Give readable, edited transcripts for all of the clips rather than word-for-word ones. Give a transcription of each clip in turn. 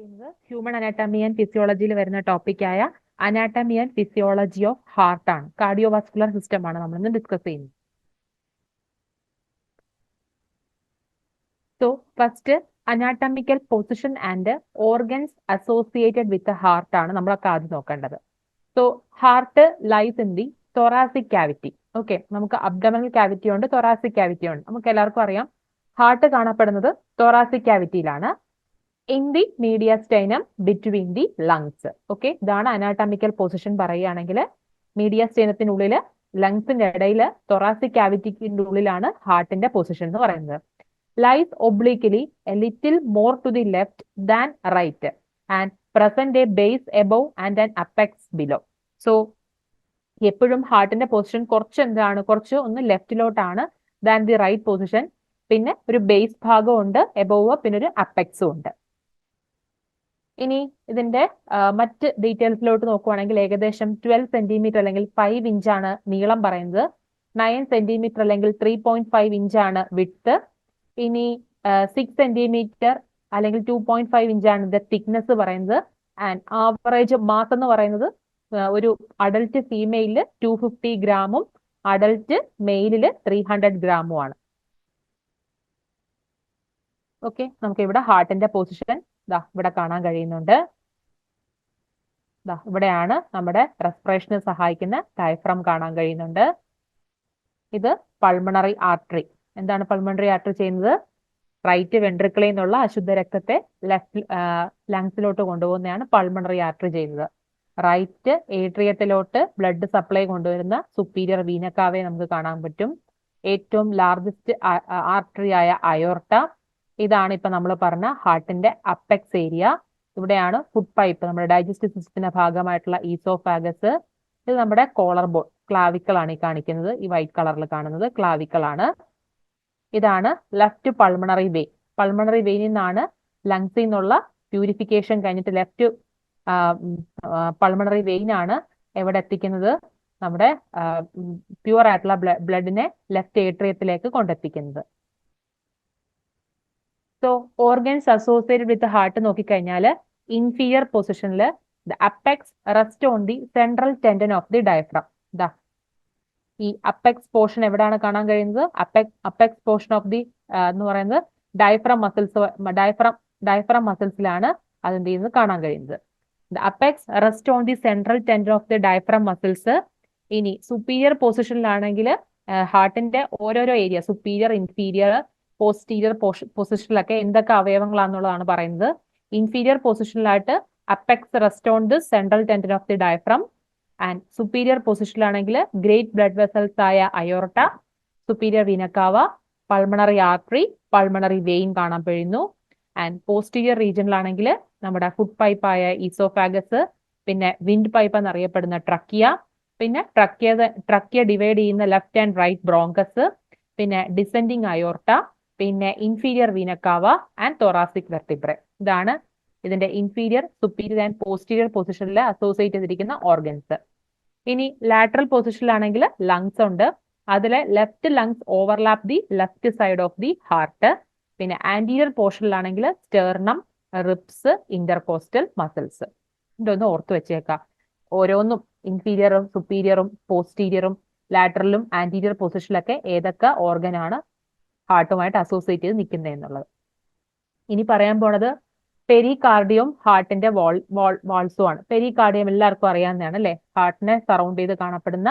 ചെയ്യുന്നത് human anatomy and ഫിസിയോളജിയിൽ വരുന്ന ടോപ്പിക്കായ anatomy and physiology of heart ആണ്. കാർഡിയോവാസ്കുലർ സിസ്റ്റം ആണ് നമ്മൾ ഇന്ന് ഡിസ്കസ് ചെയ്യുന്നത്. So first anatomical position and organs associated with heart ആണ് നമ്മളൊക്കെ ആദ്യം നോക്കേണ്ടത്. So heart lies in the thoracic cavity. Okay, നമുക്ക് അബ്ഡമനൽ ക്യാവിറ്റി ഉണ്ട്, thoracic cavity ഉണ്ട്. നമുക്ക് എല്ലാവർക്കും അറിയാം ഹാർട്ട് കാണപ്പെടുന്നത് thoracic ക്യാവിറ്റിയിലാണ്. In the mediastinum between the lungs. Okay, ഇതാണ് അനാറ്റമിക്കൽ പൊസിഷൻ പറയുകയാണെങ്കിൽ മീഡിയസ്റ്റൈനത്തിനുള്ളിൽ ലങ്സിന്റെ ഇടയിൽ thoracic ക്യാവിറ്റിന്റെ ഉള്ളിലാണ് ഹാർട്ടിന്റെ പൊസിഷൻ എന്ന് പറയുന്നത്. Lies obliquely a little more to the left than right and present a base above and an apex below. So എപ്പോഴും ഹാർട്ടിന്റെ പൊസിഷൻ കുറച്ച് ഒന്ന് ലെഫ്റ്റിലോട്ടാണ് ദാൻ ദി റൈറ്റ് പൊസിഷൻ. പിന്നെ ഒരു ബേസ് ഭാഗം ഉണ്ട്, എബോവ്, പിന്നെ ഒരു അപ്പെക്സും ഉണ്ട്. ഇനി ഇതിന്റെ മറ്റ് ഡീറ്റെയിൽസിലോട്ട് നോക്കുവാണെങ്കിൽ ഏകദേശം 12 സെന്റിമീറ്റർ അല്ലെങ്കിൽ 5 ഇഞ്ചാണ് നീളം പറയുന്നത്. 9 സെന്റിമീറ്റർ അല്ലെങ്കിൽ 3.5 ഇഞ്ചാണ് വിഡ്ത്ത്. ഇനി 6 സെന്റിമീറ്റർ അല്ലെങ്കിൽ 2.5 ഇഞ്ചാണ് ഇതിന്റെ തിക്നെസ് പറയുന്നത്. ആൻഡ് ആവറേജ് മാസ് എന്ന് പറയുന്നത് ഒരു അഡൽട്ട് ഫീമെയിലില് 250 ഗ്രാമും അഡൽട്ട് മെയിലില് 300 ഗ്രാമും ആണ്. ഓക്കെ, നമുക്ക് ഇവിടെ ഹാർട്ടിന്റെ പൊസിഷൻ ഇവിടെ കാണാൻ കഴിയുന്നുണ്ട്. ഇവിടെയാണ് നമ്മുടെ റെസ്പിറേഷന് സഹായിക്കുന്ന ഡയഫ്രം കാണാൻ കഴിയുന്നുണ്ട്. ഇത് പൾമണറി ആർട്ടറി. എന്താണ് പൾമണറി ആർട്ടറി ചെയ്യുന്നത്? റൈറ്റ് വെൻട്രിക്കിളിൽ നിന്നുള്ള അശുദ്ധ രക്തത്തെ ലെഫ്റ്റ് ലങ്സിലോട്ട് കൊണ്ടുപോകുന്നതാണ് പൾമണറി ആർട്ടറി ചെയ്യുന്നത്. റൈറ്റ് ഏട്രിയത്തിലോട്ട് ബ്ലഡ് സപ്ലൈ കൊണ്ടുവരുന്ന സുപ്പീരിയർ വീനക്കാവെ നമുക്ക് കാണാൻ പറ്റും. ഏറ്റവും ലാർജസ്റ്റ് ആർട്ടറി ആയ അയോർട്ട. ഇതാണ് ഇപ്പൊ നമ്മൾ പറഞ്ഞ ഹാർട്ടിന്റെ അപ്പെക്സ് ഏരിയ. ഇവിടെയാണ് ഫുഡ് പൈപ്പ്, നമ്മുടെ ഡൈജസ്റ്റീവ് സിസ്റ്റത്തിന്റെ ഭാഗമായിട്ടുള്ള ഈസോഫാഗസ്. ഇത് നമ്മുടെ കോളർ ബോൺ, ക്ലാവിക്കൽ ആണ് ഈ കാണിക്കുന്നത്. ഈ വൈറ്റ് കളറിൽ കാണുന്നത് ക്ലാവിക്കൽ ആണ്. ഇതാണ് ലെഫ്റ്റ് പൾമണറി വെയിൻ. പൾമണറി വെയിനിൽ നിന്നാണ് ലങ്സിൽ നിന്നുള്ള പ്യൂരിഫിക്കേഷൻ കഴിഞ്ഞിട്ട് ലെഫ്റ്റ് പൾമണറി വെയിൻ ആണ് എവിടെ എത്തിക്കുന്നത്? നമ്മുടെ പ്യുവർ ആയിട്ടുള്ള ബ്ലഡിനെ ലെഫ്റ്റ് ഏട്രിയത്തിലേക്ക് കൊണ്ടെത്തിക്കുന്നത്. So organs associated with heart നോക്കിക്കഴിഞ്ഞാൽ ഇൻഫീരിയർ പൊസിഷനിൽ the apex rest on the central tendon of the diaphragm. ഈ അപ്പെക്സ് പോർഷൻ എവിടെയാണ് കാണാൻ കഴിയുന്നത്? അപ്പെക്സ് പോർഷൻ ഓഫ് ദി എന്ന് പറയുന്നത് ഡയഫ്രം മസിൽസിലാണ് അതെന്ത് ചെയ്യുന്നത് കാണാൻ കഴിയുന്നത്. The apex rest on the central tendon of the diaphragm muscles. ഇനി സുപ്പീരിയർ പൊസിഷനിലാണെങ്കിൽ ഹാർട്ടിന്റെ ഓരോരോ ഏരിയ, സുപ്പീരിയർ, ഇൻഫീരിയർ, പോസ്റ്റീരിയർ പൊസിഷനിലൊക്കെ എന്തൊക്കെ അവയവങ്ങളാണെന്നുള്ളതാണ് പറയുന്നത്. ഇൻഫീരിയർ പൊസിഷനിലായിട്ട് apex rest on the central tendon of the diaphragm. And superior പൊസിഷനിലാണെങ്കിൽ ഗ്രേറ്റ് ബ്ലഡ് വെസൽസ് ആയ aorta, superior vena cava, pulmonary artery, pulmonary vein കാണാൻ കഴിയുന്നു. ആൻഡ് പോസ്റ്റീരിയർ റീജിയനിലാണെങ്കിൽ നമ്മുടെ ഫുഡ് പൈപ്പ് ആയ ഈസോഫാഗസ്, പിന്നെ വിൻഡ് പൈപ്പ് എന്നറിയപ്പെടുന്ന ട്രക്കിയ, പിന്നെ ട്രക്കിയ ഡിവൈഡ് ചെയ്യുന്ന ലെഫ്റ്റ് ആൻഡ് റൈറ്റ് ബ്രോങ്കസ്, പിന്നെ ഡിസെൻഡിങ് അയോർട്ട, പിന്നെ inferior vena cava and thoracic vertebrae. ഇതാണ് ഇതിന്റെ ഇൻഫീരിയർ, സുപ്പീരിയർ ആൻഡ് പോസ്റ്റീരിയർ പൊസിഷനിൽ അസോസിയേറ്റ് ചെയ്തിരിക്കുന്ന ഓർഗൻസ്. ഇനി ലാറ്ററൽ പൊസിഷനിലാണെങ്കിൽ ലങ്സ് ഉണ്ട്. അതിലെ left lungs overlap the left side of the heart. പിന്നെ ആന്റീരിയർ പോർഷനിലാണെങ്കിൽ സ്റ്റേർണം, റിബ്സ്, ഇന്റർകോസ്റ്റൽ മസിൽസ്. ഇതൊന്ന് ഓർത്തു വെച്ചേക്കാം. ഓരോന്നും ഇൻഫീരിയറും സുപ്പീരിയറും പോസ്റ്റീരിയറും ലാറ്ററലും ആന്റീരിയർ പൊസിഷനിലൊക്കെ ഏതൊക്കെ ഓർഗൻ ആണ് ഹാർട്ടുമായിട്ട് അസോസിയേറ്റ് ചെയ്ത് നിൽക്കുന്നത് എന്നുള്ളത്. ഇനി പറയാൻ പോണത് പെരികാർഡിയം ഹാർട്ടിന്റെ വാൾസും ആണ്. പെരികാർഡിയം എല്ലാവർക്കും അറിയാവുന്നതാണ് അല്ലെ? ഹാർട്ടിനെ സറൗണ്ട് ചെയ്ത് കാണപ്പെടുന്ന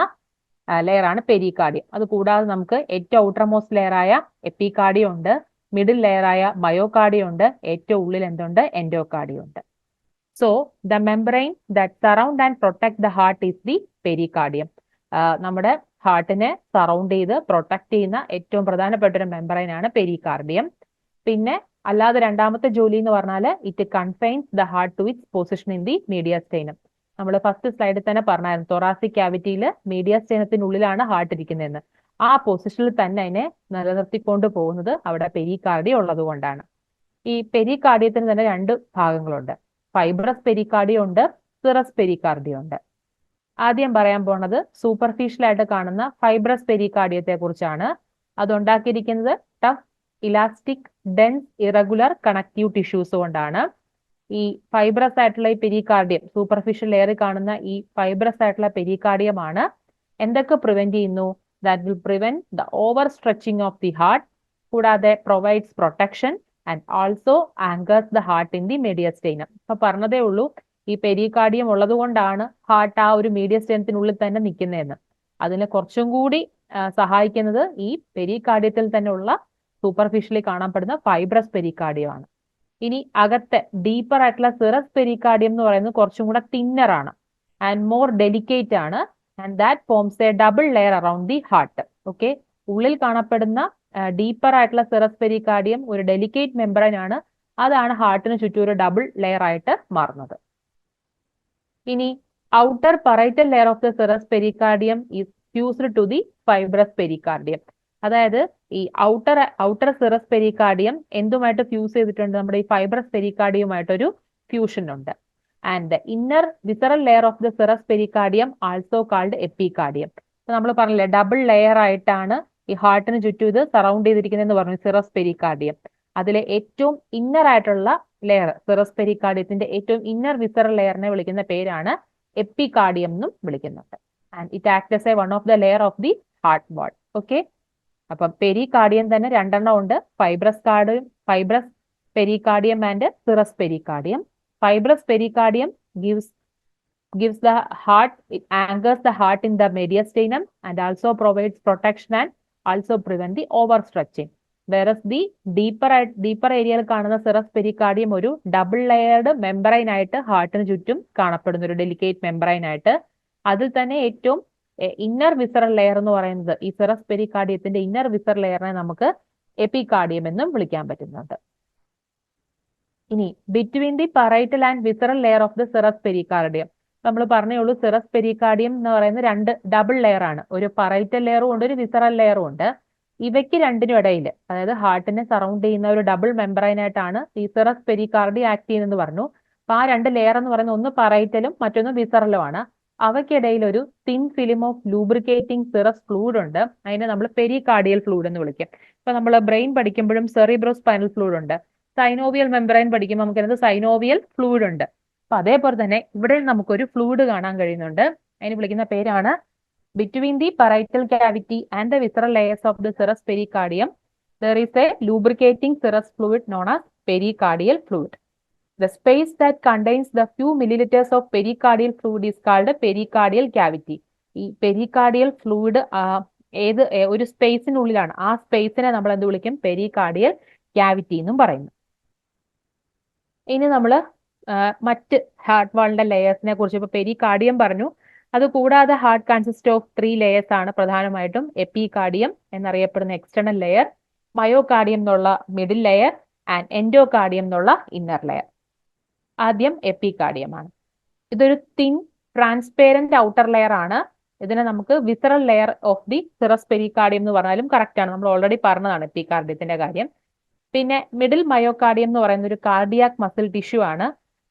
ലെയർ ആണ് പെരികാർഡിയം. അത് കൂടാതെ നമുക്ക് ഏറ്റവും ഔട്ടർമോസ്റ്റ് ലെയർ ആയ എപ്പികാർഡിയം ഉണ്ട്, മിഡിൽ ലെയർ ആയ മയോകാർഡിയം ഉണ്ട്, ഏറ്റവും ഉള്ളിൽ എന്തുണ്ട്? എൻഡോകാർഡിയം ഉണ്ട്. So the membrane that surround and protect the heart is the pericardium. നമ്മുടെ ഹാർട്ടിനെ സറൗണ്ട് ചെയ്ത് പ്രൊട്ടക്ട് ചെയ്യുന്ന ഏറ്റവും പ്രധാനപ്പെട്ട ഒരു മെംബ്രെയിൻ ആണ് പെരികാർഡിയം. പിന്നെ അല്ലാതെ രണ്ടാമത്തെ ജോലി എന്ന് പറഞ്ഞാൽ it confines the heart to its position in the mediastinum. നമ്മൾ ഫസ്റ്റ് സ്ലൈഡിൽ തന്നെ പറഞ്ഞായിരുന്നു thoracic ക്യാവിറ്റിയിൽ മീഡിയസ്റ്റൈനത്തിനുള്ളിലാണ് ഹാർട്ട് ഇരിക്കുന്നതെന്ന്. ആ പൊസിഷനിൽ തന്നെ അതിനെ നിലനിർത്തിക്കൊണ്ട് പോകുന്നത് അവിടെ പെരികാർഡിയം ഉള്ളത് കൊണ്ടാണ്. ഈ പെരികാർഡിയത്തിന് തന്നെ 2 ഭാഗങ്ങളുണ്ട്. ഫൈബ്രസ് പെരികാർഡിയം ഉണ്ട്, സിറസ് പെരികാർഡിയം ഉണ്ട്. ആദ്യം പറയാൻ പോണത് സൂപ്പർഫിഷ്യൽ ആയിട്ട് കാണുന്ന ഫൈബ്രസ് പെരികാർഡിയത്തെ കുറിച്ചാണ്. അതുണ്ടാക്കിയിരിക്കുന്നത് tough elastic dense irregular connective tissues കൊണ്ടാണ്. ഈ ഫൈബ്രസ് ആയിട്ടുള്ള ഈ പെരികാർഡിയം, സൂപ്പർഫിഷ്യൽ ലെയറിൽ കാണുന്ന ഈ ഫൈബ്രസ് ആയിട്ടുള്ള പെരികാർഡിയമാണ് എന്തൊക്കെ പ്രിവെന്റ് ചെയ്യുന്നു? That will prevent the over stretching of the heart, കൂടാതെ provides protection and also anchors the heart in the mediastinum. ഇപ്പൊ പറഞ്ഞതേ ഉള്ളൂ, ഈ പെരികാർഡിയം ഉള്ളത് കൊണ്ടാണ് ഹാർട്ട് ആ ഒരു മീഡിയസ്റ്റൈനത്തിനുള്ളിൽ തന്നെ നിൽക്കുന്നതെന്ന്. അതിനെ കുറച്ചും കൂടി സഹായിക്കുന്നത് ഈ പെരികാർഡിയത്തിൽ തന്നെ ഉള്ള സൂപ്പർഫിഷ്യലി കാണപ്പെടുന്ന ഫൈബ്രസ് പെരികാർഡിയമാണ്. ഇനി അകത്തെ ഡീപ്പർ ആയിട്ടുള്ള സിറസ് പെരികാർഡിയം എന്ന് പറയുന്നത് കുറച്ചും കൂടെ തിന്നർ ആണ് ആൻഡ് മോർ ഡെലിക്കേറ്റ് ആണ്, and that forms A double layer around the heart. Okay, ഉള്ളിൽ കാണപ്പെടുന്ന ഡീപ്പർ ആയിട്ടുള്ള സിറസ് പെരികാർഡിയം ഒരു ഡെലിക്കേറ്റ് മെമ്പറൈൻ ആണ്, അതാണ് ഹാർട്ടിന് ചുറ്റും ഒരു ഡബിൾ ലെയർ ആയിട്ട് മാറുന്നത്. ഇനി outer parietal layer of the serous pericardium is fused to the fibrous pericardium. അതായത് ഈ ഔട്ടർ സിറസ് പെരികാർഡിയം എന്തുമായിട്ട് ഫ്യൂസ് ചെയ്തിട്ടുണ്ട്? നമ്മുടെ ഈ ഫൈബ്രസ് പെരികാർഡിയമായിട്ടൊരു ഫ്യൂഷൻ ഉണ്ട്. And the inner visceral layer of the serous pericardium also called epicardium. അപ്പൊ നമ്മൾ പറഞ്ഞില്ലേ, ഡബിൾ ലെയർ ആയിട്ടാണ് ഈ ഹാർട്ടിന് ചുറ്റും ഇത് സറൗണ്ട് ചെയ്തിരിക്കുന്നതെന്ന് പറഞ്ഞു, സിറസ് പെരികാർഡിയം. അതിലെ ഏറ്റവും ഇന്നർ ആയിട്ടുള്ള ലെയർ, സിറസ് പെരികാർഡിയത്തിന്റെ ഏറ്റവും ഇന്നർ വിസറൽ ലെയറിനെ വിളിക്കുന്ന പേരാണ് എപ്പികാർഡിയം എന്നും വിളിക്കുന്നുണ്ട്. And it act as A one of the layer of the heart wall. Okay, അപ്പം പെരികാർഡിയം തന്നെ രണ്ടെണ്ണം ഉണ്ട്, fibrous pericardium and cirrus pericardium. Fibrous pericardium gives the heart, it anchors the heart in the mediastinum and also provides protection and also prevent the overstretching. Whereas the deeper ഏരിയയിൽ കാണുന്ന cirrus pericardium ഒരു double layered membrane ആയിട്ട് ഹാർട്ടിന് ചുറ്റും കാണപ്പെടുന്ന ഒരു delicate membrane ആയിട്ട്, അതിൽ തന്നെ ഏറ്റവും ഇന്നർ വിസറൽ ലെയർ എന്ന് പറയുന്നത് ഈ സിറസ് പെരികാർഡിയത്തിന്റെ ഇന്നർ വിസറൽ ലെയറിനെ നമുക്ക് എപ്പികാർഡിയം എന്നും വിളിക്കാൻ പറ്റുന്നുണ്ട്. ഇനി between the parietal and visceral layer of the cirrus pericardium, നമ്മൾ പറഞ്ഞുള്ളൂ സിറസ് പെരികാർഡിയം എന്ന് പറയുന്നത് രണ്ട് ഡബിൾ ലെയർ ആണ്, ഒരു പറൈറ്റൽ ലെയറും ഉണ്ട്, ഒരു വിസറൽ ലെയറും ഉണ്ട്. ഇവയ്ക്ക് രണ്ടിനും ഇടയിൽ, അതായത് ഹാർട്ടിനെ സറൗണ്ട് ചെയ്യുന്ന ഒരു ഡബിൾ മെമ്പറൈൻ ആയിട്ടാണ് ഈ സിറസ് പെരികാർഡിയം ആക്ട് ചെയ്യുന്നത് പറഞ്ഞു. അപ്പൊ ആ രണ്ട് ലെയർ എന്ന് പറയുന്നത് ഒന്ന് പറൈറ്റലും മറ്റൊന്ന് വിസറലും ആണ്. അവയ്ക്കിടയിൽ ഒരു thin film of lubricating cirrus fluid ഉണ്ട്, അതിനെ നമ്മൾ പെരികാർഡിയൽ ഫ്ലൂയിഡ് എന്ന് വിളിക്കും. ഇപ്പൊ നമ്മൾ ബ്രെയിൻ പഠിക്കുമ്പോഴും സെറിബ്രോ സ്പൈനൽ ഫ്ലൂയിഡ് ഉണ്ട്, സൈനോവിയൽ മെമ്പറൈൻ പഠിക്കുമ്പോൾ നമുക്ക് സൈനോവിയൽ ഫ്ലൂയിഡ് ഉണ്ട്. അപ്പൊ അതേപോലെ തന്നെ ഇവിടെ നമുക്കൊരു ഫ്ലൂയിഡ് കാണാൻ കഴിയുന്നുണ്ട്, അതിന് വിളിക്കുന്ന പേരാണ് between the parietal cavity and the visceral layers of the cirrus pericardium there is a lubricating serous fluid known as pericardial fluid. The space that contains the few milliliters of pericardial fluid is called pericardial cavity. ഈ pericardial fluid ഏത് ഒരു സ്പേസിനുള്ളിലാണ്, ആ സ്പേസിനെ നമ്മൾ എന്ത് വിളിക്കും? Pericardial cavity എന്നും പറയുന്നു. ഇനി നമ്മൾ മറ്റ് ഹാർട്ട് വാളിന്റെ ലെയേഴ്സിനെ കുറിച്ച്, ഇപ്പൊ പെരികാർഡിയം പറഞ്ഞു, അത് കൂടാതെ ഹാർട്ട് കൺസിസ്റ്റ് ഓഫ് 3 ലെയേഴ്സ് ആണ് പ്രധാനമായിട്ടും. എപ്പികാർഡിയം എന്നറിയപ്പെടുന്ന എക്സ്റ്റേണൽ ലെയർ, മയോകാർഡിയം എന്നുള്ള മിഡിൽ ലെയർ ആൻഡ് എൻഡോകാർഡിയം എന്നുള്ള ഇന്നർ ലെയർ. ആദ്യം എപ്പികാർഡിയം ആണ്. ഇതൊരു തിൻ ട്രാൻസ്പെറന്റ് ഔട്ടർ ലെയർ ആണ്. ഇതിനെ നമുക്ക് visceral layer of the cirrus pericardium എന്ന് പറഞ്ഞാലും കറക്റ്റ് ആണ്, നമ്മൾ ഓൾറെഡി പറഞ്ഞതാണ് എപ്പികാർഡിയത്തിന്റെ കാര്യം. പിന്നെ മിഡിൽ മയോകാർഡിയം എന്ന് പറയുന്ന ഒരു കാർഡിയാക് മസിൽ ടിഷ്യൂ ആണ്.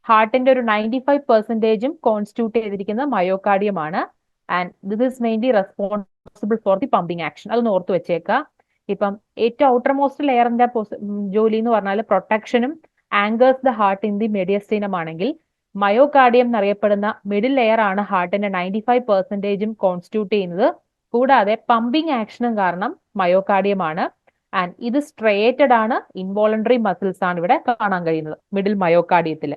ഹാർട്ടിന്റെ ഒരു 95% കോൺസ്റ്റിറ്റ്യൂട്ട് ചെയ്തിരിക്കുന്നത് മയോകാർഡിയം ആണ്. And this is mainly responsible for the pumping action. അതൊന്ന് ഓർത്ത് വെച്ചേക്കാം. ഇപ്പം ഏറ്റവും ഔട്ടർ മോസ്റ്റ് ലെയറിന്റെ ജോലി എന്ന് പറഞ്ഞാൽ പ്രൊട്ടക്ഷനും anchors the heart in the mediastinum ആണെങ്കിൽ, മയോകാർഡിയം എന്നറിയപ്പെടുന്ന മിഡിൽ ലെയർ ആണ് ഹാർട്ടിന്റെ 95% കോൺസ്റ്റിറ്റ്യൂട്ട് ചെയ്യുന്നത്. കൂടാതെ പമ്പിങ് ആക്ഷനും കാരണം മയോകാർഡിയം ആണ്. ആൻഡ് ഇത് സ്ട്രേറ്റഡ് ആണ്, ഇൻവോളണ്ടറി മസിൽസ് ആണ് ഇവിടെ കാണാൻ കഴിയുന്നത് മിഡിൽ മയോകാർഡിയത്തിൽ.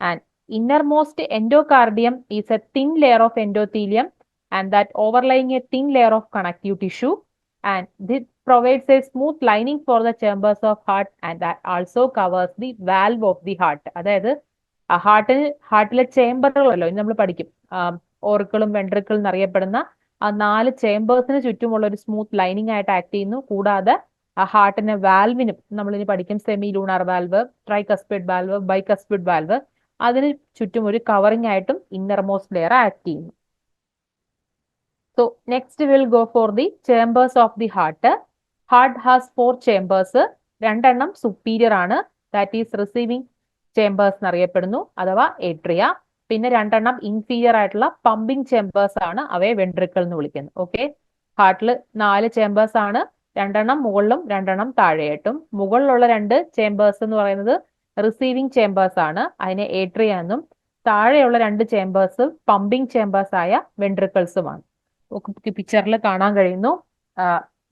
And innermost endocardium is a thin layer of endothelium and that overlying a thin layer of connective tissue and this provides a smooth lining for the chambers of heart and that also covers the valve of the heart. അതായത് ഹാർട്ടിലെ ചേംബറുകളല്ലോ ഇന്ന് നമ്മൾ പഠിക്കും, ഓറിക്കിളും വെൻട്രിക്കിളും എന്നറിയപ്പെടുന്ന ആ 4 ചേംബേഴ്സിന് ചുറ്റുമുള്ള ഒരു smooth lining ആയിട്ട് act ചെയ്യുന്നു. കൂടാതെ ആ ഹാർട്ടിന്റെ വാൽവിനും നമ്മളിനി പഠിക്കും, semi lunar valve, tricuspid valve, bicuspid valve, അതിന് ചുറ്റും ഒരു കവറിംഗ് ആയിട്ടും ഇന്നർമോസ്റ്റ് ലെയർ ആക്ട് ചെയ്യുന്നു. So next we will go for the chambers of the heart. Heart has 4 chambers. 2 എണ്ണം superior ആണ്, that is receiving chambers എന്നറിയപ്പെടുന്നു അഥവാ ഏട്രിയ. പിന്നെ 2 എണ്ണം inferior ആയിട്ടുള്ള pumping chambers ആണ്, അവയെ വെൻട്രിക്കിൾ എന്ന് വിളിക്കുന്നു. ഓക്കെ, ഹാർട്ടിൽ 4 chambers ആണ്, 2 എണ്ണം മുകളിലും 2 എണ്ണം താഴെയായിട്ടും. മുകളിലുള്ള 2 chambers എന്ന് പറയുന്നത് റിസീവിംഗ് ചേമ്പേഴ്സ് ആണ്, അതിനെ ഏട്രിയ എന്നും താഴെയുള്ള 2 ചേമ്പേഴ്സ് പമ്പിംഗ് ചേമ്പേഴ്സ് ആയ വെൻട്രിക്കിൾസുമാണ്. പിക്ചറിൽ കാണാൻ കഴിയുന്നു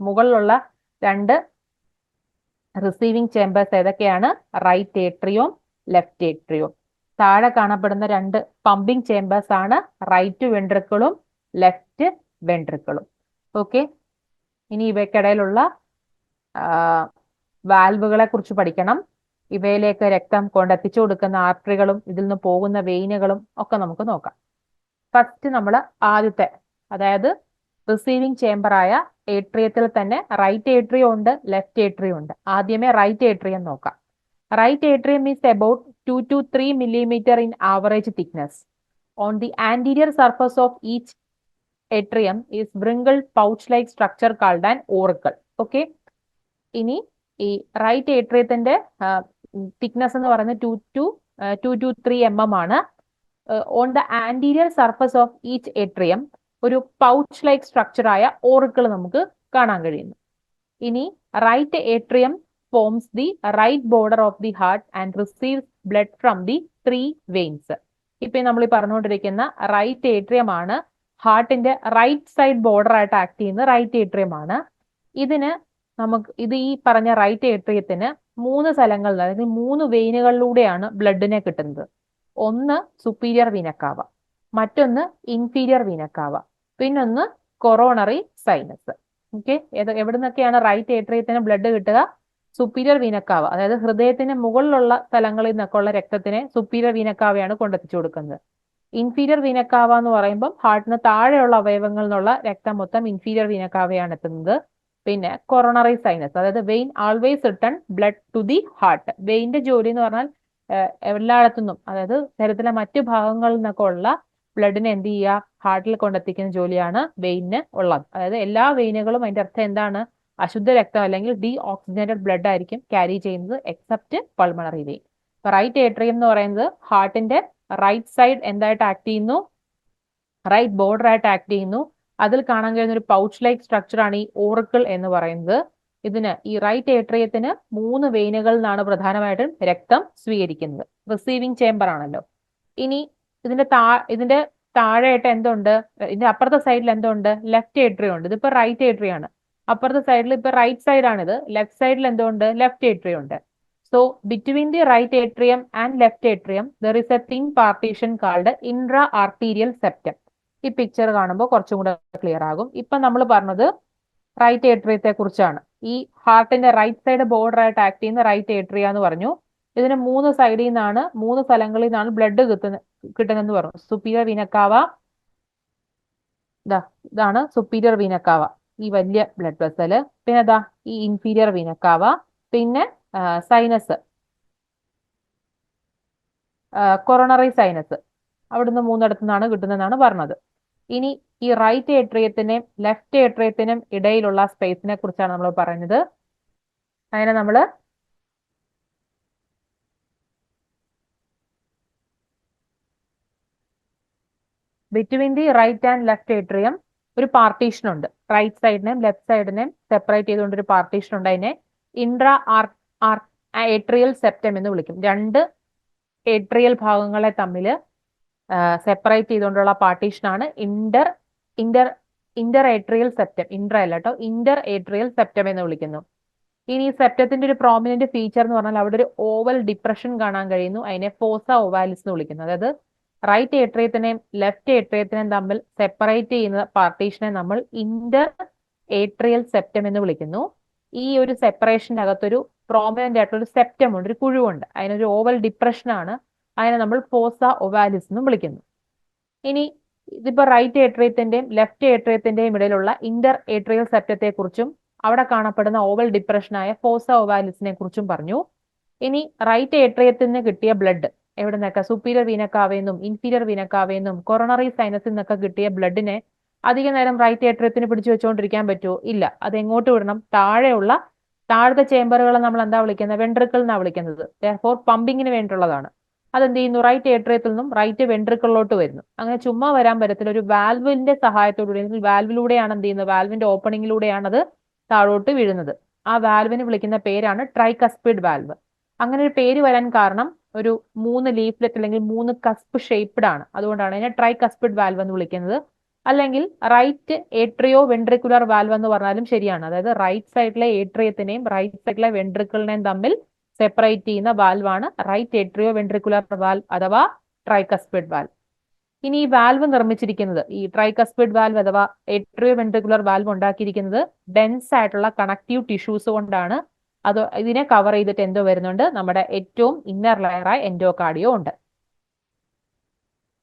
മുകളിലുള്ള 2 റിസീവിംഗ് ചേമ്പേഴ്സ് ഏതൊക്കെയാണ്? റൈറ്റ് ഏട്രിയവും ലെഫ്റ്റ് ഏട്രിയവും. താഴെ കാണപ്പെടുന്ന 2 പമ്പിംഗ് ചേമ്പേഴ്സ് ആണ് റൈറ്റ് വെൻട്രിക്കിളും ലെഫ്റ്റ് വെൻട്രിക്കിളും. ഓക്കെ, ഇനി ഇവയ്ക്കിടയിലുള്ള വാൽവുകളെ കുറിച്ച് പഠിക്കണം. ഇവയിലേക്ക് രക്തം കൊണ്ടെത്തിച്ചു കൊടുക്കുന്ന ആർട്ടറികളും ഇതിൽ നിന്ന് പോകുന്ന വെയിനുകളും ഒക്കെ നമുക്ക് നോക്കാം. ഫസ്റ്റ് നമ്മൾ ആദ്യത്തെ, അതായത് റിസീവിംഗ് ചേംബറായ ഏട്രിയത്തിൽ തന്നെ റൈറ്റ് ഏട്രിയം ഉണ്ട്, ലെഫ്റ്റ് ഏട്രിയം ഉണ്ട്. ആദ്യമേ റൈറ്റ് ഏട്രിയം നോക്കാം. Right atrium is about 2 to 3 millimeter in average thickness. On the anterior surface of each atrium is wrinkled pouch-like structure called an auricle. Okay. ഇനി ഈ right ഏട്രിയത്തിന്റെ thickness എന്ന് പറയുന്നത് 2 to 3 mm ആണ്. On the anterior surface of each atrium ഒരു pouch like structure ആയ auricle നമുക്ക് കാണാൻ കഴിയുന്നു. ഇനി right atrium forms the right border of the heart and receives blood from the 3 veins. ഇപ്പൊ നമ്മൾ ഈ പറഞ്ഞുകൊണ്ടിരിക്കുന്ന റൈറ്റ് ഏട്രിയം ആണ്, ഹാർട്ടിന്റെ റൈറ്റ് സൈഡ് ബോർഡർ ആയിട്ട് ആക്ട് ചെയ്യുന്ന റൈറ്റ് ഏട്രിയം ആണ്. ഇത് ഈ പറഞ്ഞ റൈറ്റ് ഏട്രിയത്തിന് 3 സ്ഥലങ്ങളിൽ, അതായത് 3 വെയിനുകളിലൂടെയാണ് ബ്ലഡിനെ കിട്ടുന്നത്. ഒന്ന് സുപ്പീരിയർ വീനക്കാവ, മറ്റൊന്ന് ഇൻഫീരിയർ വീനക്കാവ, പിന്നൊന്ന് കൊറോണറി സൈനസ്. ഓക്കെ, എവിടെ നിന്നൊക്കെയാണ് റൈറ്റ് ഏട്രിയത്തിന് ബ്ലഡ് കിട്ടുക? സുപ്പീരിയർ വീനക്കാവ, അതായത് ഹൃദയത്തിന് മുകളിലുള്ള സ്ഥലങ്ങളിൽ നിന്നൊക്കെ ഉള്ള രക്തത്തിനെ സുപ്പീരിയർ വീനക്കാവയാണ് കൊണ്ടെത്തിച്ചു കൊടുക്കുന്നത്. ഇൻഫീരിയർ വീനക്കാവ എന്ന് പറയുമ്പോൾ ഹാർട്ടിന് താഴെയുള്ള അവയവങ്ങളിൽ നിന്നുള്ള രക്തം മൊത്തം ഇൻഫീരിയർ വീനക്കാവയാണ് എത്തുന്നത്. പിന്നെ കൊറോണറി സൈനസ്, അതായത് vein always return blood to the heart. വെയിന്റെ ജോലി എന്ന് പറഞ്ഞാൽ എല്ലായിടത്തുനിന്നും, അതായത് ശരീരത്തിലെ മറ്റു ഭാഗങ്ങളിൽ നിന്നൊക്കെ ഉള്ള ബ്ലഡിനെ എന്ത് ചെയ്യുക? ഹാർട്ടിൽ കൊണ്ടെത്തിക്കുന്ന ജോലിയാണ് വെയിനിന് ഉള്ളത്. അതായത് എല്ലാ വെയിനുകളും, അതിന്റെ അർത്ഥം എന്താണ്? അശുദ്ധ രക്തം അല്ലെങ്കിൽ ഡി ഓക്സിജനേറ്റഡ് ബ്ലഡ് ആയിരിക്കും ക്യാരി ചെയ്യുന്നത്, except pulmonary vein. Right atrium എന്ന് പറയുന്നത് ഹാർട്ടിന്റെ റൈറ്റ് സൈഡ് എന്തായിട്ട് ആക്ട് ചെയ്യുന്നു? റൈറ്റ് ബോർഡർ ആയിട്ട് ആക്ട് ചെയ്യുന്നു. അതിൽ കാണാൻ കഴിയുന്ന ഒരു പൗച്ച് ലൈക്ക് സ്ട്രക്ചർ ആണ് ഈ ഓറിക്കിൾ എന്ന് പറയുന്നത്. ഈ റൈറ്റ് ഏട്രിയത്തിന് 3 വെയിനുകളിൽ നിന്നാണ് പ്രധാനമായിട്ടും രക്തം സ്വീകരിക്കുന്നത്. റിസീവിംഗ് ചേംബർ ആണല്ലോ. ഇനി ഇതിന്റെ താഴെയായിട്ട് എന്തുണ്ട്? ഇതിന്റെ അപ്പുറത്തെ സൈഡിൽ എന്തുണ്ട്? ലെഫ്റ്റ് ഏട്രിയം ഉണ്ട്. ഇതിപ്പോ റൈറ്റ് ഏട്രിയം ആണ്. അപ്പുറത്തെ സൈഡിൽ ഇപ്പൊ റൈറ്റ് സൈഡ് ആണിത്, ലെഫ്റ്റ് സൈഡിൽ എന്തുണ്ട്? ലെഫ്റ്റ് ഏട്രിയം ഉണ്ട്. So between the right atrium and left atrium there is a thin partition called intra arterial septum. ഈ പിക്ചർ കാണുമ്പോൾ കുറച്ചും കൂടെ ക്ലിയർ ആകും. ഇപ്പൊ നമ്മൾ പറഞ്ഞത് റൈറ്റ് ഏട്രിയത്തെ കുറിച്ചാണ്. ഈ ഹാർട്ടിന്റെ റൈറ്റ് സൈഡ് ബോർഡർ ആയിട്ട് ആക്ട് ചെയ്യുന്ന റൈറ്റ് ഏട്രിയ എന്ന് പറഞ്ഞു. ഇതിന് 3 സൈഡിൽ നിന്നാണ്, 3 സ്ഥലങ്ങളിൽ നിന്നാണ് ബ്ലഡ് കിട്ടുന്നതെന്ന് പറഞ്ഞു. സുപ്പീരിയർ വീനക്കാവ, ഇതാണ് സുപ്പീരിയർ വീനക്കാവ, ഈ വലിയ ബ്ലഡ് വെസല്. പിന്നെ ഈ ഇൻഫീരിയർ വീനക്കാവ, പിന്നെ സൈനസ്, കൊറോണറി സൈനസ്. അവിടുന്ന് 3 നിന്നാണ് കിട്ടുന്നതെന്നാണ് പറഞ്ഞത്. ഇനി ഈ റൈറ്റ് ഏട്രിയത്തിനും ലെഫ്റ്റ് ഏട്രിയത്തിനും ഇടയിലുള്ള സ്പേസിനെ കുറിച്ചാണ് നമ്മൾ പറഞ്ഞത്. അതിനെ നമ്മൾ between the right and left atrium ഒരു പാർട്ടീഷൻ ഉണ്ട്. റൈറ്റ് സൈഡിനെയും ലെഫ്റ്റ് സൈഡിനെയും സെപ്പറേറ്റ് ചെയ്തുകൊണ്ട് ഒരു പാർട്ടീഷൻ ഉണ്ട്. അതിനെ ഇൻട്രാ ഏട്രിയൽ സെപ്റ്റം എന്ന് വിളിക്കും. 2 ഏട്രിയൽ ഭാഗങ്ങളെ തമ്മിൽ സെപ്പറേറ്റ് ചെയ്തുകൊണ്ടുള്ള പാർട്ടീഷനാണ് ഇന്റർ ഏട്രിയൽ സെപ്റ്റം. ഇന്റർ അല്ല കേട്ടോ, ഇന്റർ ഏട്രിയൽ സെപ്റ്റം എന്ന് വിളിക്കുന്നു. ഇനി ഈ സെപ്റ്റത്തിന്റെ ഒരു പ്രോമിനന്റ് ഫീച്ചർ എന്ന് പറഞ്ഞാൽ അവിടെ ഒരു ഓവൽ ഡിപ്രഷൻ കാണാൻ കഴിയുന്നു. അതിനെ ഫോസ ഓവാലിസ് എന്ന് വിളിക്കുന്നു. അതായത് റൈറ്റ് ഏട്രിയത്തിനെയും ലെഫ്റ്റ് ഏട്രിയത്തിനെയും തമ്മിൽ സെപ്പറേറ്റ് ചെയ്യുന്ന പാർട്ടീഷനെ നമ്മൾ ഇന്റർ ഏട്രിയൽ സെപ്റ്റം എന്ന് വിളിക്കുന്നു. ഈ ഒരു സെപ്പറേഷന്റെ അകത്തൊരു പ്രോമിനന്റ് ആയിട്ടുള്ള ഒരു സെപ്റ്റം ഉണ്ട്, ഒരു കുഴുവുണ്ട്. അതിനൊരു ഓവൽ ഡിപ്രഷൻ ആണ്. അതിനെ നമ്മൾ ഫോസ ഒവാലിസ് എന്നും വിളിക്കുന്നു. ഇനി ഇതിപ്പോ റൈറ്റ് ഏട്രിയത്തിന്റെയും ലെഫ്റ്റ് ഏട്രിയത്തിന്റെയും ഇടയിലുള്ള ഇന്റർ ഏട്രിയൽ സെപ്റ്റത്തെ കുറിച്ചും അവിടെ കാണപ്പെടുന്ന ഓവൽ ഡിപ്രഷനായ ഫോസ ഒവാലിസിനെ കുറിച്ചും പറഞ്ഞു. ഇനി റൈറ്റ് ഏട്രിയത്തിന് കിട്ടിയ ബ്ലഡ് എവിടെ നിന്നൊക്കെ? സുപ്പീരിയർ വീനക്കാവെന്നും ഇൻഫീരിയർ വീനക്കാവെന്നും കൊറോണറി സൈനസിൽ നിന്നൊക്കെ കിട്ടിയ ബ്ലഡിനെ അധിക നേരം റൈറ്റ് ഏട്രിയത്തിന് പിടിച്ചു വെച്ചുകൊണ്ടിരിക്കാൻ പറ്റുമോ? ഇല്ല. അത് എങ്ങോട്ട് വിടണം? താഴത്തെ ചേംബറുകളെ നമ്മൾ എന്താ വിളിക്കുന്നത്? വെൻട്രിക്കിൾ എന്നാണ് വിളിക്കുന്നത്. ഫോർ പമ്പിങ്ങിന് വേണ്ടിയുള്ളതാണ്. അതെന്ത് ചെയ്യുന്നു? റൈറ്റ് ഏട്രിയത്തിൽ നിന്നും റൈറ്റ് വെൻട്രിക്കിളിലോട്ട് വരുന്നു. അങ്ങനെ ചുമ്മാ വരാൻ പറ്റത്തില്ല. ഒരു വാൽവിന്റെ സഹായത്തോടുകൂടി, വാൽവിലൂടെയാണ് എന്ത് ചെയ്യുന്നത്? വാൽവിന്റെ ഓപ്പണിങ്ങിലൂടെയാണ് അത് താഴോട്ട് വീഴുന്നത്. ആ വാൽവിന് വിളിക്കുന്ന പേരാണ് ട്രൈകസ്പിഡ് വാൽവ്. അങ്ങനെ ഒരു പേര് വരാൻ കാരണം ഒരു 3 ലീഫ്ലെറ്റ് അല്ലെങ്കിൽ 3 കസ്പ് ഷേപ്ഡ് ആണ്, അതുകൊണ്ടാണ് അതിനെ ട്രൈ കസ്പിഡ് വാൽവ് എന്ന് വിളിക്കുന്നത്. അല്ലെങ്കിൽ റൈറ്റ് ഏട്രിയോ വെൻട്രിക്കുലർ വാൽവ് എന്ന് പറഞ്ഞാലും ശരിയാണ്. അതായത് റൈറ്റ് സൈഡിലെ ഏട്രിയത്തിനെയും റൈറ്റ് സൈഡിലെ വെൻട്രിക്കിളിനെയും തമ്മിൽ സെപ്പറേറ്റ് ചെയ്യുന്ന വാൽവാണ് റൈറ്റ് ഏട്രിയോ വെൻട്രിക്കുലർ വാൽവ് അഥവാ ട്രൈകസ്പിഡ് വാൽവ്. ഇനി ഈ വാൽവ് നിർമ്മിച്ചിരിക്കുന്നത്, ഈ ട്രൈകസ്പിഡ് വാൽവ് അഥവാ ഏട്രിയോ വെൻട്രിക്കുലർ വാൽവ് ഉണ്ടാക്കിയിരിക്കുന്നത് ഡെൻസ് ആയിട്ടുള്ള കണക്റ്റീവ് ടിഷ്യൂസ് കൊണ്ടാണ്. അത് ഇതിനെ കവർ ചെയ്തിട്ട് എന്തോ വരുന്നുണ്ട്, നമ്മുടെ ഏറ്റവും ഇന്നർ ലെയറായ എൻഡോകാർഡിയോ ഉണ്ട്.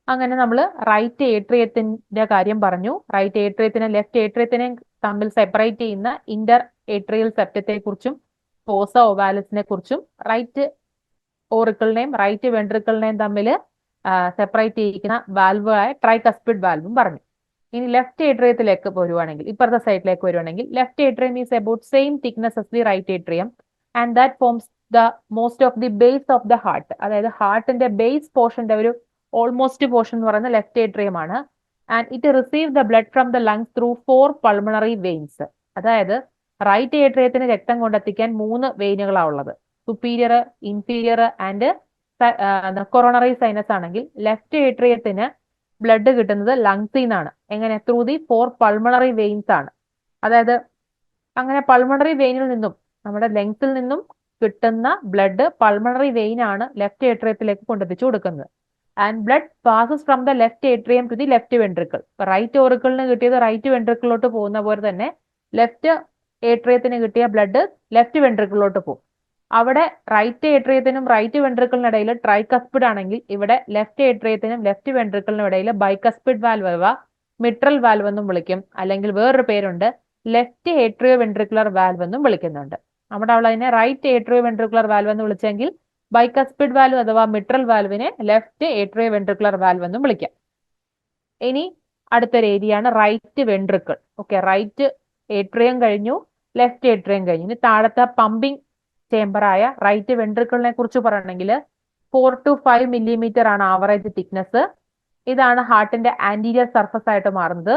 അങ്ങനെ നമ്മൾ റൈറ്റ് ഏട്രിയത്തിന്റെ കാര്യം പറഞ്ഞു. റൈറ്റ് ഏട്രിയത്തിനെ ലെഫ്റ്റ് ഏട്രിയത്തിനെ തമ്മിൽ സെപ്പറേറ്റ് ചെയ്യുന്ന ഇന്റർ ഏട്രിയൽ സെപ്റ്റത്തെ കുറിച്ചും ഫോസ ഒവാലിസിനെ കുറിച്ചും റൈറ്റ് ഓറിക്കിളിനെയും റൈറ്റ് വെൻട്രിക്കിളിനെയും തമ്മിൽ സെപ്പറേറ്റ് ചെയ്യിക്കുന്ന വാൽവായ ട്രൈകസ്പിഡ് വാൽവും പറഞ്ഞു. ഇനി ലെഫ്റ്റ് ഏട്രിയത്തിലേക്ക് വരുവാണെങ്കിൽ, ഇപ്പുറത്തെ സൈഡിലേക്ക് വരുവാണെങ്കിൽ, left atrium is about same thickness as the right atrium and that forms the most of the base of the heart. അതായത് ഹാർട്ടിന്റെ ബേസ് പോർഷന്റെ ഒരു ഓൾമോസ്റ്റ് പോർഷൻ എന്ന് പറയുന്നത് ലെഫ്റ്റ് ഏട്രിയം ആണ്. And it receive the blood from the lungs through 4 pulmonary veins. അതായത് right ഏട്രിയത്തിന് രക്തം കൊണ്ടെത്തിക്കാൻ 3 വെയിനുകളാണ് ഉള്ളത്, superior, inferior and coronary sinus ആണെങ്കിൽ ലെഫ്റ്റ് ഏട്രിയത്തിന് ബ്ലഡ് കിട്ടുന്നത് ലങ്സിൽ നിന്നാണ്. എങ്ങനെ? ത്രൂ ദി 4 പൾമണറി വെയിൻസ് ആണ്. അതായത് അങ്ങനെ പൾമണറി വെയിനിൽ നിന്നും നമ്മുടെ ലങ്സിൽ നിന്നും കിട്ടുന്ന ബ്ലഡ് പൾമണറി വെയിൻ ആണ് ലെഫ്റ്റ് ഏട്രിയത്തിലേക്ക് കൊണ്ടെത്തിച്ചു കൊടുക്കുന്നത്. And blood passes from the left atrium to the left ventricle. Right ഓറിക്കിളിന് കിട്ടിയത് റൈറ്റ് വെൻട്രിക്കിളിലോട്ട് പോകുന്ന പോലെ തന്നെ ലെഫ്റ്റ് ഏട്രിയത്തിന് കിട്ടിയ ബ്ലഡ് ലെഫ്റ്റ് വെൻട്രിക്കിളിലോട്ട് പോകും. അവിടെ റൈറ്റ് ഏട്രിയത്തിനും റൈറ്റ് വെൻട്രിക്കിളിനിടയിൽ ട്രൈകസ്പിഡ് ആണെങ്കിൽ ഇവിടെ ലെഫ്റ്റ് ഏട്രിയത്തിനും ലെഫ്റ്റ് വെൻട്രിക്കിളിനും ഇടയിൽ ബൈകസ്പിഡ് വാൽവ് അഥവാ മിട്രൽ വാൽവ് എന്നും വിളിക്കും. അല്ലെങ്കിൽ വേറൊരു പേരുണ്ട്, ലെഫ്റ്റ് ഏട്രിയോ വെൻട്രിക്കുലർ വാൽവ് എന്നും വിളിക്കുന്നുണ്ട്. നമ്മുടെ അവിടെ അതിനെ റൈറ്റ് ഏട്രിയോ വെൻട്രിക്കുലർ വാൽവ് എന്ന് വിളിച്ചെങ്കിൽ ബൈകസ്പിഡ് വാൽവ് അഥവാ മിട്രൽ വാൽവിനെ ലെഫ്റ്റ് ഏട്രിയോ വെൻട്രിക്കുലർ വാൽവ് എന്നും വിളിക്കാം. ഇനി അടുത്തൊരു ഏരിയയാണ് right ventricle. Okay, right atrium കഴിഞ്ഞു, ലെഫ്റ്റ് ഏട്രിയം കഴിഞ്ഞു. ഇനി താഴത്തെ പമ്പിംഗ് ചേംബറായ റൈറ്റ് വെൻട്രിക്കിളിനെ കുറിച്ച് പറയണമെങ്കിൽ 4 to 5 മില്ലിമീറ്റർ ആണ് ആവറേജ് തിക്നെസ്. ഇതാണ് ഹാർട്ടിന്റെ ആന്റീരിയർ സർഫസ് ആയിട്ട് മാറുന്നത്.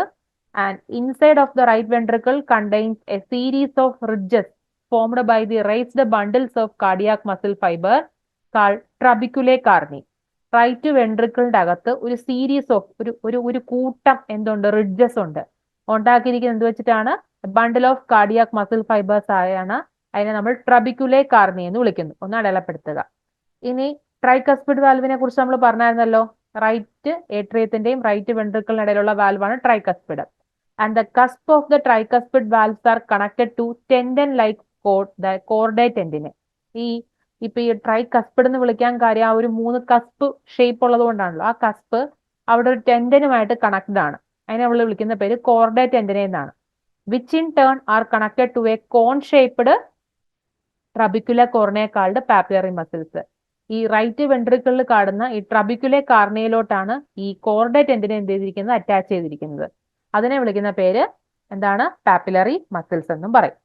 And inside of the right ventricle contains a series of ridges formed by the raised bundles of cardiac muscle fibre called trabeculae carneae. Right വെൻട്രിക്കിളിന്റെ അകത്ത് ഒരു സീരീസ് ഓഫ് ഒരു കൂട്ടം എന്തുണ്ട്, റിഡ്ജസ് ഉണ്ട്. ഉണ്ടാക്കിയിരിക്കുന്നത് എന്ത് വെച്ചിട്ടാണ്? Bundle of cardiac muscle fibres ആയാണ്. അതിനെ നമ്മൾ ട്രബിക്കുലെ കാർണി എന്ന് വിളിക്കുന്നു. ഒന്ന് അടയാളപ്പെടുത്തുക. ഇനി ട്രൈകസ്പിഡ് വാൽവിനെ കുറിച്ച് നമ്മൾ പറഞ്ഞായിരുന്നല്ലോ, റൈറ്റ് ഏട്രിയത്തിന്റെയും റൈറ്റ് വെൻട്രിക്കിളിനിടയിലുള്ള വാൽവാണ് tricuspid. And the cusp of the tricuspid valves are connected to tendon like chordae tendineae. ഇപ്പൊ ഈ ട്രൈകസ്പിഡ് എന്ന് വിളിക്കാൻ കാര്യം ആ ഒരു 3 കസ്പ് ഷേപ്പ് ഉള്ളത് കൊണ്ടാണല്ലോ. ആ കസ്പ് അവിടെ ഒരു ടെൻഡനുമായിട്ട് കണക്റ്റഡ് ആണ്. അതിനെ നമ്മൾ വിളിക്കുന്ന പേര് കോർഡേ ടെൻഡിനെ എന്നാണ്. Which in turn are connected to a cone shaped trabecular carneae called papillary muscles. ഈ റൈറ്റ് വെൻട്രിക്കിളിൽ കാണുന്ന ഈ ട്രബിക്കുലെ കാർണിയയിലോട്ടാണ് ഈ കോർഡേ ടെൻഡിനെ എന്ത് ചെയ്തിരിക്കുന്നത്, അറ്റാച്ച് ചെയ്തിരിക്കുന്നത്. അതിനെ വിളിക്കുന്ന പേര് എന്താണ്? പാപ്പിലറി മസിൽസ് എന്നും പറയും.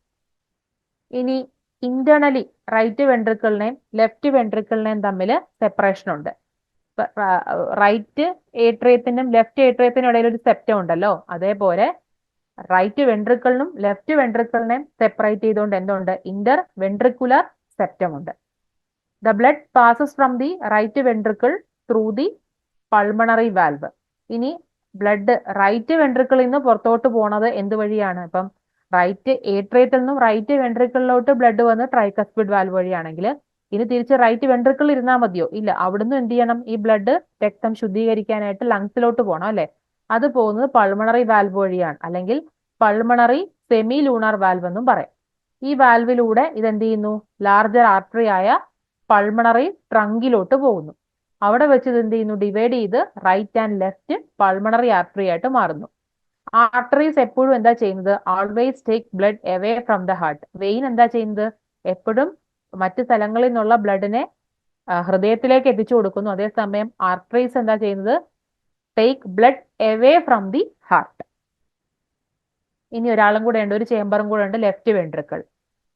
ഇനി ഇന്റേണലി റൈറ്റ് വെൻട്രിക്കിളിനെയും ലെഫ്റ്റ് വെൻട്രിക്കിളിനെയും തമ്മിൽ സെപ്പറേഷൻ ഉണ്ട്. റൈറ്റ് ഏട്രിയത്തിനും ലെഫ്റ്റ് ഏട്രിയത്തിനും ഇടയിൽ ഒരു സെപ്റ്റം ഉണ്ടല്ലോ, അതേപോലെ റൈറ്റ് വെൻട്രിക്കിളിനും ലെഫ്റ്റ് വെൻട്രിക്കിളിനെയും സെപ്പറേറ്റ് ചെയ്തുകൊണ്ട് എന്തുണ്ട്? ഇന്റർ വെൻട്രിക്കുലർ സെപ്റ്റം ഉണ്ട്. The blood passes from the right ventricle through the pulmonary valve. ഇനി ബ്ലഡ് റൈറ്റ് വെൻട്രിക്കിളിൽ നിന്ന് പുറത്തോട്ട് പോണത് എന്ത് വഴിയാണ്? ഇപ്പം റൈറ്റ് ഏട്രിയത്തിൽ നിന്നും റൈറ്റ് വെൻട്രിക്കിളിലോട്ട് ബ്ലഡ് വന്ന് ട്രൈകസ്പിഡ് വാൽവ് വഴിയാണെങ്കിൽ ഇനി തിരിച്ച് റൈറ്റ് വെൻട്രിക്കിൾ ഇരുന്നാൽ മതിയോ? ഇല്ല, അവിടുന്ന് എന്ത് ചെയ്യണം? ഈ ബ്ലഡ് രക്തം ശുദ്ധീകരിക്കാനായിട്ട് ലങ്സിലോട്ട് പോകണം അല്ലെ. അത് പോകുന്നത് പൾമണറി വാൽവ് വഴിയാണ്, അല്ലെങ്കിൽ പൾമണറി സെമി ലൂണാർ വാൽവ് എന്നും പറയും. ഈ വാൽവിലൂടെ ഇതെന്ത് ചെയ്യുന്നു? ലാർജർ ആർട്ടറി ആയ പൾമണറി ട്രങ്കിലോട്ട് പോകുന്നു. അവിടെ വെച്ച് ഇത് എന്ത് ചെയ്യുന്നു? ഡിവൈഡ് ചെയ്ത് right and left pulmonary artery ആയിട്ട് മാറുന്നു. ആർട്ടറീസ് എപ്പോഴും എന്താ ചെയ്യുന്നത്? Always take blood away from the heart. Vein എന്താ ചെയ്യുന്നത്? എപ്പോഴും മറ്റു സ്ഥലങ്ങളിൽ നിന്നുള്ള ബ്ലഡിനെ ഹൃദയത്തിലേക്ക് എത്തിച്ചു കൊടുക്കുന്നു. അതേസമയം ആർട്ടറീസ് എന്താ ചെയ്യുന്നത്? Take blood away from the heart. ഇനി ഒരാളും കൂടെ ഉണ്ട്, ഒരു ചേംബറും കൂടെ ഉണ്ട്, left ventricle.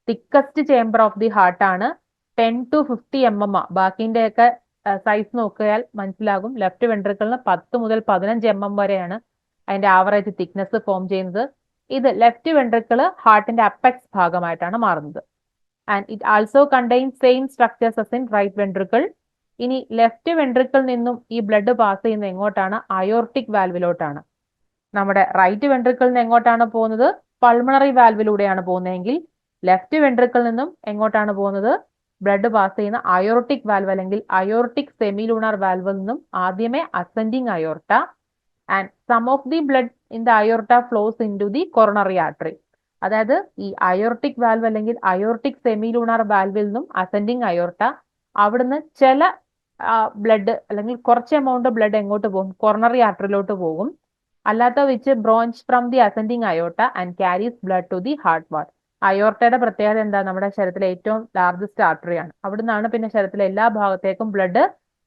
Thickest chamber of the heart ആണ്. 10 to 50 mm. ബാക്കിന്റെയൊക്കെ സൈസ് നോക്കിയാൽ മനസ്സിലാകും. ലെഫ്റ്റ് വെൻട്രിക്കിളിന് 10 മുതൽ 15 mm വരെയാണ് അതിന്റെ ആവറേജ് തിക്നെസ് ഫോം ചെയ്യുന്നത്. ഇത് ലെഫ്റ്റ് വെൻട്രിക്കിള് ഹാർട്ടിന്റെ അപ്പെക്സ് ഭാഗമായിട്ടാണ് മാറുന്നത്. And it also contains same structures as in right ventricle. ഇനി ലെഫ്റ്റ് വെൻട്രിക്കിൾ നിന്നും ഈ ബ്ലഡ് പാസ് ചെയ്യുന്നത് എങ്ങോട്ടാണ്? അയോർട്ടിക് വാൽവിലോട്ടാണ്. നമ്മുടെ റൈറ്റ് വെൻട്രിക്കിൾ നിന്ന് എങ്ങോട്ടാണ് പോകുന്നത്? പൾമണറി വാൽവിലൂടെയാണ് പോകുന്നതെങ്കിൽ ലെഫ്റ്റ് വെൻട്രിക്കിൾ നിന്നും എങ്ങോട്ടാണ് പോകുന്നത്? ബ്ലഡ് പാസ് ചെയ്യുന്ന അയോർട്ടിക് വാൽവ് അല്ലെങ്കിൽ അയോർട്ടിക് സെമിലൂണർ വാൽവിൽ നിന്നും ആദ്യമേ ascending aorta and some of the blood in the aorta flows in to the coronary artery. അതായത് ഈ അയോർട്ടിക് വാൽവ് അല്ലെങ്കിൽ അയോർട്ടിക് സെമിലൂണർ വാൽവിൽ നിന്നും അസെൻഡിങ് അയോർട്ട, അവിടുന്ന് ചില ബ്ലഡ് അല്ലെങ്കിൽ കുറച്ച് എമൗണ്ട് ബ്ലഡ് എങ്ങോട്ട് പോകും? കൊറോണറി ആർട്ടറിയിലോട്ട് പോകും. അല്ലാത്ത വെച്ച് branch from the ascending aorta and carries blood to the heart wall. അയോർട്ടയുടെ പ്രത്യേകത എന്താ? നമ്മുടെ ശരീരത്തിലെ ഏറ്റവും ലാർജസ്റ്റ് ആർട്ടറിയാണ്. അവിടുന്നാണ് പിന്നെ ശരീരത്തിലെ എല്ലാ ഭാഗത്തേക്കും ബ്ലഡ്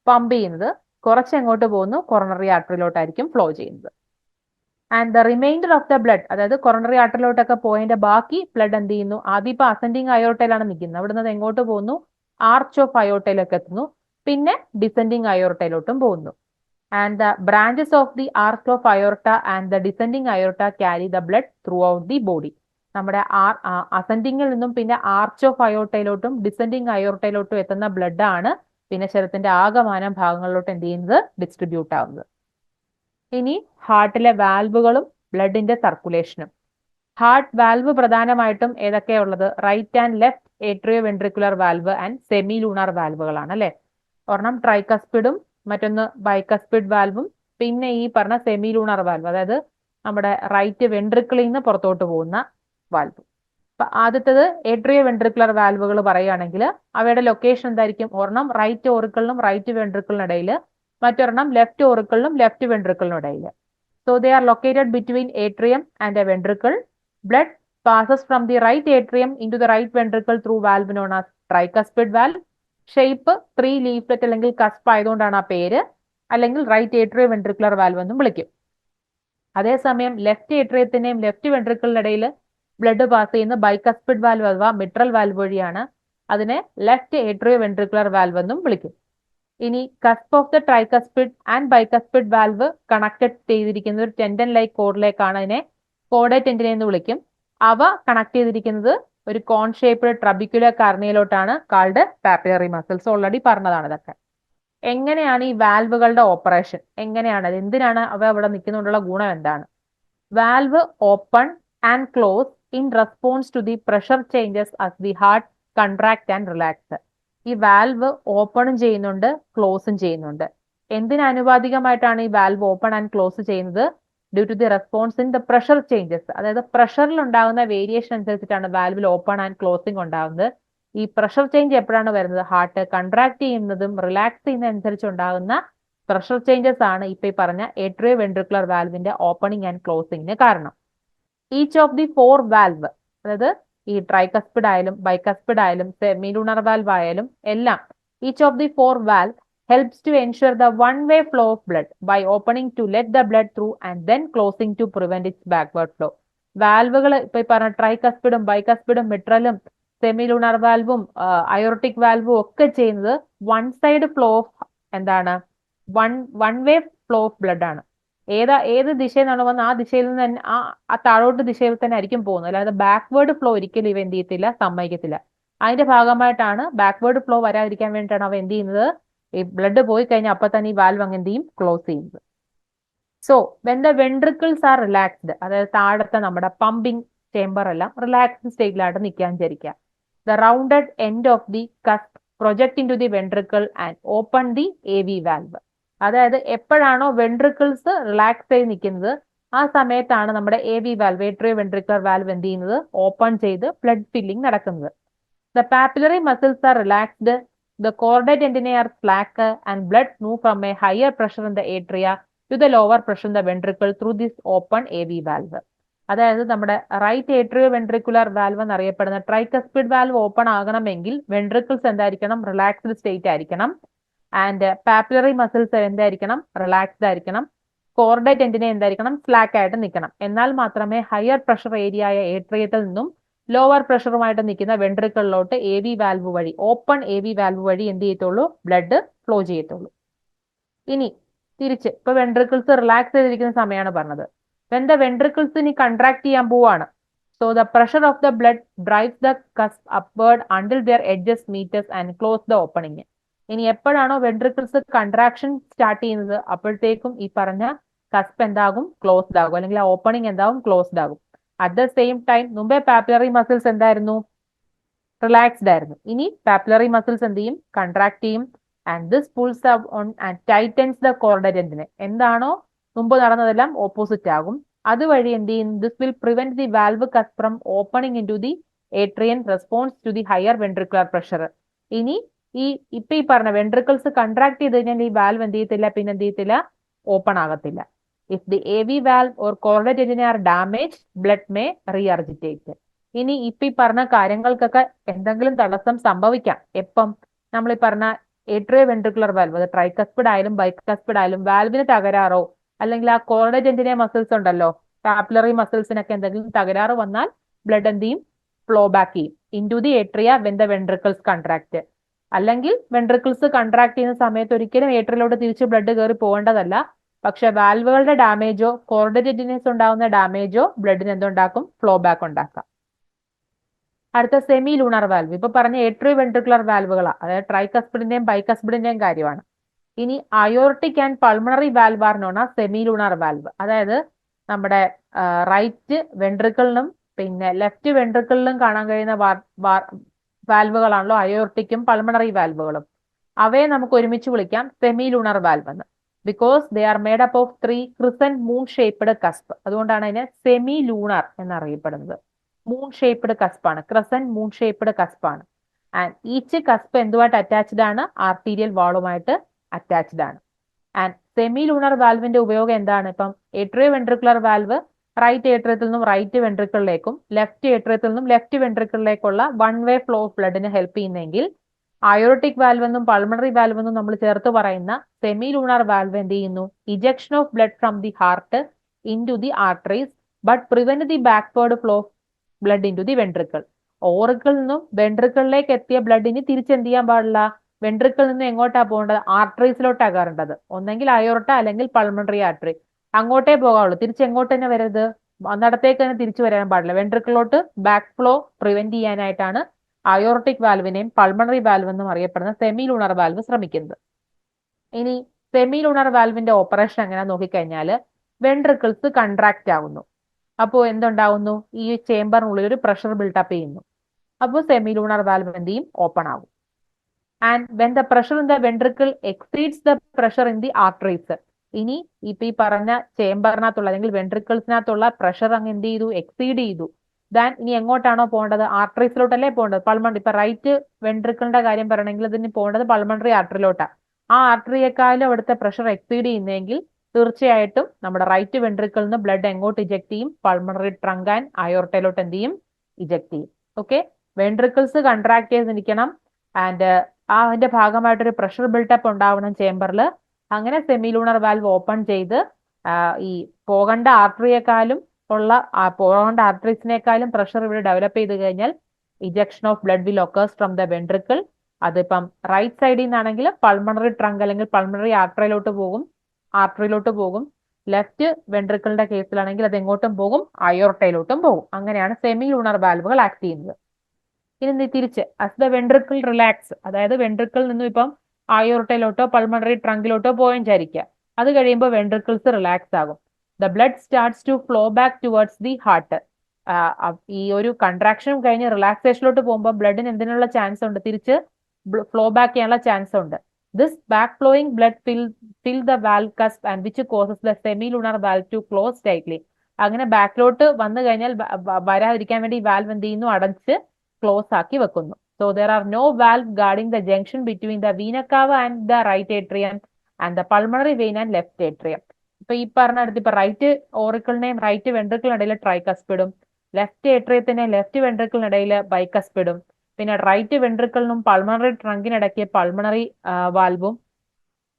പമ്പ് ചെയ്യുന്നത്. കുറച്ച് എങ്ങോട്ട് പോകുന്നു? കൊറോണറി ആർട്ടറിയിലോട്ടായിരിക്കും ഫ്ലോ ചെയ്യുന്നത്. And the reminder of the blood, അതായത് കൊറോണറി ആർട്ടറിയിലോട്ടൊക്കെ പോയതിന്റെ ബാക്കി ബ്ലഡ് എന്ത് ചെയ്യുന്നു? ആദ്യം ഇപ്പൊ അസെൻഡിങ് അയോർട്ടയിലാണ് നിൽക്കുന്നത്, അവിടുന്ന് എങ്ങോട്ട് പോകുന്നു? ആർച്ച് ഓഫ് അയോർട്ടയിലേക്ക് എത്തുന്നു, പിന്നെ ഡിസെൻഡിങ് അയോർട്ടയിലോട്ടും പോകുന്നു. And the branches of the arch of aorta and the descending aorta carry the blood throughout the body. നമ്മുടെ അസെൻഡിങ്ങിൽ നിന്നും പിന്നെ ആർച്ച് ഓഫ് അയോർട്ടയിലോട്ടും ഡിസെൻഡിങ് അയോർട്ടയിലോട്ടും എത്തുന്ന ബ്ലഡ് ആണ് പിന്നെ ശരീരത്തിന്റെ ആകമാനം ഭാഗങ്ങളിലോട്ട് എന്ത് ചെയ്യുന്നത്? ഡിസ്ട്രിബ്യൂട്ട് ആവുന്നത്. ഇനി ഹാർട്ടിലെ വാൽവുകളും ബ്ലഡിന്റെ സർക്കുലേഷനും. ഹാർട്ട് വാൽവ് പ്രധാനമായിട്ടും ഏതൊക്കെയുള്ളത്? Right and left atrioventricular valve and semilunar വാൽവുകളാണ് അല്ലെ. ഒരെണ്ണം ട്രൈകസ്പിഡും മറ്റൊന്ന് ബൈകസ്പിഡ് വാൽവും പിന്നെ ഈ പറഞ്ഞ സെമി ലൂണർ വാൽവ്, അതായത് നമ്മുടെ റൈറ്റ് വെൻട്രിക്കിളിൽ നിന്ന് പുറത്തോട്ട് പോകുന്ന വാൽവ്. അപ്പൊ ആദ്യത്തേത് ഏട്രിയോ വെൻട്രിക്കുലർ വാൽവുകൾ പറയുകയാണെങ്കിൽ അവയുടെ ലൊക്കേഷൻ എന്തായിരിക്കും? ഒരെണ്ണം റൈറ്റ് ഓറിക്കിളിനും റൈറ്റ് വെൻട്രിക്കിളിനും ഇടയിൽ, മറ്റൊരെണ്ണം ലെഫ്റ്റ് ഓറിക്കിളിനും ലെഫ്റ്റ് വെൻട്രിക്കിളിനും ഇടയിൽ. So they are located between atrium and A ventricle. Blood passes from the right atrium into the right ventricle through valve known as tricuspid valve. Shape 3 leaflet അല്ലെങ്കിൽ cusp ആയതുകൊണ്ടാണ് ആ പേര്, അല്ലെങ്കിൽ right atrio ventricular valve എന്നും വിളിക്കും. അതേസമയം left ഏട്രിയത്തിന്റെയും left വെൻട്രിക്കിളിനിടയിൽ blood pass ചെയ്യുന്ന bicuspid valve അഥവാ മിട്രൽ വാൽവ് വഴിയാണ്. അതിനെ ലെഫ്റ്റ് ഏട്രിയോ വെൻട്രിക്കുലർ വാൽവ് എന്നും വിളിക്കും. ഇനി cusp of the tricuspid and bicuspid valve connected ചെയ്തിരിക്കുന്ന ഒരു ടെൻഡൻ ലൈക്ക് കോഡിലേക്കാണ്. അതിനെ കോഡേ ടെൻഡിനെ എന്ന് വിളിക്കും. അവ കണക്ട് ചെയ്തിരിക്കുന്നത് ഒരു കോൺ ഷേപ്ഡ് ട്രബിക്കുലർ കാർണിയയിലോട്ടാണ്, കാൾഡ് പാപ്പിലറി മസിൽസ്. ഓൾറെഡി പറഞ്ഞതാണ് ഇതൊക്കെ. എങ്ങനെയാണ് ഈ വാൽവുകളുടെ ഓപ്പറേഷൻ? എങ്ങനെയാണ്, എന്തിനാണ് അവ അവിടെ നിൽക്കുന്നതുകൊണ്ടുള്ള ഗുണം എന്താണ്? Valve open and close in response to the pressure changes as the heart contract and relax. ഈ വാൽവ് ഓപ്പണും ചെയ്യുന്നുണ്ട്, ക്ലോസും ചെയ്യുന്നുണ്ട്. എന്തിനനുപാതികമായിട്ടാണ് ഈ വാൽവ് ഓപ്പൺ ആൻഡ് ക്ലോസ് ചെയ്യുന്നത്? Due to the response in the pressure changes. അതായത് പ്രഷറിൽ ഉണ്ടാകുന്ന വേരിയേഷൻ അനുസരിച്ചിട്ടാണ് വാൽവിൽ ഓപ്പൺ ആൻഡ് ക്ലോസിംഗ് ഉണ്ടാകുന്നത്. ഈ പ്രഷർ ചേഞ്ച് എപ്പോഴാണ് വരുന്നത്? ഹാർട്ട് കൺട്രാക്ട് ചെയ്യുന്നതും റിലാക്സ് ചെയ്യുന്നതനുസരിച്ച് ഉണ്ടാകുന്ന പ്രഷർ ചേഞ്ചസ് ആണ് ഇപ്പൊ ഈ പറഞ്ഞ ഏട്രിയോ വെൻട്രിക്കുലർ വാൽവിന്റെ ഓപ്പണിംഗ് ആൻഡ് ക്ലോസിംഗിന് കാരണം. ഈച്ച് ഓഫ് ദി 4 വാൽവ്, അതായത് ഈ ട്രൈകസ്പിഡ് ആയാലും ബൈകസ്പിഡ് ആയാലും സെമിലൂണർ വാൽവ് ആയാലും എല്ലാം, each of the 4 valve helps to ensure the one-way flow of blood by opening to let the blood through and then closing to prevent its backward flow. വാൽവുകൾ ഇപ്പൊ പറഞ്ഞ ട്രൈകസ്പിഡും ബൈകസ്പിഡും മിട്രലും സെമിലൂണർ വാൽവും aortic വാൽവും ഒക്കെ ചെയ്യുന്നത് one side flow of എന്താണ്? One way flow of blood ആണ്. ഏത് ദിശയിൽ നിന്നാണ് വന്ന് ആ ദിശയിൽ നിന്ന് തന്നെ ആ താഴോട്ട് ദിശയിൽ തന്നെ ആയിരിക്കും പോകുന്നത്. അല്ലാതെ ബാക്ക്വേർഡ് ഫ്ലോ ഒരിക്കലും ഇവ എന്ത് ചെയ്യത്തില്ല, സമ്മതിക്കത്തില്ല. അതിന്റെ ഭാഗമായിട്ടാണ് ബാക്ക്വേർഡ് ഫ്ലോ വരാതിരിക്കാൻ വേണ്ടിയിട്ടാണ് അവ എന്ത് ചെയ്യുന്നത്? ഈ ബ്ലഡ് പോയി കഴിഞ്ഞാൽ അപ്പൊ തന്നെ ഈ വാൽവ് അങ്ങ് എന്ത് ചെയ്യും? ക്ലോസ് ചെയ്യുന്നത്. So when the ventricles are relaxed, അതായത് താഴത്തെ നമ്മുടെ പമ്പിംഗ് ചേംബർ എല്ലാം റിലാക്സ്ഡ് സ്റ്റേറ്റിലായിട്ട് നിൽക്കാൻ വിചാരിക്കുക. The rounded end of the cusp project in to the ventricle and open the AV valve. അതായത് എപ്പോഴാണോ വെൻട്രിക്കിൾസ് റിലാക്സ് ചെയ്ത് നിൽക്കുന്നത് ആ സമയത്താണ് നമ്മുടെ AV valve, atrio ventricular valve എന്ത് ചെയ്യുന്നത്? ഓപ്പൺ ചെയ്ത് ബ്ലഡ് ഫില്ലിംഗ് നടക്കുന്നത്. The papillary muscles R relaxed, the chordae tendineae are slack and blood move from a higher pressure in the atria to the lower pressure in the ventricle through this open AV valve. അതായത് നമ്മുടെ right atrio ventricular valve എന്നറിയപ്പെടുന്ന tricuspid valve open ആകണമെങ്കിൽ ventricles എന്തായിരിക്കണം? Relaxed state ആയിരിക്കണം. And papillary muscles എന്തായിരിക്കണം? Relaxed ആയിരിക്കണം. കോർഡേ ടെൻഡിനെ എന്തായിരിക്കണം? Slack ആയിട്ട് നിൽക്കണം. എന്നാൽ മാത്രമേ ഹയർ പ്രഷർ ഏരിയ ആയ ഏട്രിയത്തിൽ നിന്നും ലോവർ പ്രഷറുമായിട്ട് നിൽക്കുന്ന വെൻട്രിക്കിളിലോട്ട് AV വാൽവ് വഴി, ഓപ്പൺ AV വാൽവ് വഴി എന്ത് ചെയ്യത്തുള്ളൂ? ബ്ലഡ് ഫ്ലോ ചെയ്യത്തുള്ളൂ. ഇനി തിരിച്ച് ഇപ്പൊ വെൻട്രിക്കിൾസ് റിലാക്സ് ചെയ്തിരിക്കുന്ന സമയമാണ് പറഞ്ഞത്. വെൻ ദ വെൻട്രിക്കിൾസ് ഇനി കൺട്രാക്ട് ചെയ്യാൻ പോവാണ്, So the pressure of the blood drives the cusp upward until their edges meets and close the opening. ഇനി എപ്പോഴാണോ വെൻട്രിക്കിൾസ് കൺട്രാക്ഷൻ സ്റ്റാർട്ട് ചെയ്യുന്നത് അപ്പോഴത്തേക്കും ഈ പറഞ്ഞ കസ്പ് എന്താകും, ക്ലോസ്ഡ് ആകും, അല്ലെങ്കിൽ ആ ഓപ്പണിംഗ് എന്താകും, ക്ലോസ്ഡ് ആകും. അറ്റ് ദ സെയിം ടൈം മുമ്പേ പാപ്പിലറി മസിൽസ് എന്തായിരുന്നു, റിലാക്സ്ഡ് ആയിരുന്നു. ഇനി പാപ്പിലറി മസിൽസ് എന്ത് ചെയ്യും, കൺട്രാക്ട് ചെയ്യും. And this pulls on and tightens the കോർഡജന്റിനെ. എന്താണോ മുമ്പ് നടന്നതെല്ലാം ഓപ്പോസിറ്റ് ആകും. അതുവഴി എന്ത് ചെയ്യും, this will prevent the valve cusps from opening in to the atria in response to the higher ventricular pressure. ഇനി ഇപ്പൊ ഈ പറഞ്ഞ വെൻട്രിക്കിൾസ് കൺട്രാക്ട് ചെയ്ത് കഴിഞ്ഞാൽ ഈ വാൽവ് എന്ത് ചെയ്യത്തില്ല, പിന്നെ എന്ത് ചെയ്യത്തില്ല, ഓപ്പൺ ആകത്തില്ല. If the AV valve or കോർഡജന്റിനെ are damage, blood may regurgitate. ഇനി ഇപ്പൊ ഈ പറഞ്ഞ കാര്യങ്ങൾക്കൊക്കെ എന്തെങ്കിലും തടസ്സം സംഭവിക്കാം. എപ്പം, നമ്മൾ ഈ പറഞ്ഞ ഏട്രിയോ വെൻട്രിക്കുലർ വാൽവ്, അത് ട്രൈകസ്പിഡ് ആയാലും ബൈകസ്പിഡ് ആയാലും വാൽവിന് തകരാറോ അല്ലെങ്കിൽ ആ കോർഡജന്റിനെ മസിൽസ് ഉണ്ടല്ലോ, പാപ്പിലറി മസിൽസിനൊക്കെ എന്തെങ്കിലും തകരാറ് വന്നാൽ ബ്ലഡ് എന്ത് ചെയ്യും, ഫ്ലോ ബാക്ക് ചെയ്യും in to the atria when the ventricles contract. അല്ലെങ്കിൽ വെൻട്രിക്കിൾസ് കൺട്രാക്ട് ചെയ്യുന്ന സമയത്ത് ഒരിക്കലും ഏട്രിയയിലോട്ട് തിരിച്ച് ബ്ലഡ് കയറി പോകേണ്ടതല്ല. പക്ഷെ വാൽവുകളുടെ ഡാമേജോ കോർഡജന്റിനസ് ഉണ്ടാകുന്ന ഡാമേജോ ബ്ലഡിന് എന്തുണ്ടാക്കും, ഫ്ലോ ബാക്ക് ഉണ്ടാക്കാം. അടുത്ത സെമി ലൂണർ വാൽവ്. ഇപ്പൊ പറഞ്ഞ ഏട്രിയോ വെൻട്രിക്കുലർ വാൽവുകളാണ്, അതായത് ട്രൈകസ്പിഡിന്റെയും ബൈകസ്പിഡിന്റെയും കാര്യമാണ്. ഇനി അയോർട്ടിക് ആൻഡ് പൾമണറി വാൽവ് ആണ് known as semi lunar valve. അതായത് നമ്മുടെ റൈറ്റ് വെൻട്രിക്കിളിനും പിന്നെ ലെഫ്റ്റ് വെൻട്രിക്കിളിലും കാണാൻ കഴിയുന്ന വാൽവുകളാണല്ലോ അയോർട്ടിക്കും പൾമണറി വാൽവുകളും. അവയെ നമുക്ക് ഒരുമിച്ച് വിളിക്കാം സെമി ലൂണർ വാൽവ് എന്ന്. Because they are made up of 3 crescent moon shaped cusp. അതുകൊണ്ടാണ് അതിനെ സെമി ലൂണർ എന്നറിയപ്പെടുന്നത്. മൂൺ ഷേപ്ഡ് കസ്പാണ്, ക്രസന്റ് മൂൺ ഷേപ്ഡ് കസ്പാണ്. ആൻഡ് ഈച്ച് കസ്പ് എന്തുമായിട്ട് അറ്റാച്ച്ഡ് ആണ്, ആർട്ടീരിയൽ വാളുമായിട്ട് അറ്റാച്ച്ഡ് ആണ്. ആൻഡ് സെമി ലൂണർ വാൽവിന്റെ ഉപയോഗം എന്താണ്, ഇപ്പം ഏട്രിയോ വെൻട്രിക്കുലർ വാൽവ് റൈറ്റ് ഏട്രിയത്തിൽ നിന്നും റൈറ്റ് വെൻട്രിക്കിളിലേക്കും ലെഫ്റ്റ് ഏട്രിയത്തിൽ നിന്നും ലെഫ്റ്റ് വെൻട്രിക്കിളിലേക്കുള്ള വൺ വേ ഫ്ലോ ഓഫ് ബ്ലഡിന് ഹെൽപ്പ് ചെയ്യുന്നെങ്കിൽ അയോർട്ടിക് വാൽവ് എന്നും പൾമണറി വാൽവ് എന്നും നമ്മൾ ചേർത്ത് പറയുന്ന സെമി ലൂണർ വാൽവ് എന്ത് ചെയ്യുന്നു, ejection of blood from the heart in to the arteries but prevent the backward flow of blood in to the ventricle. Auricle നിന്നും വെൻട്രിക്കിളിലേക്ക് എത്തിയ ബ്ലഡിന് തിരിച്ചെന്ത് ചെയ്യാൻ പാടില്ല, വെൻട്രിക്കിളിൽ നിന്ന് എങ്ങോട്ടാ പോകേണ്ടത്, ആർട്ടറീസിലോട്ടാ കയറേണ്ടത്. ഒന്നെങ്കിൽ അയോർട്ട അല്ലെങ്കിൽ പൾമണറി ആർട്ടറി, അങ്ങോട്ടേ പോകാവുള്ളൂ, തിരിച്ചെങ്ങോട്ട് തന്നെ വരരുത്, അന്നിടത്തേക്ക് തന്നെ തിരിച്ചു വരാൻ പാടില്ല. വെൻട്രിക്കിളോട്ട് ബാക്ക് ഫ്ലോ പ്രിവെന്റ് ചെയ്യാനായിട്ടാണ് അയോർട്ടിക് വാൽവിനെയും പൾമണറി വാൽവ് എന്നും അറിയപ്പെടുന്ന സെമി ലൂണർ വാൽവ് ശ്രമിക്കുന്നത്. ഇനി സെമി ലൂണർ വാൽവിന്റെ ഓപ്പറേഷൻ എങ്ങനെ നോക്കിക്കഴിഞ്ഞാൽ, വെൻട്രിക്കിൾസ് കൺട്രാക്ട് ആകുന്നു. അപ്പോൾ എന്തുണ്ടാകുന്നു, ഈ ചേംബറിനുള്ളിൽ ഒരു പ്രഷർ ബിൽഡപ്പ് ചെയ്യുന്നു. അപ്പോൾ സെമി ലൂണർ വാൽവ് എന്ത് ചെയ്യും, ഓപ്പൺ ആകും. And when the pressure in the ventricle exceeds the pressure in the arteries. ഇനി ഇപ്പൊ ഈ പറഞ്ഞ ചേംബറിനകത്തുള്ള അല്ലെങ്കിൽ വെൻട്രിക്കിൾസിനകത്തുള്ള പ്രഷർ അങ്ങ് എന്ത് ചെയ്തു, എക്സീഡ് ചെയ്തു. ദാൻ ഇനി എങ്ങോട്ടാണോ പോകേണ്ടത്, ആർട്ടറീസിലോട്ടല്ലേ പോകേണ്ടത്. പൾമണറി, ഇപ്പൊ റൈറ്റ് വെൻട്രിക്കിളിന്റെ കാര്യം പറയണമെങ്കിൽ ഇതിന് പോകേണ്ടത് പൾമണറി ആർട്ടറിയിലോട്ടാണ്. ആ ആർട്ടറിയേക്കാളും അവിടുത്തെ പ്രഷർ എക്സീഡ് ചെയ്യുന്നെങ്കിൽ തീർച്ചയായിട്ടും നമ്മുടെ റൈറ്റ് വെൻട്രിക്കിളിൽ നിന്ന് ബ്ലഡ് എങ്ങോട്ട് ഇജക്ട് ചെയ്യും, പൾമണറി ട്രങ്ക് ആൻഡ് അയോർട്ടയിലോട്ട് എന്ത് ചെയ്യും, ഇജക്ട് ചെയ്യും. ഓക്കെ, വെൻട്രിക്കിൾസ് കൺട്രാക്ട് ചെയ്തിരിക്കണം ആൻഡ് അതിന്റെ ഭാഗമായിട്ടൊരു പ്രഷർ ബിൽഡപ്പ് ഉണ്ടാവണം ചേംബറിൽ. അങ്ങനെ സെമി ലൂണർ വാൽവ് ഓപ്പൺ ചെയ്ത് ഈ പോകേണ്ട ആർട്ടറിയേക്കാളും പോകേണ്ട ആർട്ടറീസിനേക്കാളും പ്രഷർ ഇവിടെ ഡെവലപ്പ് ചെയ്ത് കഴിഞ്ഞാൽ ejection of blood will occurs from the ventricle. അതിപ്പം റൈറ്റ് സൈഡിൽ നിന്നാണെങ്കിൽ പൾമണറി ട്രങ്ക് അല്ലെങ്കിൽ പൾമണറി ആർട്ടറിയിലോട്ട് പോകും. ലെഫ്റ്റ് വെൻട്രിക്കിളിന്റെ കേസിലാണെങ്കിൽ അത് എങ്ങോട്ടും പോകും, അയോർട്ടയിലോട്ടും പോകും. അങ്ങനെയാണ് സെമി ലൂണർ വാൽവുകൾ ആക്ട് ചെയ്യുന്നത്. ഇനി തിരിച്ച് അസ് ദ വെൻട്രിക്കിൾ റിലാക്സ്, അതായത് വെൻട്രിക്കിളിൽ നിന്നും ഇപ്പം അയോർട്ടയിലോട്ടോ പൾമണറി ട്രങ്കിലോട്ടോ പോയെന്ന് വിചാരിക്കുക. അത് കഴിയുമ്പോൾ വെൻട്രിക്കിൾസ് റിലാക്സ് ആകും. The blood starts to flow back towards the heart. ഈ ഒരു കൺട്രാക്ഷനും കഴിഞ്ഞ് റിലാക്സേഷനിലോട്ട് പോകുമ്പോൾ ബ്ലഡിന് എന്തിനുള്ള ചാൻസ് ഉണ്ട്, തിരിച്ച് ഫ്ലോ ബാക്ക് ചെയ്യാനുള്ള ചാൻസ് ഉണ്ട്. This back flowing blood fill the valve cusp and which causes the semilunar valve to close tightly. അങ്ങനെ ബാക്കിലോട്ട് വന്നു കഴിഞ്ഞാൽ വരാതിരിക്കാൻ വേണ്ടി വാൽവ് എന്ത് ചെയ്യുന്നു, അടച്ച് ക്ലോസ് ആക്കി വെക്കുന്നു. So there are no valve guarding the junction between the vena cava and the right atrium and the pulmonary vein and left atrium. ഇപ്പൊ ഈ പറഞ്ഞ അടുത്ത് ഇപ്പൊ റൈറ്റ് ഓറിക്കിളിനെയും റൈറ്റ് വെൻട്രിക്കിളിനിടയിൽ ട്രൈകസ്പിഡും ലെഫ്റ്റ് ഏട്രിയത്തിനെയും ലെഫ്റ്റ് വെൻട്രിക്കിളിനിടയിൽ ബൈകസ്പിഡും പിന്നെ റൈറ്റ് വെൻട്രിക്കിളിനും പൾമണറി ട്രങ്കിനിടയ്ക്ക് പൾമണറി വാൽവും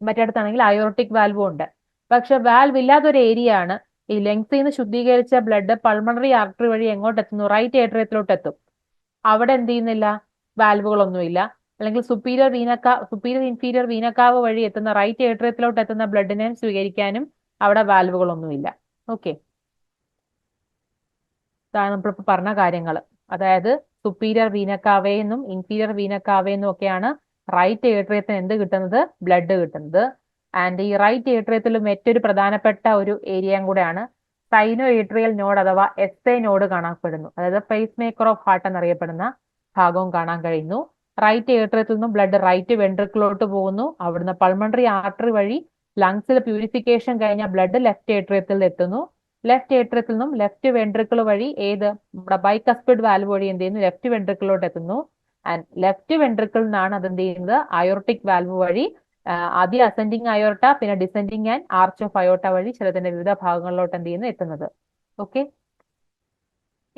മറ്റടുത്താണെങ്കിൽ അയോർട്ടിക് വാൽവും ഉണ്ട്. പക്ഷെ valve ഇല്ലാത്തൊരു area ആണ്. ഈ ലെങ്സിൽ നിന്ന് ശുദ്ധീകരിച്ച ബ്ലഡ് പൾമണറി ആർട്ടറി വഴി എങ്ങോട്ട് എത്തുന്നു, റൈറ്റ് ഏട്രിയത്തിലോട്ട് എത്തും. അവിടെ എന്ത് ചെയ്യുന്നില്ല, വാൽവുകളൊന്നുമില്ല. അല്ലെങ്കിൽ സുപ്പീരിയർ ഇൻഫീരിയർ വീനക്കാവ് വഴി എത്തുന്ന റൈറ്റ് ഏട്രിയത്തിലോട്ട് എത്തുന്ന ബ്ലഡിനെ സ്വീകരിക്കാനും അവിടെ വാൽവുകളൊന്നുമില്ല. ഓക്കെ, നമ്മളിപ്പോൾ പറഞ്ഞ കാര്യങ്ങൾ. അതായത് സുപ്പീരിയർ വീന കാവയെന്നും ഇൻഫീരിയർ വീന കാവയെന്നും ഒക്കെയാണ് റൈറ്റ് ഏട്രിയത്തിന് എന്ത് കിട്ടുന്നത്? ബ്ലഡ് കിട്ടുന്നത്. ആൻഡ് ഈ റൈറ്റ് ഏട്രിയത്തിൽ മറ്റൊരു പ്രധാനപ്പെട്ട ഒരു ഏരിയയും കൂടെയാണ് സൈനോ ഏട്രിയൽ നോഡ് അഥവാ എസ് എ നോഡ് കാണപ്പെടുന്നു. അതായത് പേസ് മേക്കർ ഓഫ് ഹാർട്ട് എന്നറിയപ്പെടുന്ന ഭാഗവും കാണാൻ കഴിയുന്നു. റൈറ്റ് ഏട്രിയത്തിൽ നിന്നും ബ്ലഡ് റൈറ്റ് വെൻട്രിക്കിലോട്ട് പോകുന്നു. അവിടുന്ന് പൾമണറി ആർട്ടറി വഴി ലങ്സിൽ പ്യൂരിഫിക്കേഷൻ കഴിഞ്ഞ ബ്ലഡ് ലെഫ്റ്റ് ഏട്രിയത്തിൽ എത്തുന്നു. ലെഫ്റ്റ് ഏട്രിയത്തിൽ നിന്നും ലെഫ്റ്റ് വെൻട്രിക്കിൾ വഴി നമ്മുടെ ബൈകസ്പിഡ് വാൽവ് വഴി എന്ത് ചെയ്യുന്നു? ലെഫ്റ്റ് വെൻട്രിക്കിലോട്ട് എത്തുന്നു. ആൻഡ് ലെഫ്റ്റ് വെൻട്രിക്കിൾ നിന്നാണ് അത് എന്ത് ചെയ്യുന്നത്? അയോർട്ടിക് വാൽവ് വഴി ആദ്യം അസെൻഡിങ് അയോർട്ട, പിന്നെ descending and arch of aorta വഴി ശരീരത്തിന്റെ വിവിധ ഭാഗങ്ങളിലോട്ട് എന്ത് ചെയ്യുന്നു? എത്തുന്നത്. ഓക്കെ.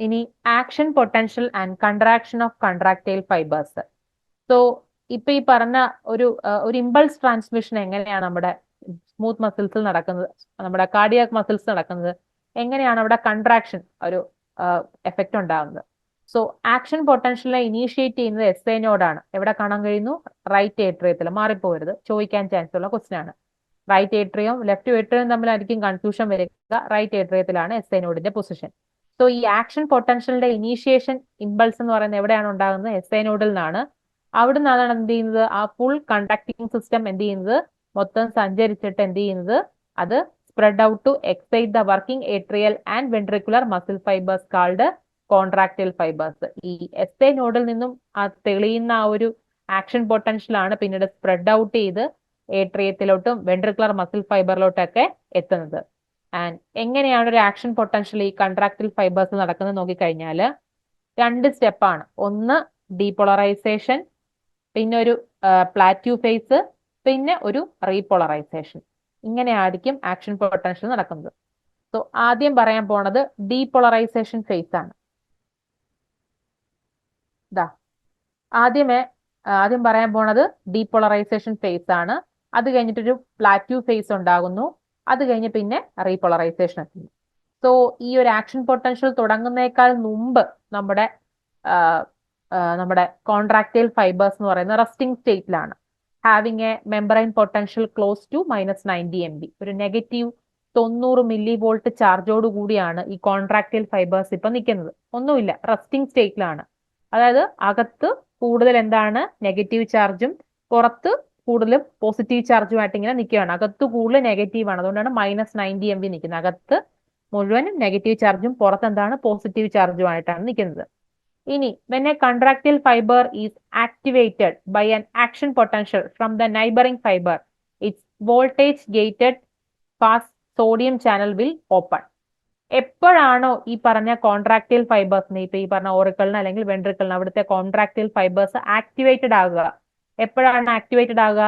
ഇനി action potential and contraction of contractile fibres. So ഇപ്പൊ ഈ പറഞ്ഞ ഒരു ഇമ്പൾസ് ട്രാൻസ്മിഷൻ എങ്ങനെയാണ് നമ്മുടെ സ്മൂത്ത് മസിൽസിൽ നടക്കുന്നത്, നമ്മുടെ കാർഡിയാക് മസിൽസ് നടക്കുന്നത്, എങ്ങനെയാണ് അവിടെ കൺട്രാക്ഷൻ ഒരു എഫക്റ്റ് ഉണ്ടാകുന്നത്? സോ ആക്ഷൻ പൊട്ടൻഷ്യലിനെ ഇനീഷ്യേറ്റ് ചെയ്യുന്നത് എസ് എ നോഡാണ്. എവിടെ കാണാൻ കഴിയുന്നു? റൈറ്റ് ഏട്രിയത്തിൽ. മാറിപ്പോകരുത്, ചോദിക്കാൻ ചാൻസ് ഉള്ള ക്വസ്റ്റ്യൻ ആണ്. റൈറ്റ് ഏട്രിയം ലെഫ്റ്റ് ഏട്രിയം തമ്മിലായിരിക്കും കൺഫ്യൂഷൻ വരിക. റൈറ്റ് ഏട്രിയത്തിലാണ് എസ് എ നോഡിന്റെ പൊസിഷൻ. സോ ഈ ആക്ഷൻ പൊട്ടൻഷ്യലിന്റെ ഇനീഷ്യേഷൻ ഇമ്പൾസ് എന്ന് പറയുന്നത് എവിടെയാണ് ഉണ്ടാകുന്നത്? എസ് എ നോഡിൽ നിന്നാണ്. അവിടെ നിന്നാണ് എന്ത് ചെയ്യുന്നത്? ആ ഫുൾ കണ്ടക്ടിങ് സിസ്റ്റം എന്ത് ചെയ്യുന്നത്? മൊത്തം സഞ്ചരിച്ചിട്ട് എന്ത് ചെയ്യുന്നത്? അത് spread out to excite the working atrial and ventricular muscle fibres called contractile fibres. ഈ എസ് എ നോഡിൽ നിന്നും ആ തെളിയുന്ന ആ ഒരു ആക്ഷൻ പൊട്ടൻഷ്യൽ ആണ് പിന്നീട് സ്പ്രെഡ് ഔട്ട് ചെയ്ത് ഏട്രിയത്തിലോട്ടും വെൻട്രിക്കുലർ മസിൽ ഫൈബറിലോട്ടൊക്കെ എത്തുന്നത്. ആൻഡ് എങ്ങനെയാണ് ഒരു ആക്ഷൻ പൊട്ടൻഷ്യൽ ഈ കൺട്രാക്ടൈൽ ഫൈബേഴ്സ് നടക്കുന്നത് നോക്കിക്കഴിഞ്ഞാൽ 2 സ്റ്റെപ്പാണ്. ഒന്ന് ഡീപോളറൈസേഷൻ, പിന്നെ ഒരു പ്ലാറ്റ്യൂ ഫേസ്, പിന്നെ ഒരു റീപോളറൈസേഷൻ. ഇങ്ങനെയായിരിക്കും ആക്ഷൻ പൊട്ടൻഷ്യൽ നടക്കുന്നത്. സോ ആദ്യം പറയാൻ പോണത് ഡീപോളറൈസേഷൻ ഫേസ് ആണ്. ആദ്യം പറയാൻ പോണത് ഡീപോളറൈസേഷൻ ഫേസ് ആണ്. അത് കഴിഞ്ഞിട്ടൊരു പ്ലാറ്റ്യൂ ഫേസ് ഉണ്ടാകുന്നു. അത് കഴിഞ്ഞ് പിന്നെ റീപോളറൈസേഷൻ എത്തുന്നു. സോ ഈ ഒരു ആക്ഷൻ പൊട്ടൻഷ്യൽ തുടങ്ങുന്നേക്കാൾ മുമ്പ് നമ്മുടെ കോൺട്രാക്ടൈൽ ഫൈബേഴ്സ് എന്ന് പറയുന്ന റെസ്റ്റിംഗ് സ്റ്റേറ്റിലാണ്. Having a membrane potential close to -90 MV. ഒരു നെഗറ്റീവ് 90 മില്ലി വോൾട്ട് ചാർജോട് കൂടിയാണ് ഈ കോൺട്രാക്ടൈൽ ഫൈബേഴ്സ് ഇപ്പൊ നിൽക്കുന്നത്. ഒന്നുമില്ല, റെസ്റ്റിംഗ് സ്റ്റേറ്റിലാണ്. അതായത് അകത്ത് കൂടുതൽ എന്താണ്? നെഗറ്റീവ് ചാർജും പുറത്ത് കൂടുതലും പോസിറ്റീവ് ചാർജുമായിട്ട് ഇങ്ങനെ നിൽക്കുകയാണ്. അകത്ത് കൂടുതൽ നെഗറ്റീവ് ആണ്, അതുകൊണ്ടാണ് -90 MV നിൽക്കുന്നത്. അകത്ത് മുഴുവനും നെഗറ്റീവ് ചാർജും പുറത്ത് എന്താണ്? പോസിറ്റീവ് ചാർജുമായിട്ടാണ് നിൽക്കുന്നത്. ഇനി when a contractile fiber is activated by an action potential from the neighboring fiber, its voltage gated fast sodium channel will open. എപ്പോഴാണോ ഈ പറഞ്ഞ കോൺട്രാക്ടൈൽ ഫൈബേഴ്സിന്, ഇപ്പൊ ഈ പറഞ്ഞ ഓറിക്കിളിന് അല്ലെങ്കിൽ വെൻട്രിക്കിളിന് അവിടുത്തെ കോൺട്രാക്ടൈൽ ഫൈബേഴ്സ് ആക്ടിവേറ്റഡ് ആകുക, എപ്പോഴാണ് ആക്ടിവേറ്റഡ് ആകുക?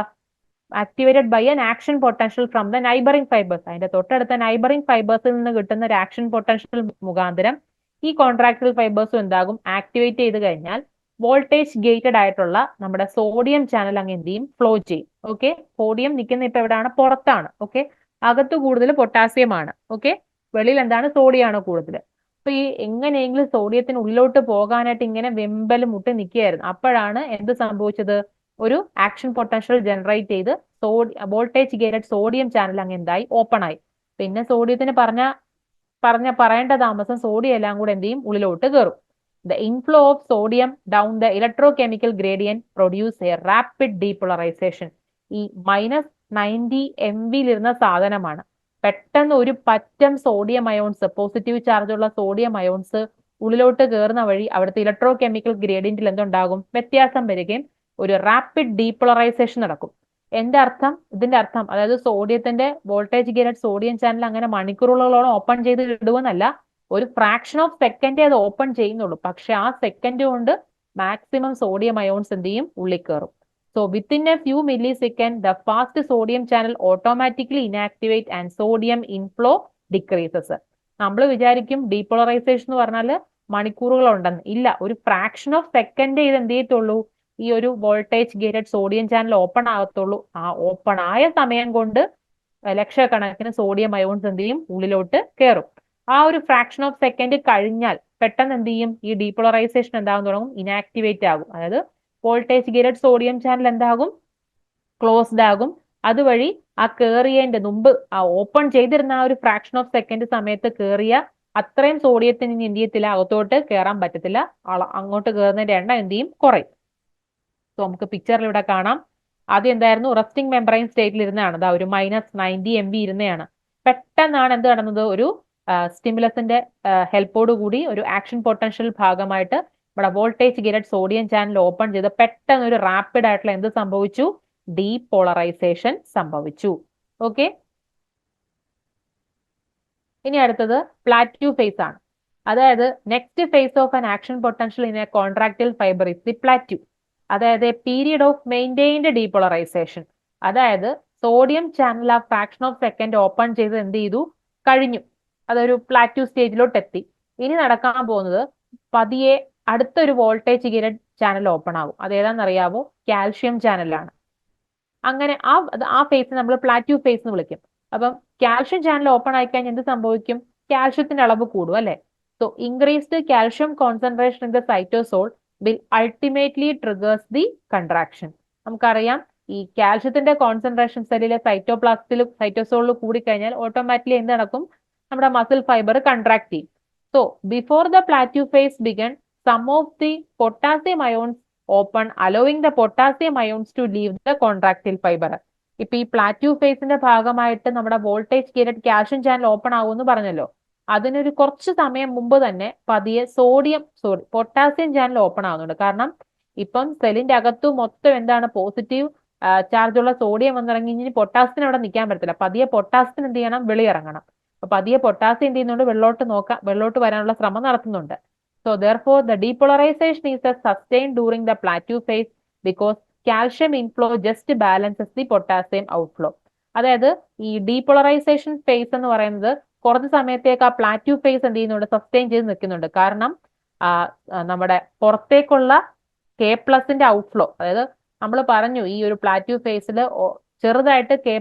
Activated by an action potential from the neighbouring fibres. അതിന്റെ തൊട്ടടുത്ത നൈബറിംഗ് ഫൈബേഴ്സിൽ നിന്ന് കിട്ടുന്ന ഒരു ആക്ഷൻ പൊട്ടൻഷ്യൽ മുഖാന്തരം ഈ കോൺട്രാക്ടൈൽ ഫൈബേഴ്സും എന്താകും? ആക്ടിവേറ്റ് ചെയ്ത് കഴിഞ്ഞാൽ വോൾട്ടേജ് ഗേറ്റഡ് ആയിട്ടുള്ള നമ്മുടെ സോഡിയം ചാനൽ അങ്ങ് എന്ത് ചെയ്യും? ഫ്ലോ ചെയ്യും. ഓക്കെ. സോഡിയം നിൽക്കുന്ന ഇപ്പൊ എവിടെയാണ്? പുറത്താണ്. ഓക്കെ. അകത്ത് കൂടുതൽ പൊട്ടാസ്യം ആണ്. ഓക്കെ. വെളിയിൽ എന്താണ്? സോഡിയം ആണ് കൂടുതൽ. അപ്പൊ ഈ എങ്ങനെയെങ്കിലും സോഡിയത്തിന് ഉള്ളിലോട്ട് പോകാനായിട്ട് ഇങ്ങനെ വെമ്പൽ മുട്ടി നിൽക്കുകയായിരുന്നു. അപ്പോഴാണ് എന്ത് സംഭവിച്ചത്? ഒരു ആക്ഷൻ പൊട്ടൻഷ്യൽ ജനറേറ്റ് ചെയ്ത് വോൾട്ടേജ് ഗേറ്റഡ് സോഡിയം ചാനൽ അങ്ങ് എന്തായി? ഓപ്പൺ ആയി. പിന്നെ സോഡിയത്തിന് പറയേണ്ട താമസം സോഡിയം എല്ലാം കൂടെ എന്ത് ചെയ്യും? ഉള്ളിലോട്ട് കയറും. The inflow of sodium down the electrochemical gradient produce A rapid depolarisation. ഈ -90 MV ഇരുന്ന സാധനമാണ് പെട്ടെന്ന് ഒരു പറ്റം സോഡിയം അയോൺസ്, പോസിറ്റീവ് ചാർജ് ഉള്ള സോഡിയം അയോൺസ് ഉള്ളിലോട്ട് കയറുന്ന വഴി അവിടുത്തെ ഇലക്ട്രോകെമിക്കൽ ഗ്രേഡിയന്റിൽ എന്തുണ്ടാകും? വ്യത്യാസം വരികയും ഒരു റാപ്പിഡ് ഡീപോളറൈസേഷൻ നടക്കും. ഇതിന്റെ അർത്ഥം അതായത് സോഡിയത്തിന്റെ വോൾട്ടേജ് ഗേറ്റഡ് സോഡിയം ചാനൽ അങ്ങനെ മണിക്കൂറുകളോളം ഓപ്പൺ ചെയ്ത് ഇടുവെന്നല്ല, ഒരു ഫ്രാക്ഷൻ ഓഫ് സെക്കൻഡേ അത് ഓപ്പൺ ചെയ്യുന്നുള്ളൂ. പക്ഷെ ആ സെക്കൻഡ് കൊണ്ട് മാക്സിമം സോഡിയം അയോൺസ് എന്ത് ചെയ്യും? ഉള്ളിൽ കയറും. So within A few milli second the fast sodium channel automatically inactivate and sodium inflow decreases. നമ്മൾ വിചാരിക്കും ഡീപോളറൈസേഷൻ എന്ന് പറഞ്ഞാൽ മണിക്കൂറുകൾ ഉണ്ടെന്ന്. ഇല്ല, ഒരു ഫ്രാക്ഷൻ ഓഫ് സെക്കൻഡേ ഇത് എന്ത് ചെയ്യത്തുള്ളൂ? ഈ ഒരു voltage gated sodium channel open ആകത്തുള്ളൂ. ആ ഓപ്പൺ ആയ സമയം കൊണ്ട് ലക്ഷക്കണക്കിന് സോഡിയം അയോൺസ് എന്ത് ചെയ്യും? ഉള്ളിലോട്ട് കയറും. ആ ഒരു ഫ്രാക്ഷൻ ഓഫ് സെക്കൻഡ് കഴിഞ്ഞാൽ പെട്ടെന്ന് എന്ത് ചെയ്യും? ഈ ഡീപോളറൈസേഷൻ എന്താകും? തുടങ്ങും, ഇനാക്ടിവേറ്റ് ആകും. അതായത് വോൾട്ടേജ് ഗേറ്റഡ് സോഡിയം ചാനൽ എന്താകും? ക്ലോസ്ഡ് ആകും. അതുവഴി ആ കേറിയതിന്റെ മുമ്പ് ആ ഓപ്പൺ ചെയ്തിരുന്ന ആ ഒരു ഫ്രാക്ഷൻ ഓഫ് സെക്കൻഡ് സമയത്ത് കേറിയ അത്രയും സോഡിയത്തിന് ഇനി എന്ത് ചെയ്യത്തില്ല, അകത്തോട്ട് കയറാൻ പറ്റത്തില്ല. അങ്ങോട്ട് കയറുന്നതിന്റെ എണ്ണം എന്ത് ചെയ്യും, കുറയും. സോ നമുക്ക് പിക്ചറിൽ ഇവിടെ കാണാം. ആദ്യം എന്തായിരുന്നു, റെസ്റ്റിംഗ് മെംബ്രെയിൻ സ്റ്റേറ്റിൽ ഇരുന്നതാണ്, അതാ ഒരു -90 MV ഇരുന്നതാണ്. പെട്ടെന്നാണ് എന്ത് നടന്നത്, ഒരു സ്റ്റിമുലസിന്റെ ഹെൽപ്പോട് കൂടി ഒരു ആക്ഷൻ പൊട്ടൻഷ്യൽ ഭാഗമായിട്ട് നമ്മുടെ voltage gated sodium channel open ചെയ്ത് പെട്ടെന്ന് ഒരു റാപ്പിഡ് ആയിട്ടുള്ള എന്ത് സംഭവിച്ചു, ഡീപോളറൈസേഷൻ സംഭവിച്ചു. ഓക്കെ, ഇനി അടുത്തത് പ്ലാറ്റ്യൂ ഫേസ് ആണ്. അതായത് next face of an action potential in A contractile fibre is the plateau. അതായത് പീരിയഡ് ഓഫ് മെയിൻറ്റെയിൻഡ് ഡീപോളറൈസേഷൻ. അതായത് സോഡിയം ചാനൽ ആ ഫ്രാക്ഷൻ ഓഫ് സെക്കൻഡ് ഓപ്പൺ ചെയ്ത് എന്ത് ചെയ്തു, കഴിഞ്ഞു. അതൊരു പ്ലാറ്റ്യൂ സ്റ്റേജിലോട്ട് എത്തി. ഇനി നടക്കാൻ പോകുന്നത് പതിയെ അടുത്തൊരു വോൾട്ടേജ് ഗേറ്റഡ് ചാനൽ ഓപ്പൺ ആകും. അതേതാണെന്നറിയാവോ, കാൽഷ്യം ചാനലാണ്. അങ്ങനെ ആ ഫേസ് നമ്മൾ പ്ലാറ്റ്യൂ ഫേസ് എന്ന് വിളിക്കും. അപ്പം കാൽഷ്യം ചാനൽ ഓപ്പൺ ആയി കഴിഞ്ഞാൽ എന്ത് സംഭവിക്കും, കാൽഷ്യത്തിന്റെ അളവ് കൂടും അല്ലെ. So increased calcium concentration in the cytosol will ultimately triggers the contraction. നമുക്കറിയാം, ഈ കാൽഷ്യത്തിന്റെ കോൺസെൻട്രേഷൻ സെല്ലിലെ സൈറ്റോപ്ലാസ്റ്റിലും സൈറ്റോസോളിലും കൂടിക്കഴിഞ്ഞാൽ ഓട്ടോമാറ്റിക്കലി എന്ത് നടക്കും, നമ്മുടെ മസിൽ ഫൈബർ കൺട്രാക്ട് ചെയ്യും. So before the plateau phase begun, some of the potassium ions open allowing the potassium ions to leave the contractile fibre. ഇപ്പൊ ഈ പ്ലാറ്റ്യൂ ഫേസിന്റെ ഭാഗമായിട്ട് നമ്മുടെ voltage gated calcium channel open ആകുമെന്ന് പറഞ്ഞല്ലോ. അതിനൊരു കുറച്ച് സമയം മുമ്പ് തന്നെ പതിയെ പൊട്ടാസ്യം ചാനൽ ഓപ്പൺ ആവുന്നുണ്ട്. കാരണം ഇപ്പം സെല്ലിന്റെ അകത്തു മൊത്തം എന്താണ്, പോസിറ്റീവ് ചാർജുള്ള സോഡിയം വന്നിറങ്ങി ഇനി പൊട്ടാസ്യത്തിന് അവിടെ നിൽക്കാൻ പറ്റത്തില്ല. പതിയെ പൊട്ടാസ്യത്തിന് എന്ത് ചെയ്യണം, വെളിയിറങ്ങണം. അപ്പൊ പതിയെ പൊട്ടാസ്യം എന്ത് ചെയ്യുന്നുണ്ട്, വെള്ളോട്ട് വരാനുള്ള ശ്രമം നടത്തുന്നുണ്ട്. So therefore the depolarization is sustained during the plateau phase because calcium inflow just balances the potassium outflow. അതായത് ഈ ഡീപോളറൈസേഷൻ ഫേസ് എന്ന് പറയുന്നത് കുറച്ച് സമയത്തേക്ക് ആ പ്ലാറ്റ്യൂ ഫേസ് എന്ത് ചെയ്യുന്നുണ്ട്, സസ്റ്റെയിൻ ചെയ്ത് നിൽക്കുന്നുണ്ട്. കാരണം നമ്മുടെ പുറത്തേക്കുള്ള K+ ഔട്ട്ഫ്ലോ, അതായത് നമ്മൾ പറഞ്ഞു ഈ ഒരു പ്ലാറ്റ്യൂ ഫേസിൽ ചെറുതായിട്ട് K+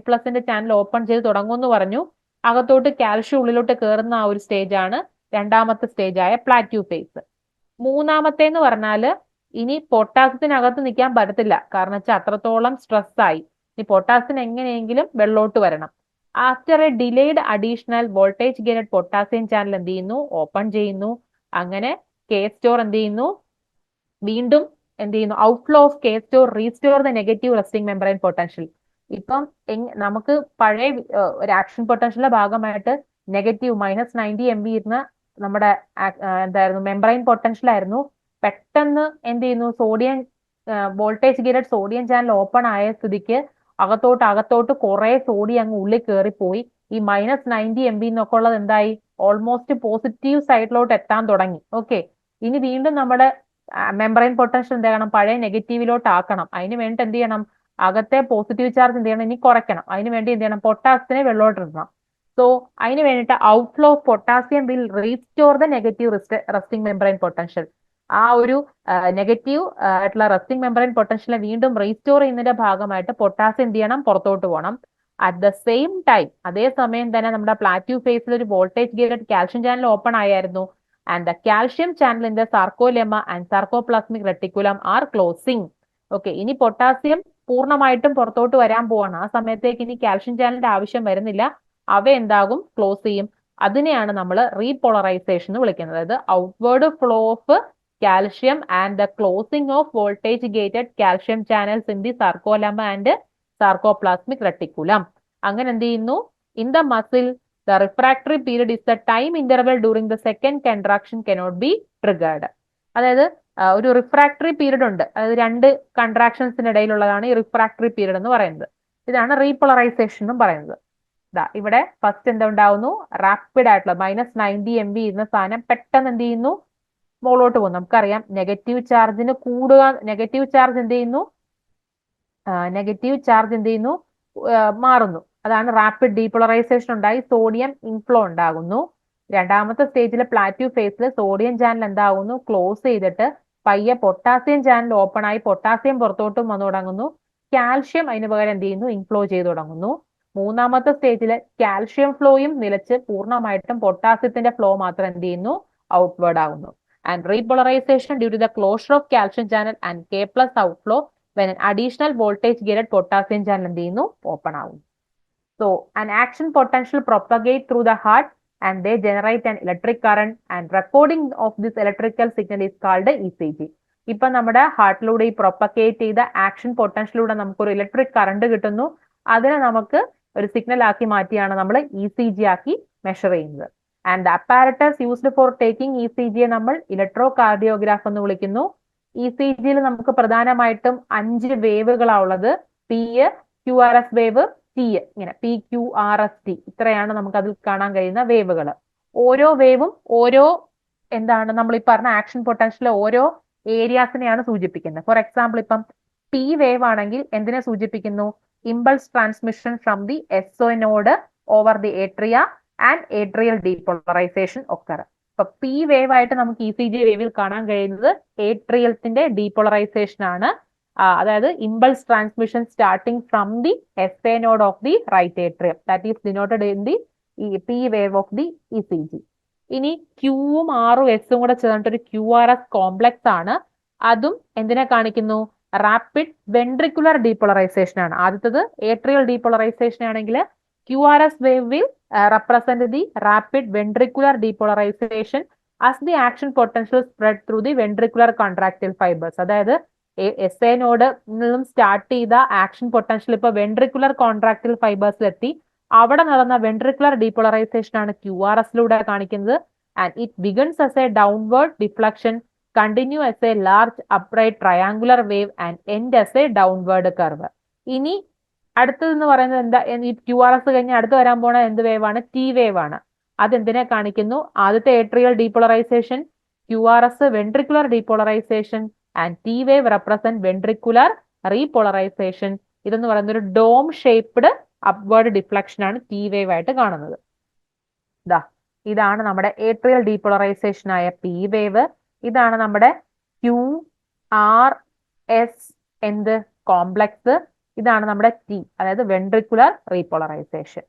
ചാനൽ ഓപ്പൺ ചെയ്ത് തുടങ്ങുമെന്ന് പറഞ്ഞു. അകത്തോട്ട് കാൽഷ്യം ഉള്ളിലോട്ട് കയറുന്ന ആ ഒരു സ്റ്റേജ് ആണ് രണ്ടാമത്തെ സ്റ്റേജ് ആയ പ്ലാറ്റ്യൂ ഫേസ്. മൂന്നാമത്തെ എന്ന് പറഞ്ഞാൽ ഇനി പൊട്ടാസ്യത്തിനകത്ത് നിൽക്കാൻ പറ്റത്തില്ല. കാരണം വെച്ചാൽ അത്രത്തോളം സ്ട്രെസ് ആയി. ഇനി പൊട്ടാസ്യം എങ്ങനെയെങ്കിലും വെള്ളോട്ട് വരണം. After A delayed additional voltage gated potassium channel എന്ത് ചെയ്യുന്നു, ഓപ്പൺ ചെയ്യുന്നു. അങ്ങനെ K* എന്ത് ചെയ്യുന്നു, വീണ്ടും എന്ത് ചെയ്യുന്നു, outflow of K* restore the negative resting membrane potential. ഇപ്പം നമുക്ക് പഴയ ഒരു ആക്ഷൻ പൊട്ടൻഷ്യലിന്റെ ഭാഗമായിട്ട് നെഗറ്റീവ് -90 MV ഇരുന്ന നമ്മുടെ എന്തായിരുന്നു, മെംബ്രെയിൻ പൊട്ടൻഷ്യൽ ആയിരുന്നു. പെട്ടെന്ന് എന്ത് ചെയ്യുന്നു, sodium voltage gated sodium channel open ആയ സ്ഥിതിക്ക് അകത്തോട്ട് കുറെ സോഡിയം അങ്ങ് ഉള്ളിൽ കയറിപ്പോയി. ഈ -90 MV എന്നൊക്കെ ഉള്ളത് എന്തായി, ഓൾമോസ്റ്റ് പോസിറ്റീവ് സൈഡിലോട്ട് എത്താൻ തുടങ്ങി. ഓക്കെ, ഇനി വീണ്ടും നമ്മുടെ മെംബ്രെയിൻ പൊട്ടൻഷ്യൽ എന്ത് ചെയ്യണം, പഴയ നെഗറ്റീവിലോട്ട് ആക്കണം. അതിന് വേണ്ടി എന്ത് ചെയ്യണം, അകത്തെ പോസിറ്റീവ് ചാർജ് എന്ത് ചെയ്യണം, ഇനി കുറയ്ക്കണം. അതിന് വേണ്ടി എന്ത് ചെയ്യണം, പൊട്ടാസ്യത്തിനെ വെള്ളോട്ടിടണം. സോ അതിന് വേണ്ടിയിട്ട് outflow of potassium will restore the negative resting membrane potential. ആ ഒരു നെഗറ്റീവ് ആയിട്ടുള്ള റെസ്റ്റിംഗ് മെംബ്രെയിൻ പൊട്ടൻഷ്യലിനെ വീണ്ടും റീസ്റ്റോർ ചെയ്യുന്നതിന്റെ ഭാഗമായിട്ട് പൊട്ടാസ്യം എന്ത് ചെയ്യണം, പുറത്തോട്ട് പോകണം. അറ്റ് ദ സെയിം ടൈം, അതേസമയം തന്നെ നമ്മുടെ പ്ലാറ്റ്യൂ ഫേസിൽ ഒരു voltage gated calcium channel open ആയിരുന്നു. And the calcium channel in the sarcolemma and sarcoplasmic reticulum are closing. Okay, ഇനി പൊട്ടാസ്യം പൂർണ്ണമായിട്ടും പുറത്തോട്ട് വരാൻ പോവാണ്. ആ സമയത്തേക്ക് ഇനി കാൽഷ്യം ചാനലിന്റെ ആവശ്യം വരുന്നില്ല. അവ എന്താകും, ക്ലോസ് ചെയ്യും. അതിനെയാണ് നമ്മൾ റീപോളറൈസേഷൻ എന്ന് വിളിക്കുന്നത്. അതായത് outward flow of calcium and the closing of voltage gated calcium channels in the sarcolemma and sarcoplasmic reticulum. അങ്ങനെ എന്ത് ചെയ്യുന്നു, in the muscle the refractory period is the time interval during the second contraction cannot be triggered. അതായത് ഒരു refractory period ഉണ്ട്. അതായത് രണ്ട് കൺട്രാക്ഷൻസിന് ഇടയിലുള്ളതാണ് ഈ refractory period എന്ന് പറയുന്നത്. ഇതാണ് റീപോളറൈസേഷൻ എന്നും പറയുന്നത്. ഇവിടെ ഫസ്റ്റ് എന്തുണ്ടാവുന്നു, റാപ്പിഡ് ആയിട്ടുള്ള -90 MV ഇരുന്ന സാധനം പെട്ടെന്ന് എന്ത് ചെയ്യുന്നു, മുകളോട്ട് പോകും. നമുക്കറിയാം നെഗറ്റീവ് ചാർജിന് കൂടുക, നെഗറ്റീവ് ചാർജ് എന്ത് ചെയ്യുന്നു, മാറുന്നു. അതാണ് റാപ്പിഡ് ഡീപോളറൈസേഷൻ ഉണ്ടായി സോഡിയം ഇൻഫ്ലോ ഉണ്ടാകുന്നു. രണ്ടാമത്തെ സ്റ്റേജിലെ പ്ലാറ്റ്യൂ ഫേസിൽ സോഡിയം ചാനൽ എന്താകുന്നു, ക്ലോസ് ചെയ്തിട്ട് പയ്യെ പൊട്ടാസ്യം ചാനൽ ഓപ്പൺ ആയി പൊട്ടാസ്യം പുറത്തോട്ടും വന്നു തുടങ്ങുന്നു. കാൽഷ്യം അതിന് പകരം എന്ത് ചെയ്യുന്നു, ഇൻഫ്ലോ ചെയ്തു തുടങ്ങുന്നു. മൂന്നാമത്തെ സ്റ്റേജിൽ കാൽഷ്യം ഫ്ലോയും നിലച്ച് പൂർണ്ണമായിട്ടും പൊട്ടാസ്യത്തിന്റെ ഫ്ലോ മാത്രം എന്ത് ചെയ്യുന്നു, ഔട്ട്വേർഡ് ആകുന്നു. And repolarization due to the closure of calcium channel and K+ outflow when additional voltage gated potassium channel എന്ത് ചെയ്യുന്നു, ഓപ്പൺ ആകുന്നു. So an action potential propagate through the heart and they generate an electric current and recording of this electrical signal is called ECG. ഇപ്പൊ നമ്മുടെ ഹാർട്ടിലൂടെ ഈ propagate ചെയ്ത action പൊട്ടൻഷ്യലൂടെ നമുക്കൊരു electric current കിട്ടുന്നു. അതിനെ നമുക്ക് ഒരു സിഗ്നൽ ആക്കി മാറ്റിയാണ് നമ്മൾ ECG ആക്കി മെഷർ ചെയ്യുന്നത്. And the apparatus used for taking ECG നമ്മൾ ഇലക്ട്രോ കാർഡിയോഗ്രാഫ് എന്ന് വിളിക്കുന്നു. ECGയിൽ നമുക്ക് പ്രധാനമായിട്ടും 5 വേവുകളാണ് ഉള്ളത്. P, QRS വേവ്, T, ഇങ്ങനെ PQRST, ഇത്രയാണ് നമുക്ക് അതിൽ കാണാൻ കഴിയുന്ന വേവുകൾ. ഓരോ വേവും ഓരോ എന്താണ് നമ്മൾ ഈ പറഞ്ഞ ആക്ഷൻ പൊട്ടൻഷ്യൽ ഓരോ ഏരിയാസിനെയാണ് സൂചിപ്പിക്കുന്നത്. ഫോർ എക്സാമ്പിൾ ഇപ്പം P വേവ് ആണെങ്കിൽ എന്തിനെ സൂചിപ്പിക്കുന്നു? Impulse transmission from the SO node over the atria and atrial depolarisation occur. ഇപ്പൊ P വേവ് ആയിട്ട് നമുക്ക് ECG വേവിൽ കാണാൻ കഴിയുന്നത് ഏട്രിയത്തിന്റെ ഡീപോളറൈസേഷൻ ആണ്. അതായത് impulse transmission starting from the SA node of the right atrium, that is denoted in the P wave of the ECG. ഇനി Qവും Rഉം Sഉം കൂടെ ചേർന്നിട്ടൊരു QRS complex ആണ്. അതും എന്തിനെ കാണിക്കുന്നു? റാപ്പിഡ് വെൻട്രിക്കുലർ ഡീപോളറൈസേഷൻ ആണ്. ആദ്യത്തത് ഏട്രിയൽ ഡീപോളറൈസേഷൻ ആണെങ്കിൽ QRS wave will represent the rapid ventricular depolarization as the action potential spread through the ventricular contractile fibers. അതായത് SA നോഡ് നിന്നും സ്റ്റാർട്ട് ചെയ്ത ആക്ഷൻ പൊട്ടൻഷ്യൽ ഇപ്പൊ വെൻട്രിക്കുലർ കോൺട്രാക്റ്റൈൽ ഫൈബേഴ്സിൽ എത്തി. അവിടെ നടന്ന വെൻട്രിക്കുലർ ഡീപോളറൈസേഷൻ ആണ് QRSലൂടെ കാണിക്കുന്നത്. And it begins as a downward deflection, continue as a large upright triangular wave and end as a downward curve. ഇനി അടുത്തതെന്ന് പറയുന്നത് എന്താ? ഈ QRS കഴിഞ്ഞ് അടുത്ത് വരാൻ പോണ എന്ത് വേവ് ആണ്? T വേവ് ആണ്. അതെന്തിനെ കാണിക്കുന്നു? ആദ്യത്തെ atrial depolarisation, QRS ventricular depolarisation and T wave represent ventricular repolarisation. ഇതെന്ന് പറയുന്ന ഒരു ഡോം ഷേപ്ഡ് അപ്വേർഡ് ഡിഫ്ലക്ഷൻ ആണ് T വേവ് ആയിട്ട് കാണുന്നത്. ഇതാണ് നമ്മുടെ ഏട്രിയൽ ഡീപോളറൈസേഷൻ ആയ P വേവ്. ഇതാണ് നമ്മുടെ QRS എന്ത് കോംപ്ലക്സ്. ഇതാണ് നമ്മുടെ T, അതായത് ventricular repolarisation.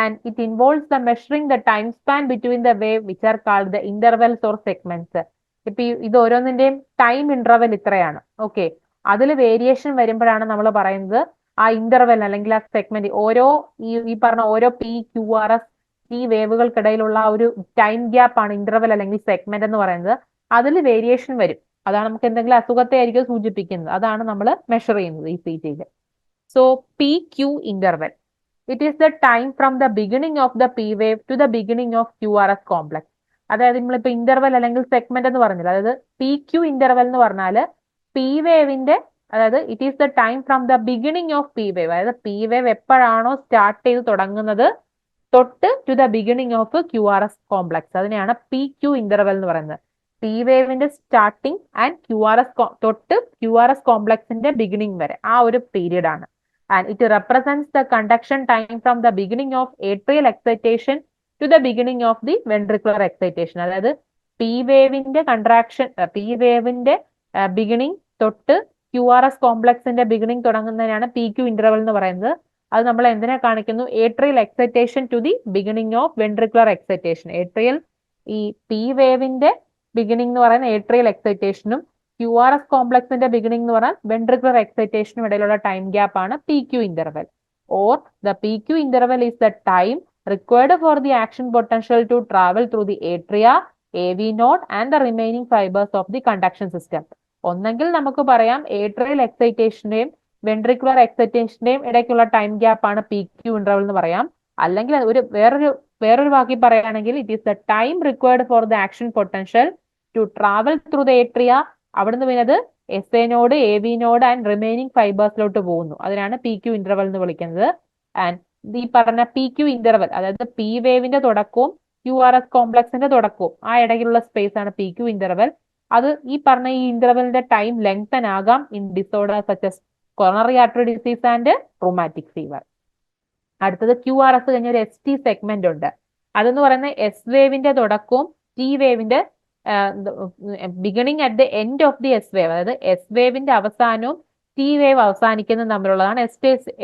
And it involves the measuring the time span between the wave which are called the intervals or segments. ഇപ്പൊ ഇത് ഓരോന്നിന്റെയും ടൈം ഇന്റർവെൽ ഇത്രയാണ്. ഓക്കെ, അതിൽ വേരിയേഷൻ വരുമ്പോഴാണ് നമ്മൾ പറയുന്നത് ആ ഇന്റർവെൽ അല്ലെങ്കിൽ ആ സെഗ്മെന്റ് ഓരോ ഈ പറഞ്ഞ ഓരോ PQRS ഈ വേവുകൾക്കിടയിലുള്ള ഒരു ടൈം ഗ്യാപ്പ് ആണ് ഇന്റർവെൽ അല്ലെങ്കിൽ സെഗ്മെന്റ് എന്ന് പറയുന്നത്. അതിൽ വേരിയേഷൻ വരും. അതാണ് നമുക്ക് എന്തെങ്കിലും അസുഖത്തെ ആയിരിക്കും സൂചിപ്പിക്കുന്നത്. അതാണ് നമ്മൾ മെഷർ ചെയ്യുന്നത് ECGയിൽ. So PQ interval. It is the time from the beginning of the P wave to the beginning of QRS complex. അതായത് നമ്മളിപ്പോ ഇന്റർവെൽ അല്ലെങ്കിൽ സെഗ്മെന്റ് എന്ന് പറഞ്ഞില്ല. അതായത് PQ ഇന്റർവെൽ എന്ന് പറഞ്ഞാൽ P വേവിന്റെ, അതായത് it is the time from the beginning of P wave, അതായത് P വേവ് എപ്പോഴാണോ സ്റ്റാർട്ട് ചെയ്ത് തുടങ്ങുന്നത് തൊട്ട് to the beginning of QRS complex, അതിനെയാണ് PQ ഇന്റർവെൽ എന്ന് പറയുന്നത്. P വേവിന്റെ സ്റ്റാർട്ടിങ് ആൻഡ് തൊട്ട് QRS കോംപ്ലക്സിന്റെ ബിഗിനിങ് വരെ ആ ഒരു പീരീഡ് ആണ്. And it represents the conduction time from the beginning of atrial excitation to the beginning of the ventricular excitation. അതായത് P വേവിന്റെ കൺട്രാക്ഷൻ, P വേവിന്റെ ബിഗിനിങ് തൊട്ട് QRS കോംപ്ലക്സിന്റെ ബിഗിനിങ് തുടങ്ങുന്നതിനാണ് PQ ഇന്റർവെൽ എന്ന് പറയുന്നത്. അത് നമ്മൾ എന്തിനെ കാണിക്കുന്നു? Atrial excitation to the beginning of ventricular excitation. Atrial ഈ P വേവിന്റെ ബിഗിനിങ് എന്ന് പറയുന്ന ഏട്രിയൽ എക്സൈറ്റേഷനും QRS കോംപ്ലക്സിന്റെ ബിഗിനിങ് എന്ന് പറഞ്ഞാൽ വെൻട്രിക്കുലർ എക്സൈറ്റേഷനും ഇടയിലുള്ള ടൈം ഗ്യാപ്പ് ആണ് PQ interval. Or the PQ interval is the time required for the action potential to travel through the atria, AV node and the remaining fibres of the conduction system. ഒന്നെങ്കിൽ നമുക്ക് പറയാം atrial എക്സൈറ്റേഷന്റെയും ventricular എക്സൈറ്റേഷന്റെയും ഇടയ്ക്കുള്ള time gap ആണ് PQ interval എന്ന് പറയാം. അല്ലെങ്കിൽ വേറൊരു വാക്കി പറയുകയാണെങ്കിൽ it is the time required for the action potential to travel through the atria, അവിടുന്ന് പിന്നെ അത് SA node, AV node and remaining ഫൈബേഴ്സിലോട്ട് പോകുന്നു. അതിനാണ് PQ ഇന്റർവെൽ എന്ന് വിളിക്കുന്നത്. ആൻഡ് ഈ പറഞ്ഞ PQ ഇന്റർവെൽ, അതായത് P വേവിന്റെ തുടക്കവും QRS കോംപ്ലക്സിന്റെ തുടക്കവും ആ ഇടയിലുള്ള സ്പേസ് ആണ് PQ ഇന്റർവെൽ. അത് ഈ പറഞ്ഞ ഈ ഇന്റർവെലിന്റെ ടൈം ലെങ്തൻ ആകാം in disorder such as coronary artery disease and rheumatic fever. അടുത്തത് QRS കഴിഞ്ഞ ഒരു ST സെഗ്മെന്റ് ഉണ്ട്. അതെന്ന് പറയുന്നത് S വേവിന്റെ തുടക്കവും T വേവിന്റെ beginning at the end of the S wave, അതായത് S വേവിന്റെ അവസാനവും T വേവ് അവസാനിക്കുന്നതും തമ്മിലുള്ളതാണ്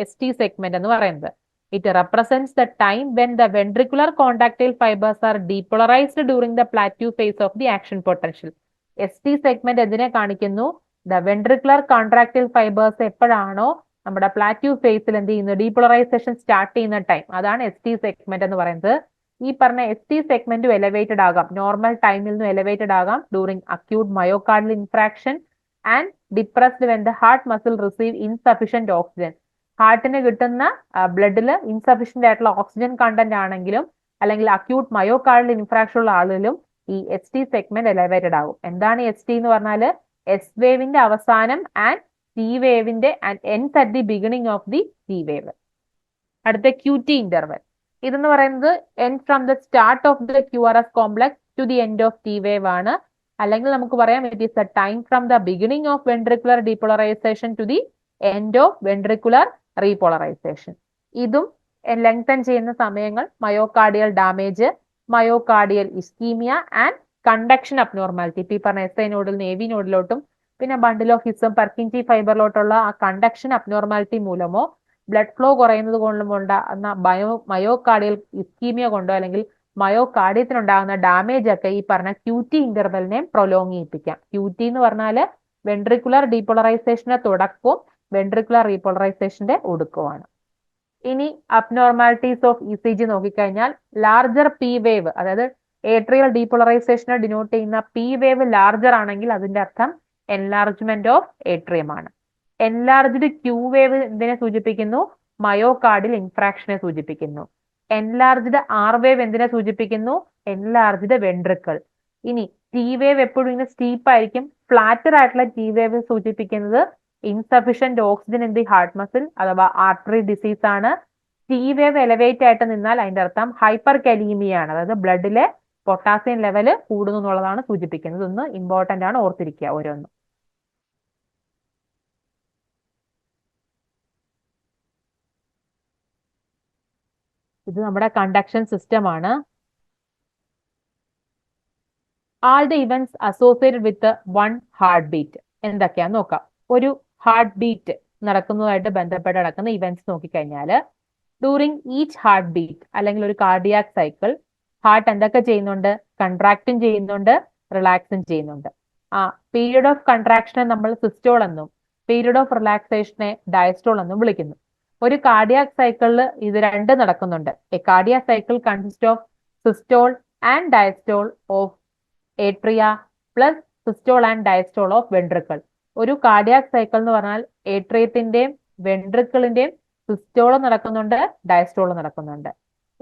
ST സെഗ്മെന്റ് എന്ന് പറയുന്നത്. It represents the time when the ventricular contractile fibres are depolarised during the plateau phase of the action potential. ST segment എന്തിനെ കാണിക്കുന്നു? The ventricular contractile fibres എപ്പോഴാണോ നമ്മുടെ പ്ലാറ്റ്യൂ ഫേസിൽ എന്ത് ചെയ്യുന്നത്, ഡീപോളറൈസേഷൻ സ്റ്റാർട്ട് ചെയ്യുന്ന ടൈം, അതാണ് ST സെഗ്മെന്റ് എന്ന് പറയുന്നത്. ഈ പറഞ്ഞ ST സെഗ്മെന്റും എലവേറ്റഡ് ആകാം, നോർമൽ ടൈമിൽ നിന്നും എലവേറ്റഡ് ആകാം during acute myocardial infarction and depressed when the heart muscle receive insufficient oxygen. ഹാർട്ടിന് കിട്ടുന്ന ബ്ലഡിൽ ഇൻസഫിഷ്യന്റ് ആയിട്ടുള്ള ഓക്സിജൻ കണ്ടന്റ് ആണെങ്കിലും അല്ലെങ്കിൽ അക്യൂട്ട് മയോകാർഡിയൽ ഇൻഫ്രാക്ഷൻ ഉള്ള ആളിലും ഈ ST സെഗ്മെന്റ് എലവേറ്റഡ് ആകും. എന്താണ് ST എന്ന് പറഞ്ഞാൽ? എസ് വേവിന്റെ അവസാനം ആൻഡ് T വേവിന്റെ ends at the beginning of the T wave. അടുത്ത QT ഇന്റർവെൽ. ഇതെന്ന് പറയുന്നത് end from the start of the QRS complex to the end of T wave ആണ്. അല്ലെങ്കിൽ നമുക്ക് പറയാം it is the time from the beginning of ventricular depolarization to the end of ventricular repolarization. ഇതും lengthen ചെയ്യുന്ന സമയങ്ങൾ myocardial damage, myocardial ischaemia and conduction abnormality. ഇപ്പൊ ഈ പറഞ്ഞ SI നോഡിൽ നിന്ന് AV നോഡിലോട്ടും പിന്നെ ബണ്ടിൽ ഓഫ് ഹിസം പെർക്കിൻജി ഫൈബറിലോട്ടുള്ള ആ കണ്ടക്ഷൻ അബ്നോർമാലിറ്റി മൂലമോ ബ്ലഡ് ഫ്ലോ കുറയുന്നത് കൊണ്ടും ഉണ്ടാകുന്ന മയോകാർഡിയൽ ഇസ്കീമിയ കൊണ്ടോ അല്ലെങ്കിൽ മയോകാർഡിയത്തിനുണ്ടാകുന്ന ഡാമേജ് ഒക്കെ ഈ പറഞ്ഞ QT ഇന്റർവെലിനെ പ്രൊലോങ് ചെയ്യിപ്പിക്കാം. QT എന്ന് പറഞ്ഞാൽ വെൻട്രിക്കുലർ ഡീപോളറൈസേഷന്റെ തുടക്കവും വെൻട്രിക്കുലർ റീപോളറൈസേഷന്റെ ഒടുക്കവുമാണ്. ഇനി അബ്നോർമാലിറ്റീസ് ഓഫ് ECG നോക്കിക്കഴിഞ്ഞാൽ ലാർജർ P വേവ്, അതായത് ഏട്രിയൽ ഡീപോളറൈസേഷനെ ഡിനോട്ട് ചെയ്യുന്ന P വേവ് ലാർജർ ആണെങ്കിൽ അതിന്റെ അർത്ഥം എൻലാർജ്മെന്റ് ഓഫ് ഏട്രിയം ആണ്. എൻലാർജ്ഡ് Q വേവ് എന്തിനെ സൂചിപ്പിക്കുന്നു? മയോകാർഡിയൽ ഇൻഫ്രാക്ഷനെ സൂചിപ്പിക്കുന്നു. എൻലാർജ്ഡ് R വേവ് എന്തിനെ സൂചിപ്പിക്കുന്നു? Enlarged ventricle. ഇനി T വേവ് എപ്പോഴും ഇങ്ങനെ സ്റ്റീപ്പ് ആയിരിക്കും. ഫ്ലാറ്റർ ആയിട്ടുള്ള T വേവ് സൂചിപ്പിക്കുന്നത് insufficient oxygen in the heart muscle അഥവാ ആർട്ടറി ഡിസീസ് ആണ്. T വേവ് എലവേറ്റ് ആയിട്ട് നിന്നാൽ അതിന്റെ അർത്ഥം ഹൈപ്പർ കലീമിയ ആണ്, അതായത് ബ്ലഡിലെ പൊട്ടാസ്യം ലെവല് കൂടുന്നു എന്നുള്ളതാണ് സൂചിപ്പിക്കുന്നത്. ഒന്ന് ഇമ്പോർട്ടന്റ് ആണ്, ഓർത്തിരിക്കുക ഓരോന്നും. ഇത് നമ്മുടെ കണ്ടക്ഷൻ സിസ്റ്റം ആണ്. All the events associated with one heart beat എന്തൊക്കെയാന്ന് നോക്കാം. ഒരു ഹാർട്ട് ബീറ്റ് നടക്കുന്നതുമായിട്ട് ബന്ധപ്പെട്ട് നടക്കുന്ന ഇവന്റ്സ് നോക്കിക്കഴിഞ്ഞാൽ ഡ്യൂറിങ് ഈച്ച് ഹാർട്ട് ബീറ്റ് അല്ലെങ്കിൽ ഒരു കാർഡിയാക് സൈക്കിൾ ഹാർട്ട് എന്തൊക്കെ ചെയ്യുന്നുണ്ട്? കൺട്രാക്റ്റും ചെയ്യുന്നുണ്ട്, റിലാക്സും ചെയ്യുന്നുണ്ട്. പീരിയഡ് ഓഫ് കൺട്രാക്ഷനെ നമ്മൾ സിസ്റ്റോൾ എന്നും പീരിയഡ് ഓഫ് റിലാക്സേഷനെ ഡയസ്റ്റോൾ എന്നും വിളിക്കുന്നു. ഒരു കാർഡിയാക് സൈക്കിളിൽ ഇത് രണ്ട് നടക്കുന്നുണ്ട്. A cardiac cycle consist of systole and diastole of atria plus systole and diastole of ventricle. ഒരു കാർഡിയാക് സൈക്കിൾ എന്ന് പറഞ്ഞാൽ ഏട്രിയത്തിന്റെയും വെൻട്രിക്കിളിന്റെയും സിസ്റ്റോൾ നടക്കുന്നുണ്ട്, ഡയസ്റ്റോൾ നടക്കുന്നുണ്ട്.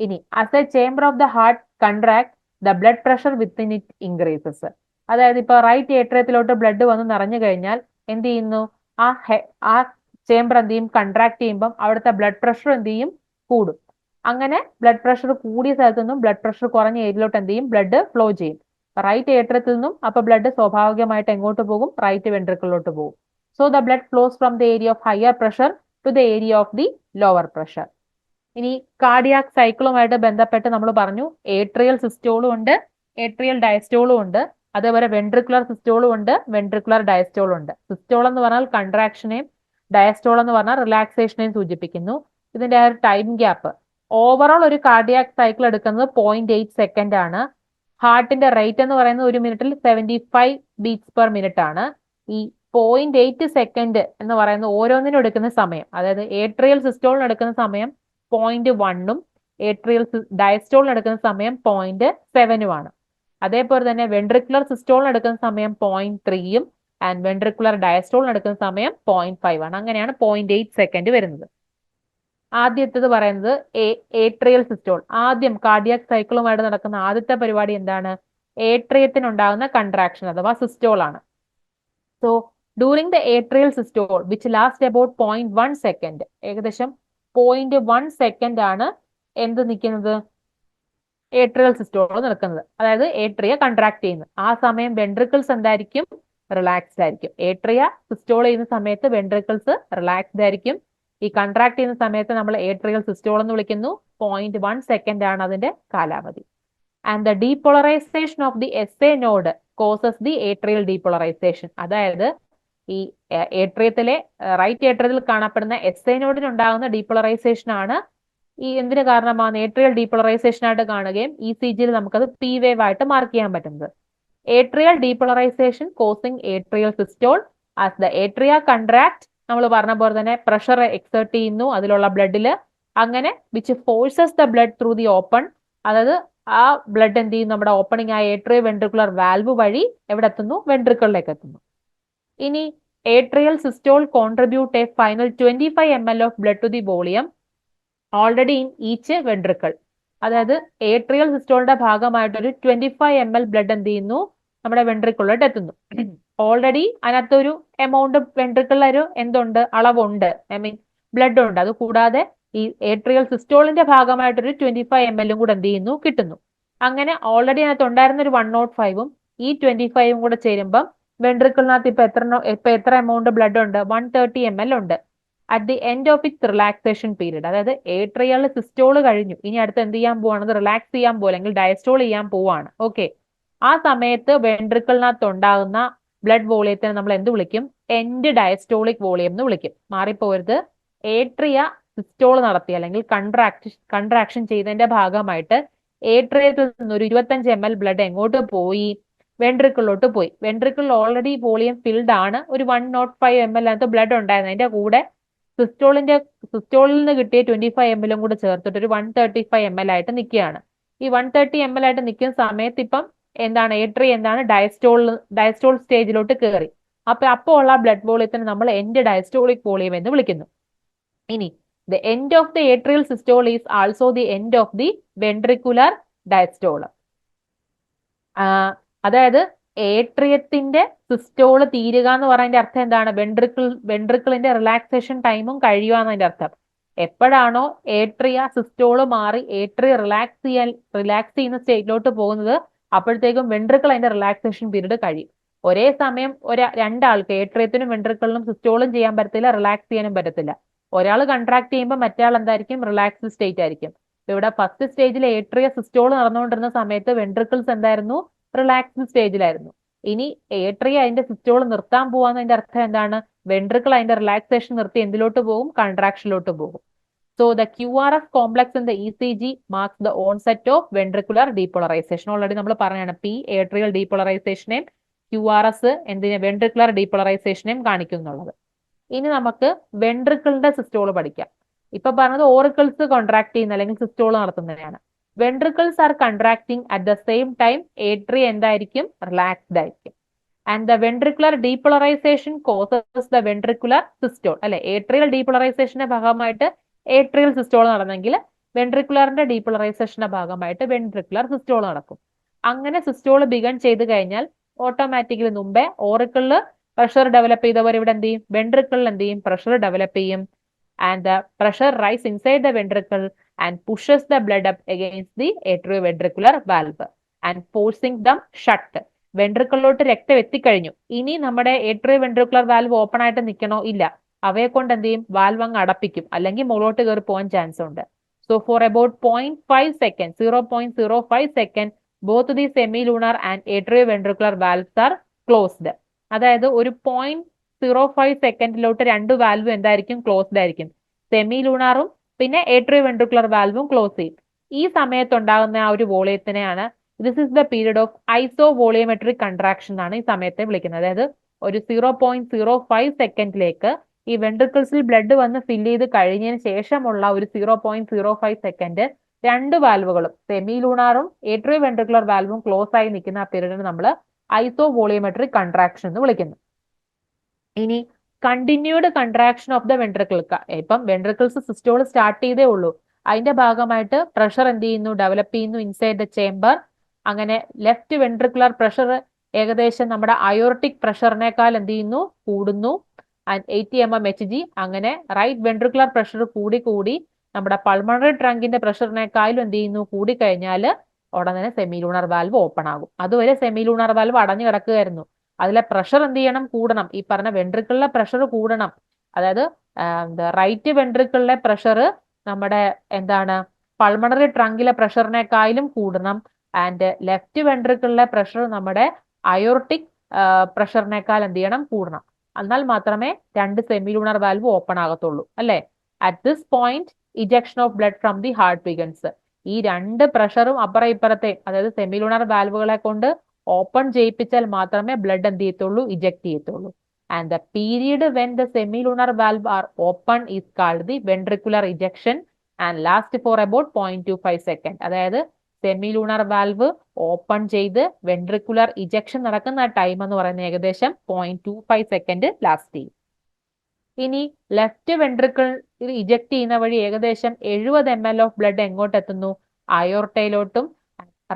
ഇനി as A chamber of the heart contract the blood pressure within it increases. അതായത് ഇപ്പൊ right ഏട്രിയത്തിലോട്ട് blood വന്ന് നിറഞ്ഞു കഴിഞ്ഞാൽ എന്ത് ചെയ്യുന്നു? ആ ചേംബർ എന്ത് ചെയ്യും? കൺട്രാക്ട് ചെയ്യുമ്പം അവിടുത്തെ ബ്ലഡ് പ്രഷർ എന്ത് ചെയ്യും? കൂടും. അങ്ങനെ ബ്ലഡ് പ്രഷർ കൂടിയ സ്ഥലത്തു നിന്നും ബ്ലഡ് പ്രഷർ കുറഞ്ഞ ഏരിയയിലോട്ട് എന്ത് ചെയ്യും? ബ്ലഡ് ഫ്ലോ ചെയ്യും. റൈറ്റ് ഏട്രിയത്തിൽ നിന്നും അപ്പൊ ബ്ലഡ് സ്വാഭാവികമായിട്ട് എങ്ങോട്ട് പോകും? റൈറ്റ് വെൻട്രിക്കിളിലോട്ട് പോകും. So the blood flows from the area of higher pressure to the area of the lower pressure. ഇനി കാർഡിയാക് സൈക്കിളുമായിട്ട് ബന്ധപ്പെട്ട് നമ്മൾ പറഞ്ഞു ഏട്രിയൽ സിസ്റ്റോളും ഉണ്ട്, ഏട്രിയൽ ഡയസ്റ്റോളും ഉണ്ട്. അതേപോലെ വെൻട്രിക്കുലർ സിസ്റ്റോളും ഉണ്ട്, വെൻട്രിക്കുലർ ഡയസ്റ്റോളും ഉണ്ട്. സിസ്റ്റോൾ എന്ന് പറഞ്ഞാൽ കൺട്രാക്ഷനെയും ഡയസ്റ്റോൾ എന്ന് പറഞ്ഞാൽ റിലാക്സേഷനെയും സൂചിപ്പിക്കുന്നു. ഇതിന്റെ ആ ഒരു ടൈം ഗ്യാപ്പ് ഓവറോൾ ഒരു കാർഡിയാക് സൈക്കിൾ എടുക്കുന്നത് 0.8 സെക്കൻഡ് ആണ്. ഹാർട്ടിന്റെ റേറ്റ് എന്ന് പറയുന്നത് ഒരു മിനിറ്റിൽ 75 ബീറ്റ്സ് പെർ മിനിറ്റ് ആണ്. ഈ 0.8 സെക്കൻഡ് എന്ന് പറയുന്നത് ഓരോന്നിനും എടുക്കുന്ന സമയം, അതായത് ഏട്രിയൽ സിസ്റ്റോളിന് എടുക്കുന്ന സമയം 0.1ഉം ഏട്രിയൽ ഡയസ്റ്റോളിന് എടുക്കുന്ന സമയം 0.7ഉം ആണ്. അതേപോലെ തന്നെ വെൻട്രിക്കുലർ സിസ്റ്റോളിന് എടുക്കുന്ന സമയം 0.3ഉം ആൻഡ് വെൻട്രിക്കുലർ ഡയസ്റ്റോളിന് എടുക്കുന്ന സമയം 0.5 ആണ്. അങ്ങനെയാണ് 0.8 സെക്കൻഡ് വരുന്നത്. ആദ്യത്തേത് പറയുന്നത് ഏട്രിയൽ സിസ്റ്റോൾ. ആദ്യം കാർഡിയാക് സൈക്കിളുമായിട്ട് നടക്കുന്ന ആദ്യത്തെ പരിപാടി എന്താണ്? ഏട്രിയത്തിനുണ്ടാകുന്ന കൺട്രാക്ഷൻ അഥവാ സിസ്റ്റോൾ ആണ്. So during the atrial systole which last about 0.1 second, ഏകദേശം 0.1 സെക്കൻഡ് ആണ് എന്ത് നിൽക്കുന്നത്? ഏട്രിയൽ സിസ്റ്റോൾ നടക്കുന്നത്, അതായത് ഏട്രിയ കൺട്രാക്ട് ചെയ്യുന്നത്. ആ സമയം വെൻട്രിക്കിൾസ് എന്തായിരിക്കും? റിലാക്സ്ഡ് ആയിരിക്കും. ഏട്രിയ സിസ്റ്റോൾ ചെയ്യുന്ന സമയത്ത് വെൻട്രിക്കിൾസ് റിലാക്സ്ഡ് ആയിരിക്കും. ഈ കൺട്രാക്ട് ചെയ്യുന്ന സമയത്ത് നമ്മൾ ഏട്രിയൽ സിസ്റ്റോൾ എന്ന് വിളിക്കുന്നു. 0.1 സെക്കൻഡ് ആണ് അതിന്റെ കാലാവധി. And the depolarisation of the SA node causes the atrial depolarisation. അതായത് ഈ ഏട്രിയത്തിലെ റൈറ്റ് ഏട്രിയത്തിൽ കാണപ്പെടുന്ന SA നോഡിനുണ്ടാകുന്ന ഡീപോളറൈസേഷൻ ആണ് ഈ എന്തിനു കാരണമാണ്? ഏട്രിയൽ ഡീപോളറൈസേഷൻ ആയിട്ട് കാണുകയും ECGയിൽ നമുക്കത് P വേവ് ആയിട്ട് മാർക്ക് ചെയ്യാൻ പറ്റുന്നത്. Atrial depolarisation causing atrial systole as the atria contract. നമ്മൾ പറഞ്ഞ പോലെ തന്നെ പ്രഷർ എക്സേർട്ട് ചെയ്യുന്നു അതിലുള്ള ബ്ലഡില്. അങ്ങനെ which forces the blood through the open അതായത് ആ ബ്ലഡ് എന്ത് ചെയ്യും, നമ്മുടെ ഓപ്പണിംഗ് ആയ ഏട്രിയോ വെൻട്രിക്കുലർ വാൽവ് വഴി എവിടെ എത്തുന്നു, വെൻട്രിക്കിളിലേക്ക് എത്തുന്നു. ഇനി atrial systole contribute a final 25 ml of blood to the volume already in each ventricle. അതായത് ഏട്രിയൽ സിസ്റ്റോളിന്റെ ഭാഗമായിട്ടൊരു 25 ml ബ്ലഡ് എന്ത് ചെയ്യുന്നു, നമ്മുടെ വെൻട്രിക്കുളിലോട്ട് എത്തുന്നു. ഓൾറെഡി അതിനകത്തൊരു എമൗണ്ട് വെൻട്രിക്കുലർ എന്തുണ്ട്, അളവുണ്ട്, ഐ മീൻ ബ്ലഡ് ഉണ്ട്. അത് കൂടാതെ ഈ ഏട്രിയൽ സിസ്റ്റോളിന്റെ ഭാഗമായിട്ടൊരു 25 ml കൂടെ എന്ത് ചെയ്യുന്നു, കിട്ടുന്നു. അങ്ങനെ ഓൾറെഡി അതിനകത്ത് ഉണ്ടായിരുന്ന ഒരു 105ഉം ഈ 25ഉം കൂടെ ചേരുമ്പം വെൻട്രിക്കിളിനകത്ത് ഇപ്പൊ എത്ര എമൗണ്ട് ബ്ലഡ് ഉണ്ട്, 130 ml ഉണ്ട്. At the end of its relaxation period, അതായത് ഏട്രിയൽ സിസ്റ്റോള് കഴിഞ്ഞു, ഇനി അടുത്ത് എന്ത് ചെയ്യാൻ പോവാണ്, റിലാക്സ് ചെയ്യാൻ പോലെ അല്ലെങ്കിൽ ഡയസ്റ്റോൾ ചെയ്യാൻ പോവാണ്. ഓക്കെ, ആ സമയത്ത് വെൻട്രിക്കിളിനകത്ത് ഉണ്ടാകുന്ന ബ്ലഡ് വോളിയത്തിനെ നമ്മൾ എന്ത് വിളിക്കും, എൻഡ് ഡയസ്റ്റോളിക് വോളിയം എന്ന് വിളിക്കും. മാറിപ്പോരുത്. ഏട്രിയ സിസ്റ്റോൾ നടത്തി അല്ലെങ്കിൽ കൺട്രാക്ഷൻ ചെയ്തതിന്റെ ഭാഗമായിട്ട് ഏട്രിയത്തിൽ നിന്ന് ഒരു 25 ml ബ്ലഡ് എങ്ങോട്ട് പോയി, വെൻട്രിക്കിളിലോട്ട് പോയി. വെൻട്രിക്കിൾ ഓൾറെഡി വോളിയം ഫിൽഡ് ആണ്, ഒരു 105 ml അതിനകത്ത് ബ്ലഡ് ഉണ്ടായിരുന്നു. അതിന്റെ കൂടെ സിസ്റ്റോളിൽ നിന്ന് കിട്ടിയ 25 ml കൂടെ ചേർത്തിട്ട് ഒരു 135 ml ആയിട്ട് നിൽക്കുകയാണ്. ഈ 130 ml ആയിട്ട് നിൽക്കുന്ന സമയത്ത് ഇപ്പം എന്താണ്, ഏട്രി എന്താണ്, ഡയസ്റ്റോൾ സ്റ്റേജിലോട്ട് കയറി. അപ്പോൾ ഉള്ള ബ്ലഡ് വോളിയത്തിന് നമ്മൾ എൻഡ് ഡയസ്റ്റോളിക് വോളിയം എന്ന് വിളിക്കുന്നു. ഇനി the end of the atrial systole is also the end of the ventricular diastole. അതായത് ഏട്രിയത്തിന്റെ സിസ്റ്റോള് തീരുക എന്ന് പറയുന്നതിന്റെ അർത്ഥം എന്താണ്, വെൻട്രിക്കിളിന്റെ റിലാക്സേഷൻ ടൈമും കഴിയുക എന്നതിന്റെ അർത്ഥം. എപ്പോഴാണോ ഏട്രിയ സിസ്റ്റോള് മാറി ഏട്രിയ റിലാക്സ് ചെയ്യുന്ന സ്റ്റേറ്റിലോട്ട് പോകുന്നത്, അപ്പോഴത്തേക്കും വെൻട്രിക്കിൾ അതിന്റെ റിലാക്സേഷൻ പീരീഡ് കഴിയും. ഒരേ സമയം രണ്ടാൾക്ക്, ഏട്രിയത്തിനും വെൻട്രിക്കിളിനും സിസ്റ്റോളും ചെയ്യാൻ പറ്റത്തില്ല, റിലാക്സ് ചെയ്യാനും പറ്റത്തില്ല. ഒരാൾ കൺട്രാക്ട് ചെയ്യുമ്പോൾ മറ്റേ എന്തായിരിക്കും, റിലാക്സ്ഡ് സ്റ്റേറ്റ് ആയിരിക്കും. ഇവിടെ ഫസ്റ്റ് സ്റ്റേജിൽ ഏട്രിയ സിസ്റ്റോൾ നടന്നുകൊണ്ടിരുന്ന സമയത്ത് വെൻട്രിക്കിൾസ് എന്തായിരുന്നു, റിലാക്സ്ഡ് സ്റ്റേജിലായിരുന്നു. ഇനി ഏട്രിയ അതിന്റെ സിസ്റ്റോൾ നിർത്താൻ പോവാന്നതിന്റെ അർത്ഥം എന്താണ്, വെൻട്രിക്കിൾ അതിന്റെ റിലാക്സേഷൻ നിർത്തി എന്തിലോട്ട് പോകും, കൺട്രാക്ഷനിലോട്ട് പോകും. So the QRS complex in the ECG marks the onset of ventricular depolarisation. Already നമ്മൾ പറഞ്ഞാണ്, P ഏട്രിയൽ ഡീപോളറൈസേഷനെയും QRS എന്തിനെ, വെൻട്രിക്കുലർ ഡീപോളറൈസേഷനെയും കാണിക്കുന്നുള്ളത്. ഇനി നമുക്ക് വെൻട്രിക്കിളിന്റെ സിസ്റ്റോൾ പഠിക്കാം. ഇപ്പൊ പറഞ്ഞത് ഓറിക്കിൾസ് കോൺട്രാക്ട് ചെയ്യുന്ന അല്ലെങ്കിൽ സിസ്റ്റോൾ നടത്തുന്നതാണ്. Ventricles are contracting at the same time atria എന്തായിരിക്കും, റിലാക്സ്ഡ് ആയിരിക്കും. And the ventricular depolarization causes the ventricular systole. അല്ലെ, ഏട്രിയൽ ഡീപോളറൈസേഷന്റെ ഭാഗമായിട്ട് ഏട്രിയൽ സിസ്റ്റോൾ നടന്നെങ്കിൽ വെൻട്രിക്കുലറിന്റെ ഡീപോളറൈസേഷന്റെ ഭാഗമായിട്ട് വെൻട്രിക്കുലർ സിസ്റ്റോൾ നടക്കും. അങ്ങനെ സിസ്റ്റോൾ ബിഗൺ ചെയ്ത് കഴിഞ്ഞാൽ ഓട്ടോമാറ്റിക്കലി മുമ്പേ ഓറിക്കിളിൽ പ്രഷർ ഡെവലപ്പ് ചെയ്തവർ ഇവിടെ എന്ത് ചെയ്യും, വെൻട്രിക്കിളിൽ എന്ത് ചെയ്യും, പ്രഷർ ഡെവലപ്പ് ചെയ്യും. And the pressure rise inside the ventricle and pushes the blood up against the atrioventricular valve and forcing them shut. വെൻട്രിക്കിളിലോട്ട് രക്തം എത്തിക്കഴിഞ്ഞു, ഇനി നമ്മുടെ ഏട്രിയോവെൻട്രിക്കുലർ വാൽവ് ഓപ്പൺ ആയിട്ട് നിൽക്കണോ, ഇല്ല. അവയെ കൊണ്ട് എന്ത് ചെയ്യും, വാൽവ് അങ്ങ് അടപ്പിക്കും, അല്ലെങ്കിൽ മുകളോട്ട് കയറി പോകാൻ ചാൻസ് ഉണ്ട്. So for about 0.5 second 0.05 second both the semilunar and atrioventricular valves are closed. അതായത് ഒരു 0.05 സെക്കൻഡിലോട്ട് രണ്ട് വാൽവും എന്തായിരിക്കും, ക്ലോസ്ഡ് ആയിരിക്കും. സെമി ലൂണാറും പിന്നെ ഏട്രിയോവെൻട്രിക്കുലർ വാൽവും ക്ലോസ് ചെയ്യും. ഈ സമയത്തുണ്ടാകുന്ന ആ ഒരു വോളിയത്തിനെയാണ്, this is the period of isovolumetric contraction എന്നാണ് ഈ സമയത്തെ വിളിക്കുന്നത്. അതായത് ഒരു 0.05 സെക്കൻഡിലേക്ക് ഈ വെൻട്രിക്കിൾസിൽ ബ്ലഡ് വന്ന് ഫില്ല് ചെയ്ത് കഴിഞ്ഞതിന് ശേഷമുള്ള ഒരു 0.05 സെക്കൻഡ് രണ്ട് വാൽവുകളും, സെമി ലൂണാറും ഏട്രിയോവെൻട്രിക്കുലർ വാൽവും ക്ലോസ് ആയി നിൽക്കുന്ന ആ പീരീഡിന് നമ്മൾ ഐസോ വോളിയോമെട്രിക് കൺട്രാക്ഷൻ എന്ന് വിളിക്കുന്നു. ഇനി continued contraction of the ventricle. ഇപ്പം വെൻട്രിക്കിൾസ് സിസ്റ്റോൾ സ്റ്റാർട്ട് ചെയ്തേ ഉള്ളൂ, അതിന്റെ ഭാഗമായിട്ട് പ്രഷർ എന്ത് ചെയ്യുന്നു, ഡെവലപ്പ് ചെയ്യുന്നു ഇൻസൈഡ് ദ ചേംബർ. അങ്ങനെ ലെഫ്റ്റ് വെൻട്രിക്കുലർ പ്രഷർ ഏകദേശം നമ്മുടെ അയോർട്ടിക് പ്രഷറിനേക്കാൾ എന്ത് ചെയ്യുന്നു, കൂടുന്നു. And 80 mmHg. അങ്ങനെ റൈറ്റ് വെൻട്രിക്കുലർ പ്രഷർ കൂടി നമ്മുടെ പൾമണറി ട്രങ്കിന്റെ പ്രഷറിനേക്കാളും എന്ത് ചെയ്യുന്നു, കൂടിക്കഴിഞ്ഞാൽ ഉടനെ സെമി ലൂണർ വാൽവ് ഓപ്പൺ ആകും. അതുവരെ സെമി ലൂണർ വാൽവ് അടഞ്ഞു കിടക്കുകയായിരുന്നു. അതിലെ പ്രഷർ എന്ത് ചെയ്യണം, കൂടണം. ഈ പറഞ്ഞ വെൻട്രിക്കിളിലെ പ്രഷർ കൂടണം. അതായത് റൈറ്റ് വെൻട്രിക്കിളിലെ പ്രഷർ നമ്മുടെ എന്താണ്, പൾമണറി ട്രങ്കിലെ പ്രഷറിനേക്കാളും കൂടണം. ആൻഡ് ലെഫ്റ്റ് വെൻട്രിക്കിളിലെ പ്രഷർ നമ്മുടെ അയോർട്ടിക് പ്രഷറിനേക്കാൾ എന്ത് ചെയ്യണം, കൂടണം. എന്നാൽ മാത്രമേ രണ്ട് സെമി ലൂണർ വാൽവ് ഓപ്പൺ ആകത്തുള്ളൂ, അല്ലെ. At this point ejection of blood from the heart begins. ഈ രണ്ട് പ്രഷറും അപ്പുറം ഇപ്പുറത്തെ, അതായത് സെമി ലൂണർ വാൽവുകളെ കൊണ്ട് ഓപ്പൺ ചെയ്യിപ്പിച്ചാൽ മാത്രമേ ബ്ലഡ് എന്ത് ചെയ്യത്തുള്ളൂ, ഇജക്ട് ചെയ്യത്തുള്ളൂ. And the period when the semi lunar valve are open is called the ventricular ejection and last for about 0.25 second. അതായത് സെമി ലൂണർ വാൽവ് ഓപ്പൺ ചെയ്ത് വെൻട്രിക്കുലർ ഇജക്ഷൻ നടക്കുന്ന time എന്ന് പറയുന്നത് ഏകദേശം 0.25 സെക്കൻഡ് ലാസ്റ്റ് ചെയ്യും. ഇനി ലെഫ്റ്റ് വെൻട്രിക്കിൾ ഇജക്ട് ചെയ്യുന്ന വഴി ഏകദേശം 70 ml ഓഫ് ബ്ലഡ് എങ്ങോട്ട് എത്തുന്നു? അയോർട്ടയിലോട്ടും.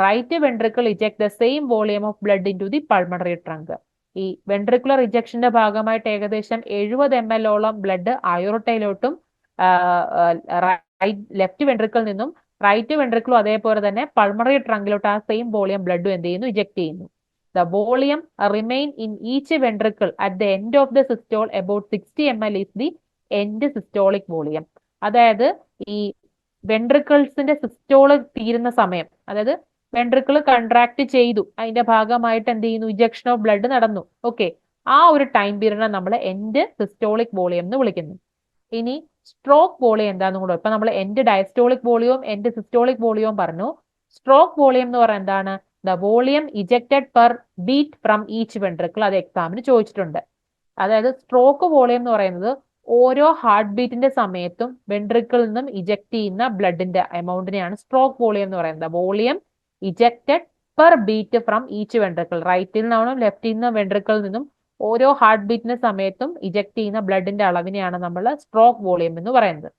Right ventricle eject the same volume of blood in to the pulmonary trunk. ഈ വെൻട്രിക്കുലർ ഇജക്ഷന്റെ ഭാഗമായിട്ട് ഏകദേശം 70 ml ഓളം ബ്ലഡ് അയോർട്ടയിലോട്ടും ലെഫ്റ്റ് വെൻട്രിക്കിൾ നിന്നും റൈറ്റ് വെൻട്രിക്കിളും അതേപോലെ തന്നെ പൾമണറി ട്രങ്കിലോട്ട് ആ സെയിം വോളിയം ബ്ലഡും എന്ത് ചെയ്യുന്നു? ഇജക്ട് ചെയ്യുന്നു. The volume remain in each ventricle at the end of the systole about 60 ml is the end systolic volume. അതായത് ഈ വെൻട്രിക്കിൾസിന്റെ സിസ്റ്റോള് തീരുന്ന സമയം, അതായത് വെൻട്രിക്കിൾ കൺട്രാക്ട് ചെയ്തു, അതിന്റെ ഭാഗമായിട്ട് എന്ത് ചെയ്യുന്നു? ഇജക്ഷൻ ഓഫ് ബ്ലഡ് നടന്നു. ഓക്കെ, ആ ഒരു ടൈം പീരീഡിനെ നമ്മൾ എൻഡ് സിസ്റ്റോളിക് വോളിയം എന്ന് വിളിക്കുന്നു. ഇനി സ്ട്രോക്ക് വോളിയം എന്താണെന്ന് കൂടെ, ഇപ്പൊ നമ്മൾ എൻഡ് ഡയസ്റ്റോളിക് വോളിയവും എൻഡ് സിസ്റ്റോളിക് വോളിയവും പറഞ്ഞു. സ്ട്രോക്ക് വോളിയം എന്ന് പറയുന്നത് എന്താണ്? The volume ejected per beat from each ventricle. അത് എക്സാമിന് ചോദിച്ചിട്ടുണ്ട്. അതായത് സ്ട്രോക്ക് വോളിയം എന്ന് പറയുന്നത് ഓരോ ഹാർട്ട് ബീറ്റിന്റെ സമയത്തും വെൻട്രിക്കിളിൽ നിന്നും ഇജക്ട് ചെയ്യുന്ന ബ്ലഡിന്റെ എമൗണ്ടിനെയാണ് സ്ട്രോക്ക് വോളിയം എന്ന് പറയുന്നത്. Volume ejected per beat from each ventricle. റൈറ്റിൽ നിന്നും ലെഫ്റ്റിൽ നിന്നും വെൻട്രിക്കിളിൽ നിന്നും ഓരോ ഹാർട്ട് ബീറ്റിന്റെ സമയത്തും ഇജക്ട് ചെയ്യുന്ന ബ്ലഡിന്റെ അളവിനെയാണ് നമ്മൾ സ്ട്രോക്ക് വോളിയം എന്ന് പറയുന്നത്.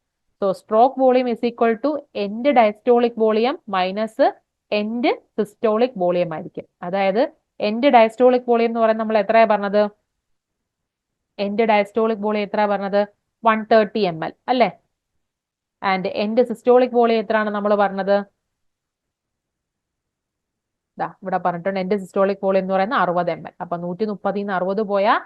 So stroke volume is equal to end diastolic volume minus end systolic volume ആയിരിക്കും. അതായത് എൻഡ് ഡയസ്റ്റോളിക് വോളിയം എന്ന് പറയുന്നത് നമ്മൾ എത്രയാ പറഞ്ഞത്? എൻഡ് ഡയസ്റ്റോളിക് വോളിയം എത്രയാ പറഞ്ഞത്? 130 ml അല്ലേ? ആൻഡ് എൻഡ് സിസ്റ്റോളിക് വോളിയം എത്രയാണ് നമ്മൾ പറഞ്ഞത്? ഇവിടെ പറഞ്ഞിട്ടുണ്ട് എൻഡ് സിസ്റ്റോളിക് വോളിയം എന്ന് പറയുന്നത് 60 ml. അപ്പൊ 130 60 പോയാൽ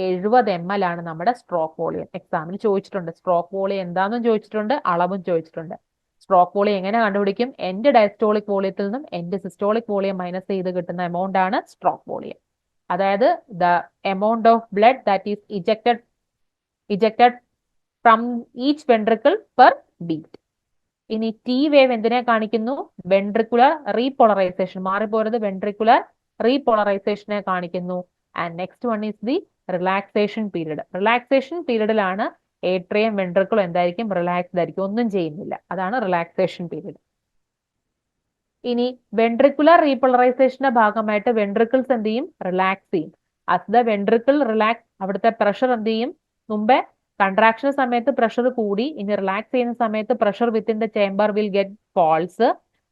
70 ml ആണ് നമ്മുടെ സ്ട്രോക്ക് വോളിയം. എക്സാമിന് ചോദിച്ചിട്ടുണ്ട്. സ്ട്രോക്ക് വോളിയം എന്താണെന്നും ചോദിച്ചിട്ടുണ്ട്, അളവും ചോദിച്ചിട്ടുണ്ട്. സ്ട്രോക്ക് വോളിയം എങ്ങനെ കണ്ടുപിടിക്കും? എൻഡ് ഡയസ്റ്റോളിക് വോളിയത്തിൽ നിന്നും എൻഡ് സിസ്റ്റോളിക് വോളിയം മൈനസ് ചെയ്ത് കിട്ടുന്ന എമൗണ്ട് ആണ് സ്ട്രോക്ക് വോളിയം. അതായത് the amount of blood that is ejected from each ventricle per beat. ഇനി ടി വേവ് എന്തിനെ കാണിക്കുന്നു? Ventricular repolarisation. മാറിപ്പോരുത്, വെൻട്രിക്കുലർ റീപോളറൈസേഷനെ കാണിക്കുന്നു. And next one is the relaxation period. Relaxation പീരീഡിലാണ് ഏട്രിയം വെൻട്രിക്കിളും എന്തായിരിക്കും? റിലാക്സ്ഡ് ആയിരിക്കും, ഒന്നും ചെയ്യുന്നില്ല. അതാണ് റിലാക്സേഷൻ പീരീഡ്. ഇനി വെൻട്രിക്കുലർ റീപോളറൈസേഷന്റെ ഭാഗമായിട്ട് വെൻട്രിക്കിൾസ് എന്ത് ചെയ്യും? റിലാക്സ് ചെയ്യും. അസ് ദ വെൻട്രിക്കിൾ റിലാക്സ്, അവിടുത്തെ പ്രഷർ എന്ത് ചെയ്യും? മുമ്പേ കൺട്രാക്ഷൻ സമയത്ത് പ്രഷർ കൂടി, ഇനി റിലാക്സ് ചെയ്യുന്ന സമയത്ത് pressure within the chamber will get falls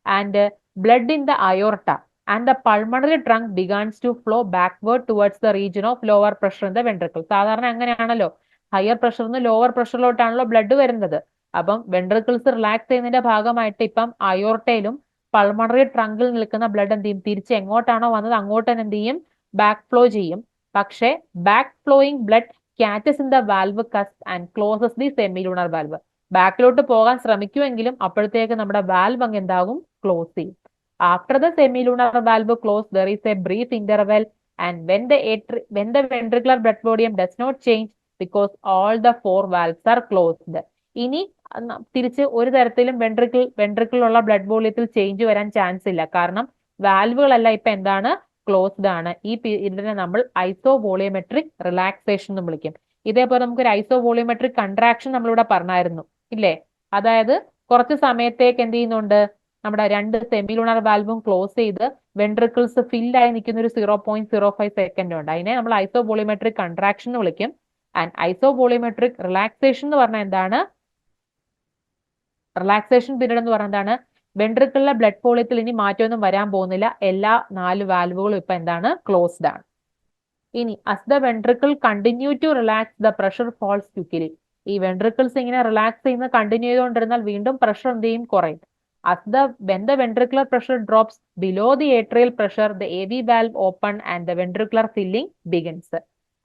and blood in the aorta and the pulmonary trunk begins to flow backward towards the region of lower pressure in the ventricle. സാധാരണ അങ്ങനെയാണല്ലോ, higher പ്രഷറിൽ നിന്ന് lower പ്രഷറിലോട്ടാണല്ലോ blood വരുന്നത്. അപ്പം ventricles relax ചെയ്യുന്നതിന്റെ ഭാഗമായിട്ട് ഇപ്പം അയോർട്ടയിലും pulmonary ട്രങ്കിൽ നിൽക്കുന്ന blood എന്ത് ചെയ്യും? തിരിച്ച് എങ്ങോട്ടാണോ വന്നത് അങ്ങോട്ട് തന്നെ എന്ത് ചെയ്യും? ബാക്ക് ഫ്ലോ ചെയ്യും. പക്ഷേ back flowing blood catches in the valve cusp and closes the semilunar valve. ബാക്കിലോട്ട് പോകാൻ ശ്രമിക്കുമെങ്കിലും അപ്പോഴത്തേക്ക് നമ്മുടെ വാൽവ് അങ്ങ് എന്താകും? ക്ലോസ് ചെയ്യും. After the semilunar valve close there is a brief interval and when the ventricular blood volume does not change because all the 4 valves are closed. ഇനി തിരിച്ച് ഒരു തരത്തിലും വെൻട്രിക്കിളുള്ള ബ്ലഡ് വോളിയത്തിൽ ചേഞ്ച് വരാൻ ചാൻസ് ഇല്ല. കാരണം വാൽവുകളെല്ലാം ഇപ്പൊ എന്താണ്? ക്ലോസ്ഡ് ആണ്. ഈ പീരീഡിനെ നമ്മൾ ഐസോവോളിയമെട്രിക് റിലാക്സേഷൻ എന്ന് വിളിക്കും. ഇതേപോലെ നമുക്കൊരു ഐസോവോളിയമെട്രിക് കൺട്രാക്ഷൻ നമ്മളിവിടെ പറഞ്ഞായിരുന്നു ഇല്ലേ? അതായത് കുറച്ച് സമയത്തേക്ക് എന്ത് ചെയ്യുന്നുണ്ട്? നമ്മുടെ 2 സെമിലുണർ വാൽവും ക്ലോസ് ചെയ്ത് വെൻട്രിക്കിൾസ് ഫില്ലായി നിൽക്കുന്ന ഒരു 0.05 സെക്കൻഡ് ഉണ്ട്. അതിനെ നമ്മൾ ഐസോവോളിയമെട്രിക് കൺട്രാക്ഷൻ എന്ന് വിളിക്കും. ആൻഡ് ഐസോവോളിയമെട്രിക് റിലാക്സേഷൻ എന്ന് പറഞ്ഞാൽ എന്താണ്? റിലാക്സേഷൻ പീരീഡ് എന്ന് പറഞ്ഞാൽ എന്താണ്? വെൻട്രിക്കിളിലെ ബ്ലഡ് വോളിയത്തിൽ ഇനി മാറ്റമൊന്നും വരാൻ പോകുന്നില്ല. എല്ലാ 4 വാൽവുകളും ഇപ്പൊ എന്താണ്? ക്ലോസ്ഡ് ആണ്. ഇനി as the ventricle continue to relax the pressure falls quickly. ഈ വെൻട്രിക്കിൾസ് ഇങ്ങനെ റിലാക്സ് ചെയ്യുന്ന കണ്ടിന്യൂ ചെയ്തുകൊണ്ടിരുന്നാൽ വീണ്ടും പ്രഷർ എന്ത് ചെയ്യും? കുറയും. when the ventricular pressure drops below the atrial pressure, the AV valve open and the ventricular filling begins.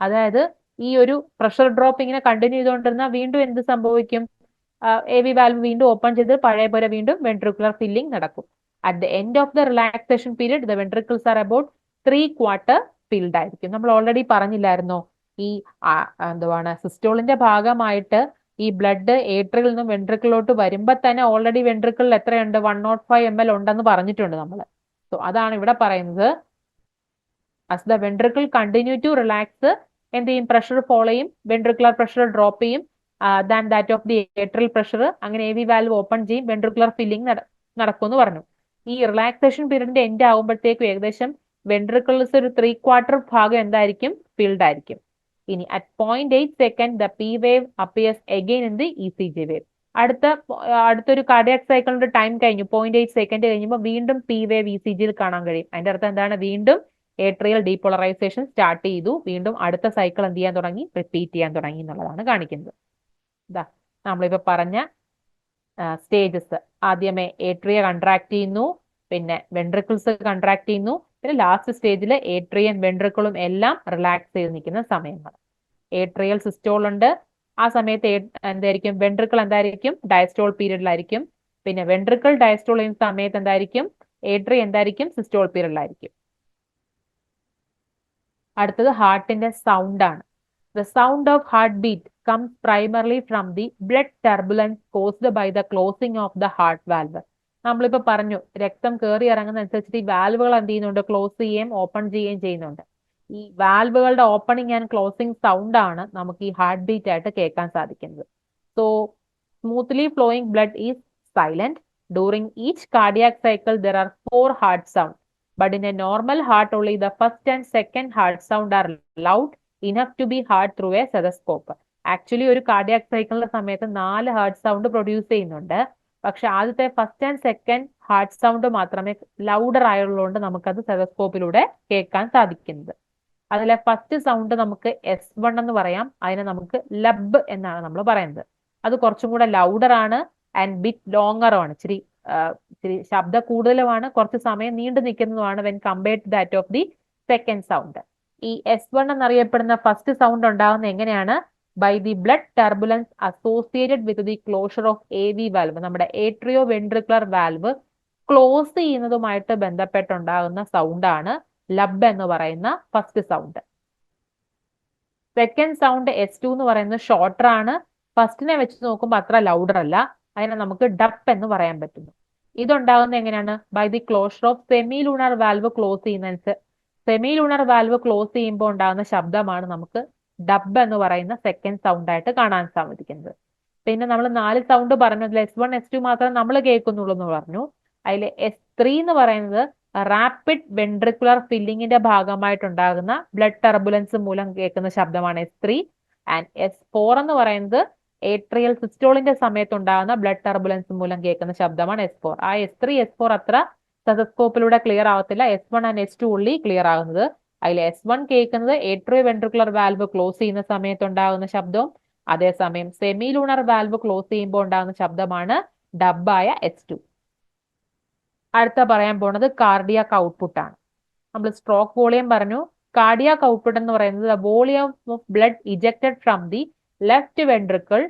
അതായത് ഈ ഒരു പ്രഷർ ഡ്രോപ്പ് ഇങ്ങനെ കണ്ടിന്യൂ ചെയ്തുകൊണ്ടിരുന്നാൽ വീണ്ടും എന്ത് സംഭവിക്കും? AV വാൽവ് വീണ്ടും ഓപ്പൺ ചെയ്ത് പഴയ പോലെ വീണ്ടും വെൻട്രിക്കുലർ ഫില്ലിംഗ് നടക്കും. At the end of the relaxation period the ventricles are about 3/4 filled ആയിരിക്കും. നമ്മൾ ഓൾറെഡി പറഞ്ഞില്ലായിരുന്നോ? ഈ എന്തുവാണ് സിസ്റ്റോളിന്റെ ഭാഗമായിട്ട് ഈ ബ്ലഡ് ഏട്രിയിൽ നിന്നും വെൻട്രിക്കിളിലോട്ട് വരുമ്പോൾ തന്നെ ഓൾറെഡി വെൻട്രിക്കിളിൽ എത്രയുണ്ട്? 105 ml ഉണ്ടെന്ന് പറഞ്ഞിട്ടുണ്ട് നമ്മൾ. സോ അതാണ് ഇവിടെ പറയുന്നത്. as the ventricle continue to relax, എന്ത് ചെയ്യും? പ്രഷർ ഫോളോ ചെയ്യും, വെൻട്രിക്കുലർ പ്രഷർ ഡ്രോപ്പ് ചെയ്യും than that of the atrial pressure. അങ്ങനെ AV വാൽവ് ഓപ്പൺ ചെയ്യും, വെൻട്രിക്കുലർ ഫില്ലിംഗ് നടക്കുമെന്ന് പറഞ്ഞു. ഈ റിലാക്സേഷൻ പീരീഡിന്റെ എൻഡ് ആകുമ്പോഴത്തേക്കും ഏകദേശം വെൻട്രിക്കിൾസ് ഒരു 3/4 ഭാഗം എന്തായിരിക്കും ഫിൽഡ് ആയിരിക്കും. ഇനി at 0.8 second the P wave appears again in the E C G wave. അടുത്തൊരു കാർഡിയാക് സൈക്കിളിന്റെ ടൈം കഴിഞ്ഞു 0.8 സെക്കൻഡ് കഴിയുമ്പോൾ വീണ്ടും പി വേവ് ഇ സി ജിയിൽ കാണാൻ കഴിയും. അതിന്റെ അർത്ഥം എന്താണ്? വീണ്ടും ഏട്രിയൽ ഡീപോളറൈസേഷൻ സ്റ്റാർട്ട് ചെയ്തു, വീണ്ടും അടുത്ത സൈക്കിൾ എന്ത് ചെയ്യാൻ തുടങ്ങി? റിപ്പീറ്റ് ചെയ്യാൻ തുടങ്ങി എന്നുള്ളതാണ് കാണിക്കുന്നത്. ഇതാ നമ്മളിപ്പോ പറഞ്ഞ സ്റ്റേജസ്. ആദ്യമേ ഏട്രിയ കൺട്രാക്ട് ചെയ്യുന്നു, പിന്നെ വെൻട്രിക്കിൾസ് കൺട്രാക്ട് ചെയ്യുന്നു, പിന്നെ ലാസ്റ്റ് സ്റ്റേജിൽ ഏട്രിയം വെൻട്രിക്കിളും എല്ലാം റിലാക്സ് ചെയ്ത് നിൽക്കുന്ന സമയങ്ങൾ. ഏട്രിയൽ സിസ്റ്റോൾ ഉണ്ട്, ആ സമയത്ത് എന്തായിരിക്കും? വെൻട്രിക്കിൾ എന്തായിരിക്കും? ഡയസ്റ്റോൾ പീരീഡിലായിരിക്കും. പിന്നെ വെൻട്രിക്കിൾ ഡയസ്റ്റോൾ ചെയ്യുന്ന സമയത്ത് എന്തായിരിക്കും? ഏട്രിയ എന്തായിരിക്കും? സിസ്റ്റോൾ പീരീഡിലായിരിക്കും. അടുത്തത് ഹാർട്ടിന്റെ സൗണ്ട് ആണ്. The sound of heartbeat comes primarily from the blood turbulence caused by the closing of the heart valve. നമ്മളിപ്പോ പറഞ്ഞു രക്തം കയറി ഇറങ്ങുന്ന അനുസരിച്ചിട്ട് ഈ വാൽവുകൾ എന്ത് ചെയ്യുന്നുണ്ട്? ക്ലോസ് ചെയ്യുകയും ഓപ്പൺ ചെയ്യുകയും ചെയ്യുന്നുണ്ട്. ഈ വാൽവുകളുടെ ഓപ്പണിംഗ് ആൻഡ് ക്ലോസിംഗ് സൗണ്ട് ആണ് നമുക്ക് ഈ ഹാർട്ട് ബീറ്റ് ആയിട്ട് കേൾക്കാൻ സാധിക്കുന്നത്. So smoothly flowing blood is silent. During each cardiac cycle there are 4 heart sound. But in a normal heart, only the first and second heart sound are loud enough to be heard through a stethoscope. Actually ഒരു cardiac സൈക്കിളിന്റെ സമയത്ത് 4 heart sound produce ചെയ്യുന്നുണ്ട്. പക്ഷെ ആദ്യത്തെ first and second heart sound മാത്രമേ louder ആയുള്ളതുകൊണ്ട് നമുക്കത് സ്റ്റെതസ്കോപ്പിലൂടെ കേൾക്കാൻ സാധിക്കുന്നത്. അതിലെ ഫസ്റ്റ് സൗണ്ട് നമുക്ക് S1 എന്ന് പറയാം. അതിനെ നമുക്ക് ലബ് എന്നാണ് നമ്മൾ പറയുന്നത്. അത് കുറച്ചും കൂടെ ലൗഡർ ആണ് ആൻഡ് ബിറ്റ് ലോങ്ങർ ആണ്. ഇച്ചിരി ശബ്ദ കൂടുതലുമാണ്, കുറച്ച് സമയം നീണ്ടു നിൽക്കുന്നതുമാണ് when compared to that of the second sound. ഈ S1 എന്നറിയപ്പെടുന്ന ഫസ്റ്റ് സൗണ്ട് ഉണ്ടാകുന്നത് എങ്ങനെയാണ്? By the blood turbulence associated with the closure of AV valve. നമ്മുടെ ഏട്രിയോ വെൻട്രിക്കുലർ വാൽവ് ക്ലോസ് ചെയ്യുന്നതുമായിട്ട് ബന്ധപ്പെട്ടുണ്ടാകുന്ന സൗണ്ടാണ് ലബ് എന്ന് പറയുന്ന first sound. Second sound S2 എന്ന് പറയുന്നത് ഷോർട്ടർ ആണ്. ഫസ്റ്റിനെ വെച്ച് നോക്കുമ്പോൾ അത്ര ലൗഡർ അല്ല. അതിനെ നമുക്ക് ഡപ്പ് എന്ന് പറയാൻ പറ്റുന്നു. ഇതുണ്ടാകുന്നത് എങ്ങനെയാണ്? By the closure of semilunar valve close ചെയ്യുന്ന സെമി ലൂണർ വാൽവ് ക്ലോസ് ചെയ്യുമ്പോൾ ഉണ്ടാകുന്ന ശബ്ദമാണ് നമുക്ക് ഡബ് എന്ന് പറയുന്ന സെക്കൻഡ് സൗണ്ട് ആയിട്ട് കാണാൻ സാധിക്കുന്നത്. പിന്നെ നമ്മൾ 4 സൗണ്ട് പറഞ്ഞു. അതിൽ S1 S2 മാത്രമേ നമ്മൾ കേൾക്കുന്നുള്ളൂ എന്ന് പറഞ്ഞു. അതിൽ S3 എന്ന് പറയുന്നത് റാപ്പിഡ് വെൻട്രിക്കുലർ ഫില്ലിങ്ങിന്റെ ഭാഗമായിട്ടുണ്ടാകുന്ന ബ്ലഡ് ടർബുലൻസ് മൂലം കേൾക്കുന്ന ശബ്ദമാണ് S3. ആൻഡ് S4 എന്ന് പറയുന്നത് ഏട്രിയൽ സിസ്റ്റോളിന്റെ സമയത്തുണ്ടാകുന്ന ബ്ലഡ് ടർബുലൻസ് മൂലം കേൾക്കുന്ന ശബ്ദമാണ് S4. ആ S3 S4 അത്ര സ്റ്റെതസ്കോപ്പിലൂടെ ക്ലിയർ ആവത്തില്ല. S1 ആൻഡ് S2 ഉള്ളി ക്ലിയർ ആകുന്നത്. അതിൽ S1 കേൾക്കുന്നത് ഏട്രിയോ വെൻട്രിക്കുലർ വാൽവ് ക്ലോസ് ചെയ്യുന്ന സമയത്തുണ്ടാകുന്ന ശബ്ദവും, അതേസമയം സെമി ലൂണർ വാൽവ് ക്ലോസ് ചെയ്യുമ്പോൾ ഉണ്ടാകുന്ന ശബ്ദമാണ് ഡബായ S2. അടുത്ത പറയാൻ പോണത് കാർഡിയാക് ഔട്ട്പുട്ട് ആണ്. നമ്മൾ സ്ട്രോക്ക് വോളിയം പറഞ്ഞു. കാർഡിയാക് ഔട്ട്പുട്ട് എന്ന് പറയുന്നത് volume of blood ejected from the left ventricle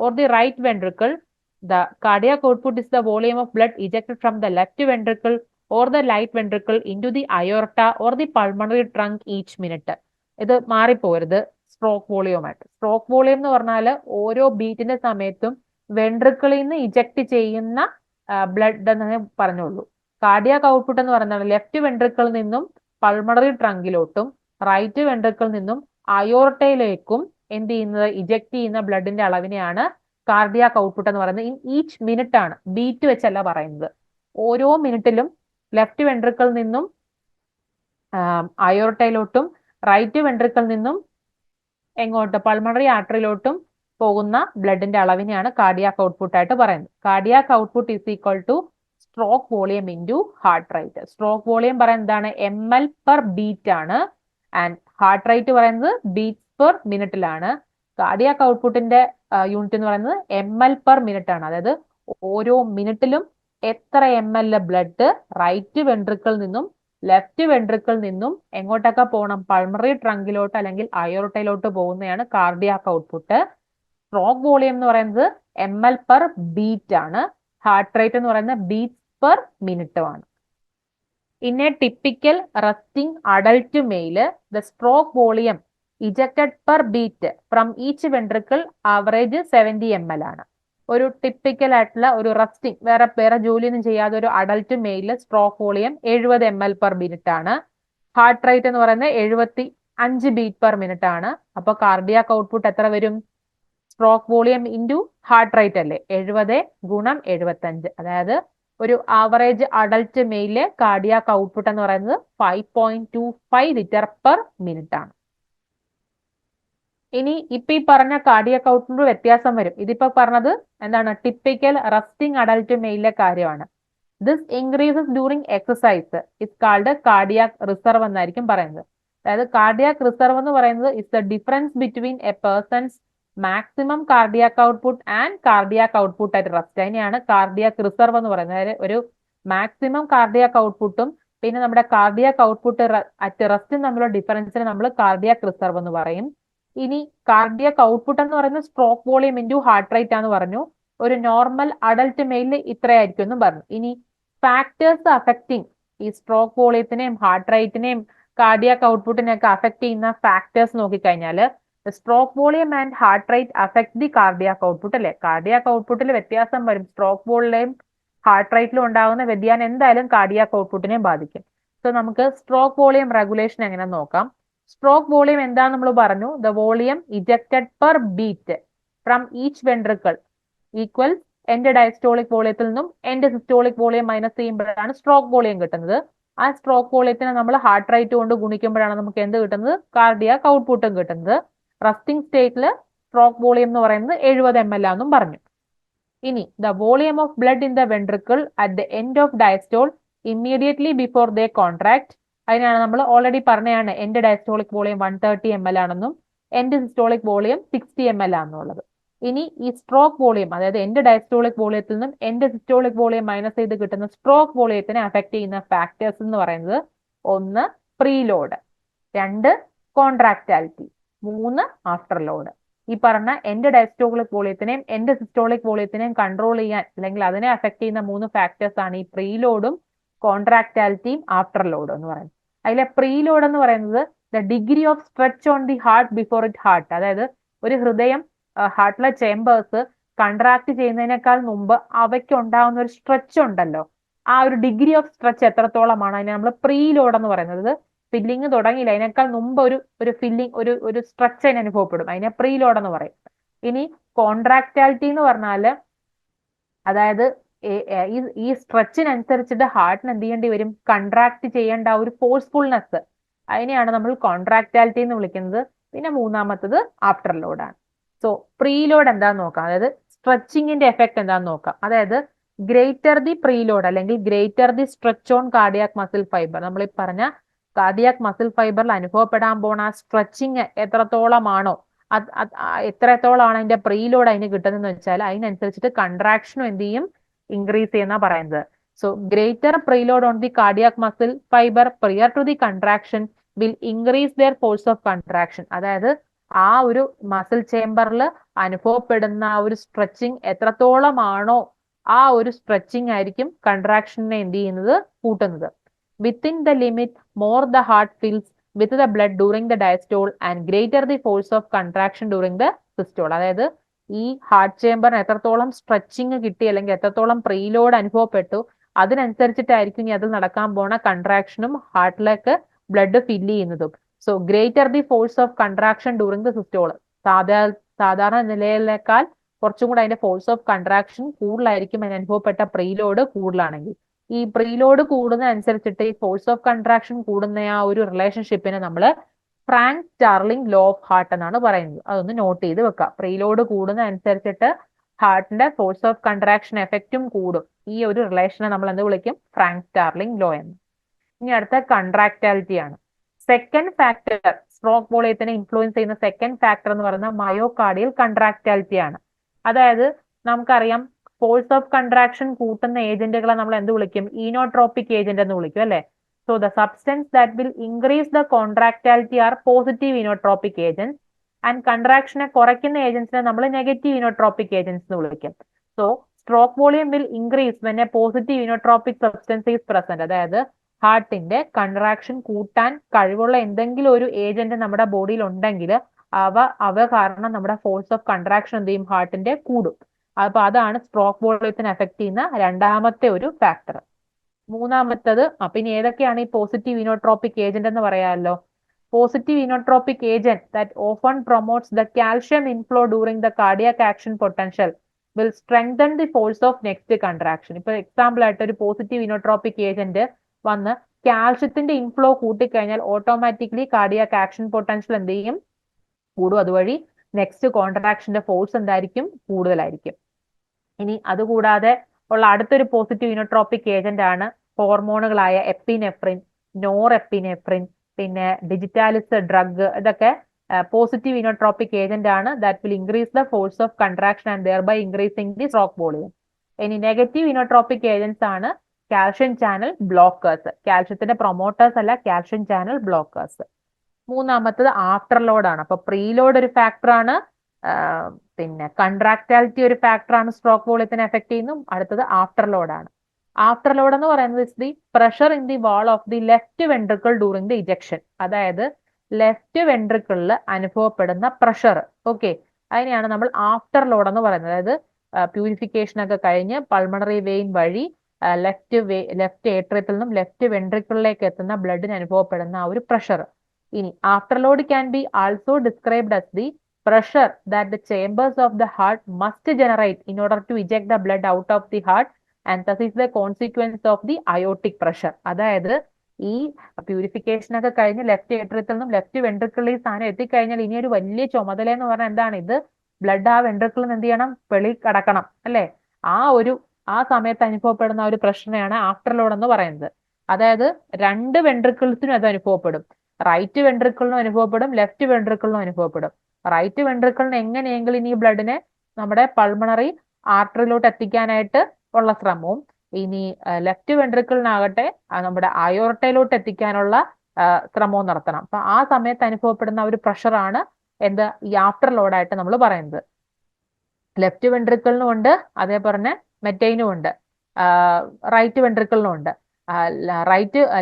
or the right ventricle. The cardiac output is the volume of blood ejected from the left ventricle or the right ventricle into the aorta or the pulmonary trunk each minute. ഇത് മാറിപ്പോരുത് stroke വോളിയമായിട്ട്. Stroke volume എന്ന് പറഞ്ഞാൽ ഓരോ ബീറ്റിന്റെ സമയത്തും വെൻട്രിക്കിളിൽ നിന്ന് eject ചെയ്യുന്ന blood എന്ന് പറഞ്ഞുള്ളൂ. Cardiac output എന്ന് പറയുന്നത് ലെഫ്റ്റ് വെൻട്രിക്കിളിൽ നിന്നും പൾമണറി ട്രങ്കിലോട്ടും റൈറ്റ് വെൻട്രിക്കിളിൽ നിന്നും അയോർട്ടയിലേക്കും എന്ത് ചെയ്യുന്നത്? ഇജക്ട് ചെയ്യുന്ന ബ്ലഡിന്റെ അളവിനെയാണ് കാർഡിയാക് ഔട്ട്പുട്ട് എന്ന് പറയുന്നത്. ഇൻ ഈച്ച് മിനിറ്റ് ആണ്, ബീറ്റ് വെച്ചല്ല പറയുന്നത്. ഓരോ മിനിറ്റിലും ലെഫ്റ്റ് വെൻട്രിക്കിളിൽ നിന്നും അയോർട്ടയിലോട്ടും റൈറ്റ് വെൻട്രിക്കിളിൽ നിന്നും എങ്ങോട്ട്? പൾമണറി ആർട്ടറിയിലോട്ടും പോകുന്ന ബ്ലഡിന്റെ അളവിനെയാണ് കാർഡിയാക് ഔട്ട്പുട്ട് ആയിട്ട് പറയുന്നത്. Cardiac output is equal to stroke volume into heart rate. Stroke volume പറയുന്നത് എന്താണ്? ml per ബീറ്റ് ആണ്. ആൻഡ് ഹാർട്ട് റേറ്റ് പറയുന്നത് ബീറ്റ്സ് പെർ മിനിറ്റിലാണ്. കാർഡിയാക് ഔട്ട്പുട്ടിന്റെ യൂണിറ്റ് എന്ന് പറയുന്നത് ml per മിനിറ്റ് ആണ്. അതായത് ഓരോ മിനിറ്റിലും എത്ര ml ബ്ലഡ് റൈറ്റ് വെൻട്രിക്കിളിൽ നിന്നും ലെഫ്റ്റ് വെൻട്രിക്കിളിൽ നിന്നും എങ്ങോട്ടൊക്കെ പോകണം? പൾമണറി ട്രങ്കിലോട്ട് അല്ലെങ്കിൽ അയോർട്ടയിലോട്ട് പോകുന്നതാണ് കാർഡിയാക് ഔട്ട്പുട്ട്. സ്ട്രോക്ക് വോളിയം എന്ന് പറയുന്നത് ml per ബീറ്റ് ആണ്. ഹാർട്ട് റേറ്റ് എന്ന് പറയുന്നത് ബീറ്റ്സ് പെർ മിനിറ്റുമാണ്. In a typical resting adult male, the stroke volume ejected per beat from each ventricle average 70 ml ആണ്. ഒരു ടിപ്പിക്കൽ ആയിട്ടുള്ള ഒരു റെസ്റ്റിംഗ്, വേറെ ജോലിയൊന്നും ചെയ്യാതെ ഒരു അഡൽട്ട് മെയിലിൽ stroke volume 70 ml per minute ആണ്. ഹാർട്ട് റേറ്റ് എന്ന് പറയുന്നത് 75 ബീറ്റ് പെർ മിനിറ്റ് ആണ്. അപ്പൊ കാർഡിയാക് ഔട്ട്പുട്ട് എത്ര വരും? Stroke volume into heart rate അല്ലേ? 70 ഗുണം 75, അതായത് ഒരു ആവറേജ് അഡൽട്ട് മെയിലെ കാർഡിയാക് ഔട്ട്പുട്ട് എന്ന് പറയുന്നത് 5.25 ലിറ്റർ പെർ മിനിറ്റ് ആണ്. ഇനി ഇപ്പൊ ഈ പറഞ്ഞ കാർഡിയാക് ഔട്ട്പുട്ട് വ്യത്യാസം വരും. ഇതിപ്പോ പറഞ്ഞത് എന്താണ്, ടിപ്പിക്കൽ റെസ്റ്റിംഗ് അഡൽട്ട് മെയിലെ കാര്യമാണ്. This increases during exercise is called cardiac reserve എന്നായിരിക്കും പറയുന്നത്. അതായത് കാർഡിയാക് റിസർവ് എന്ന് പറയുന്നത് is the difference between a person's maximum cardiac output and cardiac output at rest. അതിനെയാണ് കാർഡിയാക് റിസർവ് എന്ന് പറയുന്നത്. അതായത് ഒരു മാക്സിമം കാർഡിയാക് ഔട്ട്പുട്ടും പിന്നെ നമ്മുടെ കാർഡിയാക് ഔട്ട്പുട്ട് അറ്റ് റെസ്റ്റും തമ്മിലുള്ള ഡിഫറൻസിന് നമ്മൾ കാർഡിയാക് റിസർവ് എന്ന് പറയും. ഇനി കാർഡിയാക് ഔട്ട്പുട്ട് എന്ന് പറയുന്നത് stroke volume into heart rate ആണെന്ന് പറഞ്ഞു. ഒരു നോർമൽ അഡൽട്ട് മെയിലിൽ ഇത്രയായിരിക്കും എന്നും പറഞ്ഞു. ഇനി ഫാക്ടേഴ്സ് അഫക്റ്റിംഗ് ഈ സ്ട്രോക്ക് വോളിയത്തിനെയും ഹാർട്ട് റേറ്റിനെയും കാർഡിയാക് ഔട്ട്പുട്ടിനെയൊക്കെ അഫക്ട് ചെയ്യുന്ന ഫാക്ടേഴ്സ് നോക്കിക്കഴിഞ്ഞാൽ stroke volume and heart rate affect the cardiac output അല്ലെ. കാർഡിയാക് ഔട്ട്പുട്ടിൽ വ്യത്യാസം വരും. സ്ട്രോക്ക് വോളിയം ഹാർട്ട് റേറ്റിലും ഉണ്ടാകുന്ന വ്യതിയാനം എന്തായാലും കാർഡിയാക് ഔട്ട്പുട്ടിനെ ബാധിക്കും. സോ നമുക്ക് സ്ട്രോക്ക് വോളിയം റെഗുലേഷൻ എങ്ങനെ നോക്കാം. സ്ട്രോക്ക് വോളിയം എന്താന്ന് നമ്മൾ പറഞ്ഞു. The volume ejected per beat from each ventricle equals end diastolic വോളിയത്തിൽ നിന്നും എൻഡ് സിസ്റ്റോളിക് വോളിയം മൈനസ് ചെയ്യുമ്പോഴാണ് സ്ട്രോക്ക് വോളിയം കിട്ടുന്നത്. ആ സ്ട്രോക്ക് വോളിയത്തിനെ നമ്മൾ ഹാർട്ട് റേറ്റ് കൊണ്ട് ഗുണിക്കുമ്പോഴാണ് നമുക്ക് എന്ത് കിട്ടുന്നത്, കാർഡിയാക് ഔട്ട്പുട്ടും കിട്ടുന്നത്. റെസ്റ്റിംഗ് സ്റ്റേറ്റിൽ സ്ട്രോക്ക് വോളിയം എന്ന് പറയുന്നത് 70 ml ആണെന്നും പറഞ്ഞു. ഇനി the volume of blood in the ventricle at the end of diastole immediately before they contract. അതിനാണ് നമ്മൾ ഓൾറെഡി പറഞ്ഞതാണ് എൻഡ് ഡയസ്റ്റോളിക് വോളിയം 130 ml ആണെന്നും എൻഡ് സിസ്റ്റോളിക് വോളിയം 60 ml ആണെന്നുള്ളത്. ഇനി ഈ സ്ട്രോക്ക് വോളിയം, അതായത് എൻഡ് ഡയസ്റ്റോളിക് വോളിയത്തിൽ നിന്നും എൻഡ് സിസ്റ്റോളിക് വോളിയം മൈനസ് ചെയ്ത് കിട്ടുന്ന സ്ട്രോക്ക് വോളിയത്തിനെ അഫക്ട് ചെയ്യുന്ന ഫാക്ടേഴ്സ് എന്ന് പറയുന്നത് 1 പ്രീലോഡ്, 2 കോൺട്രാക്റ്റാലിറ്റി, 3 ആഫ്റ്റർ ലോഡ്. ഈ പറഞ്ഞ എൻഡ് ഡയസ്റ്റോളിക് വോളിയത്തിനെയും എൻഡ് സിസ്റ്റോളിക് വോളിയത്തിനെയും കൺട്രോൾ ചെയ്യാൻ അല്ലെങ്കിൽ അതിനെ അഫക്ട് ചെയ്യുന്ന 3 ഫാക്ടേഴ്സ് ആണ് ഈ പ്രീലോഡും കോൺട്രാക്റ്റാലിറ്റിയും ആഫ്റ്റർ ലോഡും എന്ന് പറയുന്നത്. അതിലെ പ്രീലോഡ് എന്ന് പറയുന്നത് the degree of stretch on the heart before it heart. അതായത് ഒരു ഹൃദയം ഹാർട്ടിലെ ചേമ്പേഴ്സ് കൺട്രാക്ട് ചെയ്യുന്നതിനേക്കാൾ മുമ്പ് അവയ്ക്ക് ഉണ്ടാകുന്ന ഒരു സ്ട്രെച്ച് ഉണ്ടല്ലോ, ആ ഒരു ഡിഗ്രി ഓഫ് സ്ട്രെച്ച് എത്രത്തോളമാണ് അതിനെ നമ്മൾ പ്രീലോഡ് എന്ന് പറയുന്നത്. ഫില്ലിങ് തുടങ്ങിയില്ല, അതിനേക്കാൾ മുമ്പ് ഒരു ഫില്ലിങ് ഒരു സ്ട്രെച്ച് അതിന് അനുഭവപ്പെടും, അതിനെ പ്രീലോഡ് എന്ന് പറയും. ഇനി കോൺട്രാക്റ്റാലിറ്റി എന്ന് പറഞ്ഞാല് അതായത് ഈ സ്ട്രെച്ചിനനുസരിച്ചിട്ട് ഹാർട്ടിന് എന്ത് ചെയ്യേണ്ടി വരും, കൺട്രാക്ട് ചെയ്യേണ്ട ഒരു ഫോഴ്സ്ഫുൾനെസ്, അതിനെയാണ് നമ്മൾ കോൺട്രാക്റ്റാലിറ്റി എന്ന് വിളിക്കുന്നത്. പിന്നെ മൂന്നാമത്തത് ആഫ്റ്റർ ലോഡാണ്. സോ പ്രീലോഡ് എന്താന്ന് നോക്കാം, അതായത് സ്ട്രെച്ചിങ്ങിന്റെ എഫക്ട് എന്താന്ന് നോക്കാം. അതായത് ഗ്രേറ്റർ ദി പ്രീലോഡ് അല്ലെങ്കിൽ greater the stretch on cardiac muscle fibre, നമ്മൾ ഈ പറഞ്ഞ കാർഡിയാക് മസിൽ ഫൈബറിൽ അനുഭവപ്പെടാൻ പോണ ആ സ്ട്രെച്ചിങ് എത്രത്തോളമാണോ, എത്രത്തോളമാണ് അതിന്റെ പ്രീലോഡ് അതിന് കിട്ടുന്നതെന്ന് വെച്ചാൽ അതിനനുസരിച്ചിട്ട് കൺട്രാക്ഷനും എന്ത് ചെയ്യും, ഇൻക്രീസ് ചെയ്യുന്ന പറയുന്നത്. So greater preload on the cardiac muscle fibre prior to the contraction will increase their force of contraction. അതായത് ആ ഒരു മസിൽ ചേംബറിൽ അനുഭവപ്പെടുന്ന ആ ഒരു സ്ട്രെച്ചിങ് എത്രത്തോളമാണോ ആ ഒരു സ്ട്രെച്ചിങ് ആയിരിക്കും കൺട്രാക്ഷനെ എന്ത് ചെയ്യുന്നത്, കൂട്ടുന്നത്. Within the limit more the heart fils with the blood during the diastole and greater the force of contraction during the systole. അതായത് ഈ ഹാർട്ട് ചേംബറിന് എത്രത്തോളം സ്ട്രെച്ചിങ് കിട്ടി അല്ലെങ്കിൽ എത്രത്തോളം പ്രീലോഡ് അനുഭവപ്പെട്ടു അതിനനുസരിച്ചിട്ടായിരിക്കും ഇനി അത് നടക്കാൻ പോണ കൺട്രാക്ഷനും ഹാർട്ടിലേക്ക് ബ്ലഡ് ഫില്ല് ചെയ്യുന്നതും. So greater the force of contraction during the systole, സാധാരണ നിലയിലേക്കാൾ കുറച്ചും കൂടെ അതിന്റെ ഫോഴ്സ് ഓഫ് കൺട്രാക്ഷൻ കൂടുതലായിരിക്കും അതിന് അനുഭവപ്പെട്ട പ്രീലോഡ് കൂടുതലാണെങ്കിൽ. ഈ പ്രീലോഡ് കൂടുന്നതനുസരിച്ചിട്ട് ഈ ഫോഴ്സ് ഓഫ് കൺട്രാക്ഷൻ കൂടുന്ന ആ ഒരു റിലേഷൻഷിപ്പിനെ നമ്മൾ ഫ്രാങ്ക് സ്റ്റാർലിംഗ് ലോ ഓഫ് ഹാർട്ട് എന്നാണ് പറയുന്നത്. അതൊന്ന് നോട്ട് ചെയ്ത് വെക്കാം. പ്രീലോഡ് കൂടുന്നതനുസരിച്ചിട്ട് ഹാർട്ടിന്റെ ഫോഴ്സ് ഓഫ് കൺട്രാക്ഷൻ എഫക്റ്റും കൂടും. ഈ ഒരു റിലേഷനെ നമ്മൾ എന്ത് വിളിക്കും, ഫ്രാങ്ക് സ്റ്റാർലിംഗ് ലോ എന്ന്. ഇനി അടുത്ത കൺട്രാക്റ്റാലിറ്റി ആണ്. സെക്കൻഡ് ഫാക്ടർ സ്ട്രോക്ക് വോളിയത്തിനെ ഇൻഫ്ലുവൻസ് ചെയ്യുന്ന സെക്കൻഡ് ഫാക്ടർ എന്ന് പറയുന്നത് മയോകാർഡിയൽ കൺട്രാക്റ്റാലിറ്റി ആണ്. അതായത് നമുക്കറിയാം ഫോഴ്സ് ഓഫ് കൺട്രാക്ഷൻ കൂട്ടുന്ന ഏജന്റുകളെ നമ്മൾ എന്ത് വിളിക്കും, ഈനോട്രോപിക് ഏജന്റ് എന്ന് വിളിക്കും അല്ലെ. So the substance that will increase the contractility are positive inotropic agents and കൺട്രാക്ഷനെ കുറയ്ക്കുന്ന ഏജന്റ്സിനെ നമ്മൾ നെഗറ്റീവ് ഈനോട്രോപിക് ഏജന്റ്സ് എന്ന് വിളിക്കും. So stroke volume will increase when a positive inotropic substance is present. അതായത് ഹാർട്ടിന്റെ കൺട്രാക്ഷൻ കൂട്ടാൻ കഴിവുള്ള എന്തെങ്കിലും ഒരു ഏജന്റ് നമ്മുടെ ബോഡിയിൽ ഉണ്ടെങ്കിൽ അവ കാരണം നമ്മുടെ ഫോഴ്സ് ഓഫ് കൺട്രാക്ഷൻ എന്ത് ചെയ്യും, ഹാർട്ടിന്റെ കൂടും. അപ്പൊ അതാണ് സ്ട്രോക്ക് വോളിയത്തിനെ എഫക്ട് ചെയ്യുന്ന രണ്ടാമത്തെ ഒരു ഫാക്ടർ. മൂന്നാമത്തത് പിന്നെ ഏതൊക്കെയാണ് ഈ പോസിറ്റീവ് ഇനോട്രോപിക് ഏജന്റ് എന്ന് പറയാമല്ലോ. Positive inotropic agent that often promotes the calcium inflow during the cardiac action potential will strengthen the force of next contraction. ഇപ്പൊ എക്സാമ്പിൾ ആയിട്ട് ഒരു പോസിറ്റീവ് ഇനോട്രോപിക് ഏജന്റ് വന്ന് കാൽഷ്യത്തിന്റെ ഇൻഫ്ലോ കൂട്ടിക്കഴിഞ്ഞാൽ ഓട്ടോമാറ്റിക്കലി കാർഡിയാക് ആക്ഷൻ പൊട്ടൻഷ്യൽ എന്ത് ചെയ്യും, കൂടും. അതുവഴി നെക്സ്റ്റ് കോൺട്രാക്ഷന്റെ ഫോഴ്സ് എന്തായിരിക്കും, കൂടുതലായിരിക്കും. ഇനി അതുകൂടാതെ ഉള്ള അടുത്തൊരു പോസിറ്റീവ് ഇനോട്രോപിക് ഏജന്റ് ആണ് ഹോർമോണുകളായ എപ്പിനെഫ്രിൻ, നോർ എപ്പിനെഫ്രിൻ, പിന്നെ ഡിജിറ്റാലിസ് ഡ്രഗ്. ഇതൊക്കെ പോസിറ്റീവ് ഇനോട്രോപിക് ഏജന്റ് ആണ് that will increase the force of contraction and thereby increasing the stroke volume. ഇനി നെഗറ്റീവ് ഇനോട്രോപിക് ഏജന്റ്സ് ആണ് കാൽഷ്യം ചാനൽ ബ്ലോക്കേഴ്സ്. കാൽഷ്യത്തിന്റെ പ്രൊമോട്ടേഴ്സ് അല്ല, calcium channel blockers. മൂന്നാമത്തത് afterload ആണ്. അപ്പൊ പ്രീലോഡ് ഒരു ഫാക്ടറാണ്, പിന്നെ കൺട്രാക്ടാലിറ്റി ഒരു ഫാക്ടറാണ്, സ്ട്രോക്ക് വോളിയത്തിനെ എഫക്ട് ചെയ്യുന്നു. അടുത്തത് ആഫ്റ്റർ ലോഡ് ആണ്. ആഫ്റ്റർ ലോഡ് എന്ന് പറയുന്നത് is the pressure in the wall of the left ventricle during the ejection. അതായത് ലെഫ്റ്റ് വെൻട്രിക്കിളിൽ അനുഭവപ്പെടുന്ന പ്രഷർ. ഓക്കെ, അതിനെയാണ് നമ്മൾ ആഫ്റ്റർ ലോഡ് എന്ന് പറയുന്നത്. അതായത് പ്യൂരിഫിക്കേഷൻ ഒക്കെ കഴിഞ്ഞ് പൾമണറി വെയിൻ വഴി ലെഫ്റ്റ് ഏട്രിയത്തിൽ നിന്നും ലെഫ്റ്റ് വെൻട്രിക്കിളിലേക്ക് എത്തുന്ന ബ്ലഡിന് അനുഭവപ്പെടുന്ന ആ ഒരു പ്രഷർ. ഇനി after load can be also described as the pressure that the chambers of the heart must generate in order to eject the blood out of the heart, and thus is the consequence of the aortic pressure. അതായത് ഈ purification ഒക്കെ കഴിഞ്ഞ് left ഏട്രിയത്തിൽ നിന്നും left വെൻട്രിക്കിളിൽ ഈ സാധനം എത്തിക്കഴിഞ്ഞാൽ ഇനി ഒരു വലിയ ചുമതല എന്ന് പറഞ്ഞാൽ എന്താണ്, ഇത് ബ്ലഡ് ആ വെൻട്രിക്കിളിൽ എന്ത് ചെയ്യണം, വെളി കടക്കണം അല്ലെ. ആ സമയത്ത് അനുഭവപ്പെടുന്ന ഒരു പ്രശ്നമാണ് ആഫ്റ്റർ ലോഡ് എന്ന് പറയുന്നത്. അതായത് രണ്ട് വെൻട്രിക്കിൾസിനും അത് അനുഭവപ്പെടും. റൈറ്റ് വെൻട്രിക്കിളിനും അനുഭവപ്പെടും, ലെഫ്റ്റ് വെൻട്രിക്കിളിനും അനുഭവപ്പെടും. റൈറ്റ് വെൻട്രിക്കിളിന് എങ്ങനെയെങ്കിലും ഇനി ബ്ലഡിനെ നമ്മുടെ പൾമണറി ആർട്ടറിയിലോട്ട് എത്തിക്കാനായിട്ട് ഉള്ള ശ്രമവും, ഇനി ലെഫ്റ്റ് വെൻട്രിക്കിളിനാകട്ടെ നമ്മുടെ അയോർട്ടയിലോട്ട് എത്തിക്കാനുള്ള ശ്രമവും നടത്തണം. അപ്പൊ ആ സമയത്ത് അനുഭവപ്പെടുന്ന ഒരു പ്രഷറാണ് ഈ ആഫ്റ്റർ ലോഡായിട്ട് നമ്മൾ പറയുന്നത്. ലെഫ്റ്റ് വെൻട്രിക്കിളിനും ഉണ്ട്, അതേപോലെ തന്നെ മെറ്റൈനും ഉണ്ട്, റൈറ്റ് വെൻട്രിക്കിളിനും ഉണ്ട്.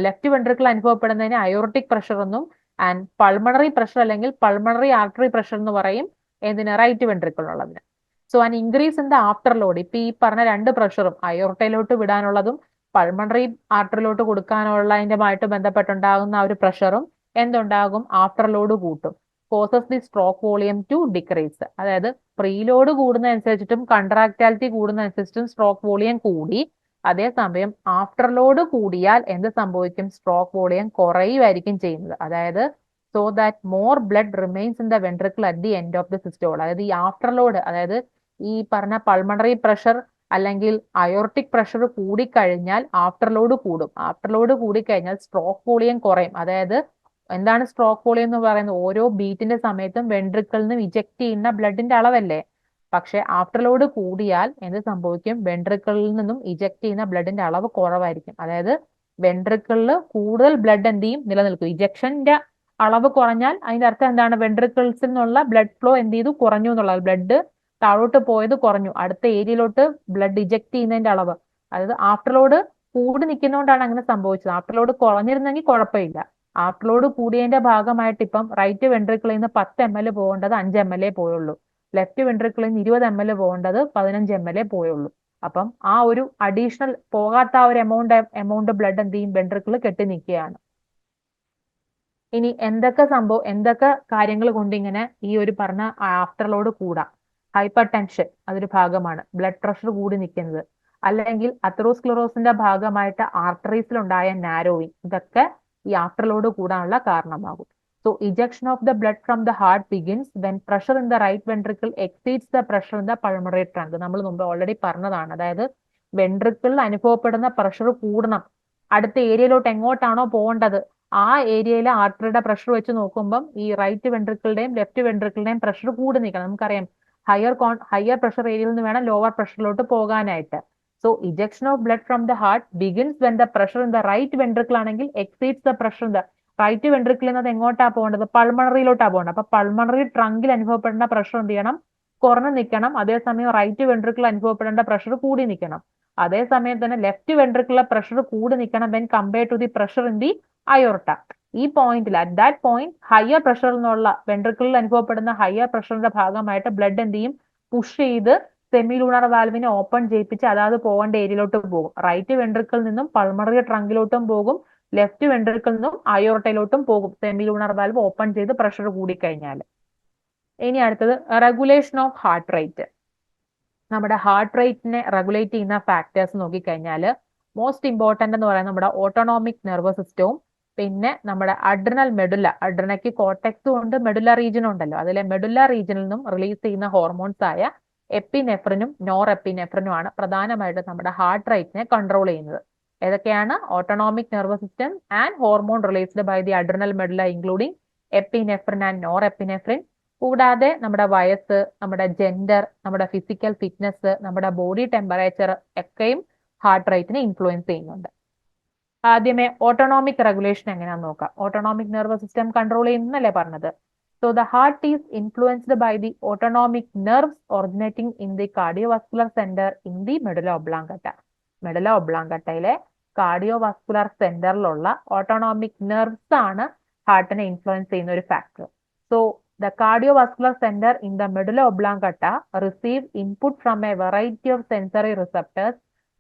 ലെഫ്റ്റ് വെൻട്രിക്കിൾ അനുഭവപ്പെടുന്നതിന് അയോർട്ടിക് പ്രഷർ എന്നും ആൻഡ് പൾമണറി പ്രഷർ അല്ലെങ്കിൽ പൾമണറി ആർട്ടറി പ്രഷർ എന്ന് പറയും ഏതിന്, റൈറ്റ് വെൻട്രിക്കിളിനുള്ളതിന്. So an increase in the afterload, ഇപ്പൊ ഈ പറഞ്ഞ രണ്ട് പ്രഷറും അയോർട്ടയിലോട്ട് വിടാനുള്ളതും പൾമണറി ആർട്ടറിയിലോട്ട് കൊടുക്കാനുള്ളതിൻ്റെമായിട്ട് ബന്ധപ്പെട്ടുണ്ടാകുന്ന ആ ഒരു പ്രഷറും എന്തുണ്ടാകും, ആഫ്റ്റർ ലോഡ് കൂട്ടും. Causes the stroke volume to decrease. അതായത് പ്രീലോഡ് കൂടുന്നതനുസരിച്ചിട്ടും കൺട്രാക്ടാലിറ്റി കൂടുന്നതനുസരിച്ചിട്ടും സ്ട്രോക്ക് വോളിയം കൂടി. അതേസമയം ആഫ്റ്റർ ലോഡ് കൂടിയാൽ എന്ത് സംഭവിക്കും, സ്ട്രോക്ക് വോളിയം കുറയുമായിരിക്കും ചെയ്യുന്നത്. അതായത് so that more blood remains in the ventricle at the end of the systole. അതായത് ഈ ആഫ്റ്റർ ലോഡ്, അതായത് ഈ പറഞ്ഞ പൾമണറി പ്രഷർ അല്ലെങ്കിൽ അയോർട്ടിക് പ്രഷർ കൂടിക്കഴിഞ്ഞാൽ ആഫ്റ്റർ ലോഡ് കൂടും. ആഫ്റ്റർ ലോഡ് കൂടിക്കഴിഞ്ഞാൽ സ്ട്രോക്ക് വോളിയം കുറയും. അതായത് എന്താണ് സ്ട്രോക്ക് വോളിയം എന്ന് പറയുന്നത്, ഓരോ ബീറ്റിന്റെ സമയത്തും വെൻട്രിക്കിളിൽ നിന്ന് ഇജക്ട് ചെയ്യുന്ന ബ്ലഡിന്റെ അളവല്ലേ. പക്ഷെ ആഫ്റ്റർ ലോഡ് കൂടിയാൽ എന്ത് സംഭവിക്കും, വെൻട്രിക്കിളിൽ നിന്നും ഇജക്ട് ചെയ്യുന്ന ബ്ലഡിന്റെ അളവ് കുറവായിരിക്കും. അതായത് വെൻട്രിക്കിളിൽ കൂടുതൽ ബ്ലഡ് എന്ത് ചെയ്യും, നിലനിൽക്കും. ഇജക്ഷന്റെ അളവ് കുറഞ്ഞാൽ അതിന്റെ അർത്ഥം എന്താണ്, വെൻട്രിക്കിൾസിൽ നിന്നുള്ള ബ്ലഡ് ഫ്ലോ എന്ത് ചെയ്തു, കുറഞ്ഞു എന്നുള്ളത്. ബ്ലഡ് താഴോട്ട് പോയത് കുറഞ്ഞു, അടുത്ത ഏരിയയിലോട്ട് ബ്ലഡ് ഇജക്ട് ചെയ്യുന്നതിന്റെ അളവ്. അതായത് ആഫ്റ്റർ ലോഡ് കൂടി നിൽക്കുന്നതുകൊണ്ടാണ് അങ്ങനെ സംഭവിച്ചത്. ആഫ്റ്റർ ലോഡ് കുറഞ്ഞിരുന്നെങ്കിൽ കുഴപ്പമില്ല. ആഫ്റ്റർ ലോഡ് കൂടിയതിന്റെ ഭാഗമായിട്ട് ഇപ്പം റൈറ്റ് വെൻട്രിക്കിളിൽ നിന്ന് 10 ml പോകേണ്ടത് 5 ml പോയുള്ളൂ. ലെഫ്റ്റ് വെൻട്രിക്കിളിൽ നിന്ന് 20 ml പോകേണ്ടത് 15 ml പോയുള്ളൂ. അപ്പം ആ ഒരു അഡീഷണൽ പോകാത്ത ആ ഒരു എമൗണ്ട് ബ്ലഡ് എന്ത് ചെയ്യും, വെൻട്രിക്കിൾ കെട്ടി നിൽക്കുകയാണ്. ഇനി എന്തൊക്കെ കാര്യങ്ങൾ കൊണ്ട് ഇങ്ങനെ ഈ ഒരു പറഞ്ഞ ആഫ്റ്റർ ലോഡ് കൂടാം. ഹൈപ്പർ ടെൻഷൻ അതൊരു ഭാഗമാണ്, ബ്ലഡ് പ്രഷർ കൂടി നിൽക്കുന്നത്. അല്ലെങ്കിൽ അത്രോസ്ക്ലറോസിന്റെ ഭാഗമായിട്ട് ആർട്ടറീസിലുണ്ടായ നാരോയിങ്, ഇതൊക്കെ ഈ ആഫ്റ്റർ ലോഡ് കൂടാനുള്ള കാരണമാകും. So ejection of the blood from the heart begins when pressure in the right ventricle exceeds the pressure in the pulmonary trunk. നമ്മൾ മുമ്പ് ഓൾറെഡി പറഞ്ഞതാണ്. അതായത് വെൻട്രിക്കിളിൽ അനുഭവപ്പെടുന്ന പ്രഷർ കൂടണം. അടുത്ത ഏരിയയിലോട്ട് എങ്ങോട്ടാണോ പോകേണ്ടത് ആ ഏരിയയിലെ ആർട്ടറിയുടെ പ്രഷർ വെച്ച് നോക്കുമ്പം ഈ റൈറ്റ് വെൻട്രിക്കിളുടെയും ലെഫ്റ്റ് വെൻട്രിക്കിളുടെയും പ്രഷർ കൂടി നിൽക്കണം. നമുക്കറിയാം ഹയർ പ്രഷർ ഏരിയയിൽ നിന്ന് വേണം ലോവർ പ്രഷറിലോട്ട് പോകാനായിട്ട്. So ejection of blood from the heart begins when the pressure in the right ventricle ആണെങ്കിൽ exceeds the pressure in the right വെൻട്രിക്കിളിൽ നിന്ന് എങ്ങോട്ടാ പോകേണ്ടത്, പൾമണറിയിലോട്ടാ പോകേണ്ടത്. അപ്പൊ പൾമണറി ട്രങ്കിൽ അനുഭവപ്പെടേണ്ട പ്രഷർ എന്ത് ചെയ്യണം, കുറഞ്ഞു നിൽക്കണം. അതേസമയം റൈറ്റ് വെൻട്രിക്കിൾ അനുഭവപ്പെടേണ്ട പ്രഷർ കൂടി നിൽക്കണം. അതേസമയം തന്നെ ലെഫ്റ്റ് വെൻട്രിക്കിളിലെ പ്രഷർ കൂടി നിൽക്കണം when compare to the pressure in the aorta. ഈ പോയിന്റിൽ അറ്റ് ദാറ്റ് പോയിന്റ് ഹയർ പ്രഷറിൽ നിന്നുള്ള വെൻട്രിക്കിളിൽ അനുഭവപ്പെടുന്ന ഹയർ പ്രഷറിന്റെ ഭാഗമായിട്ട് ബ്ലഡ് എന്ത് ചെയ്യും, പുഷ് ചെയ്ത് സെമി ലൂണർ വാൽവിനെ ഓപ്പൺ ചെയ്യിപ്പിച്ച് അതാത് പോകേണ്ട ഏരിയയിലോട്ട് പോകും. റൈറ്റ് വെൻട്രിക്കിളിൽ നിന്നും പൾമണറി ട്രങ്കിലോട്ടും പോകും, ലെഫ്റ്റ് വെൻട്രിക്കിളിൽ നിന്നും അയോർട്ടയിലോട്ടും പോകും സെമി ലൂണർ വാൽവ് ഓപ്പൺ ചെയ്ത് പ്രഷർ കൂടിക്കഴിഞ്ഞാൽ. ഇനി അടുത്തത് റെഗുലേഷൻ ഓഫ് ഹാർട്ട് റേറ്റ്. നമ്മുടെ ഹാർട്ട് റേറ്റിനെ റെഗുലേറ്റ് ചെയ്യുന്ന ഫാക്ടേഴ്സ് നോക്കിക്കഴിഞ്ഞാൽ മോസ്റ്റ് ഇമ്പോർട്ടൻ്റ് എന്ന് പറയുന്നത് നമ്മുടെ ഓട്ടോണോമിക് നെർവസ് സിസ്റ്റവും പിന്നെ നമ്മുടെ അഡ്രിനൽ മെഡുല, അഡ്രിനയ്ക്ക് കോർട്ടെക്സും ഉണ്ട്, മെഡുല റീജിയനും ഉണ്ടല്ലോ, അതിലെ മെഡുല റീജിയനിൽ നിന്നും റിലീസ് ചെയ്യുന്ന ഹോർമോൺസ് ആയ എപ്പിനെഫ്രിനും നോർ എപ്പിനെഫ്രിനും ആണ് പ്രധാനമായിട്ടും നമ്മുടെ ഹാർട്ട് റേറ്റിനെ കൺട്രോൾ ചെയ്യുന്നത്. ഏതൊക്കെയാണ്? Autonomic nervous system and hormone released by the adrenal medulla including epinephrine and norepinephrine. കൂടാതെ നമ്മുടെ വയസ്സ്, നമ്മുടെ ജെൻഡർ, നമ്മുടെ ഫിസിക്കൽ ഫിറ്റ്നസ്, നമ്മുടെ ബോഡി ടെമ്പറേച്ചർ ഒക്കെയും ഹാർട്ട് റേറ്റിനെ ഇൻഫ്ലുവൻസ് ചെയ്യുന്നുണ്ട്. ആദ്യമേ ഓട്ടോണോമിക് റെഗുലേഷൻ എങ്ങനെയാണെന്ന് നോക്കാം. ഓട്ടോണോമിക് നെർവസ് സിസ്റ്റം കൺട്രോൾ ചെയ്യുന്നല്ലേ പറഞ്ഞത്. So the heart is influenced by the autonomic nerves originating in the cardiovascular centre in the medulla oblongata. Medulla ഒബ്ലാങ്കട്ടയിലെ കാർഡിയോവാസ്കുലർ സെന്ററിലുള്ള ഓട്ടോണോമിക് നെർവ്സ് ആണ് ഹാർട്ടിനെ ഇൻഫ്ലുവൻസ് ചെയ്യുന്ന ഒരു factor. So the cardiovascular center in the medulla oblongata receive input from a variety of sensory receptors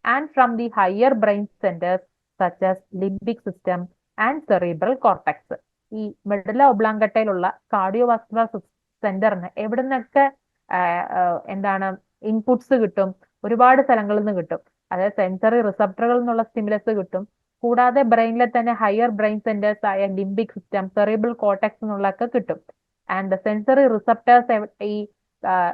and from the higher brain centers such as limbic system and cerebral cortex. ഈ medulla ഒബ്ലാങ്കട്ടയിലുള്ള cardiovascular സെന്ററിന് എവിടെ നിന്നൊക്കെ എന്താണ് inputs കിട്ടും? ഒരുപാട് സ്ഥലങ്ങളിൽ നിന്ന് കിട്ടും. അതായത് സെൻസറി റിസപ്റ്ററുകളിൽ നിന്നുള്ള സ്റ്റിമുലസ് കിട്ടും. കൂടാതെ ബ്രെയിനിലെ തന്നെ ഹയർ ബ്രെയിൻ സെന്റേഴ്സ് ആയ ലിംബിക് സിസ്റ്റം, സെറിബ്രൽ കോർട്ടെക്സ് എന്നുള്ളതൊക്കെ കിട്ടും. ആൻഡ് ദ സെൻസറി റിസപ്റ്റേഴ്സ്, ഈ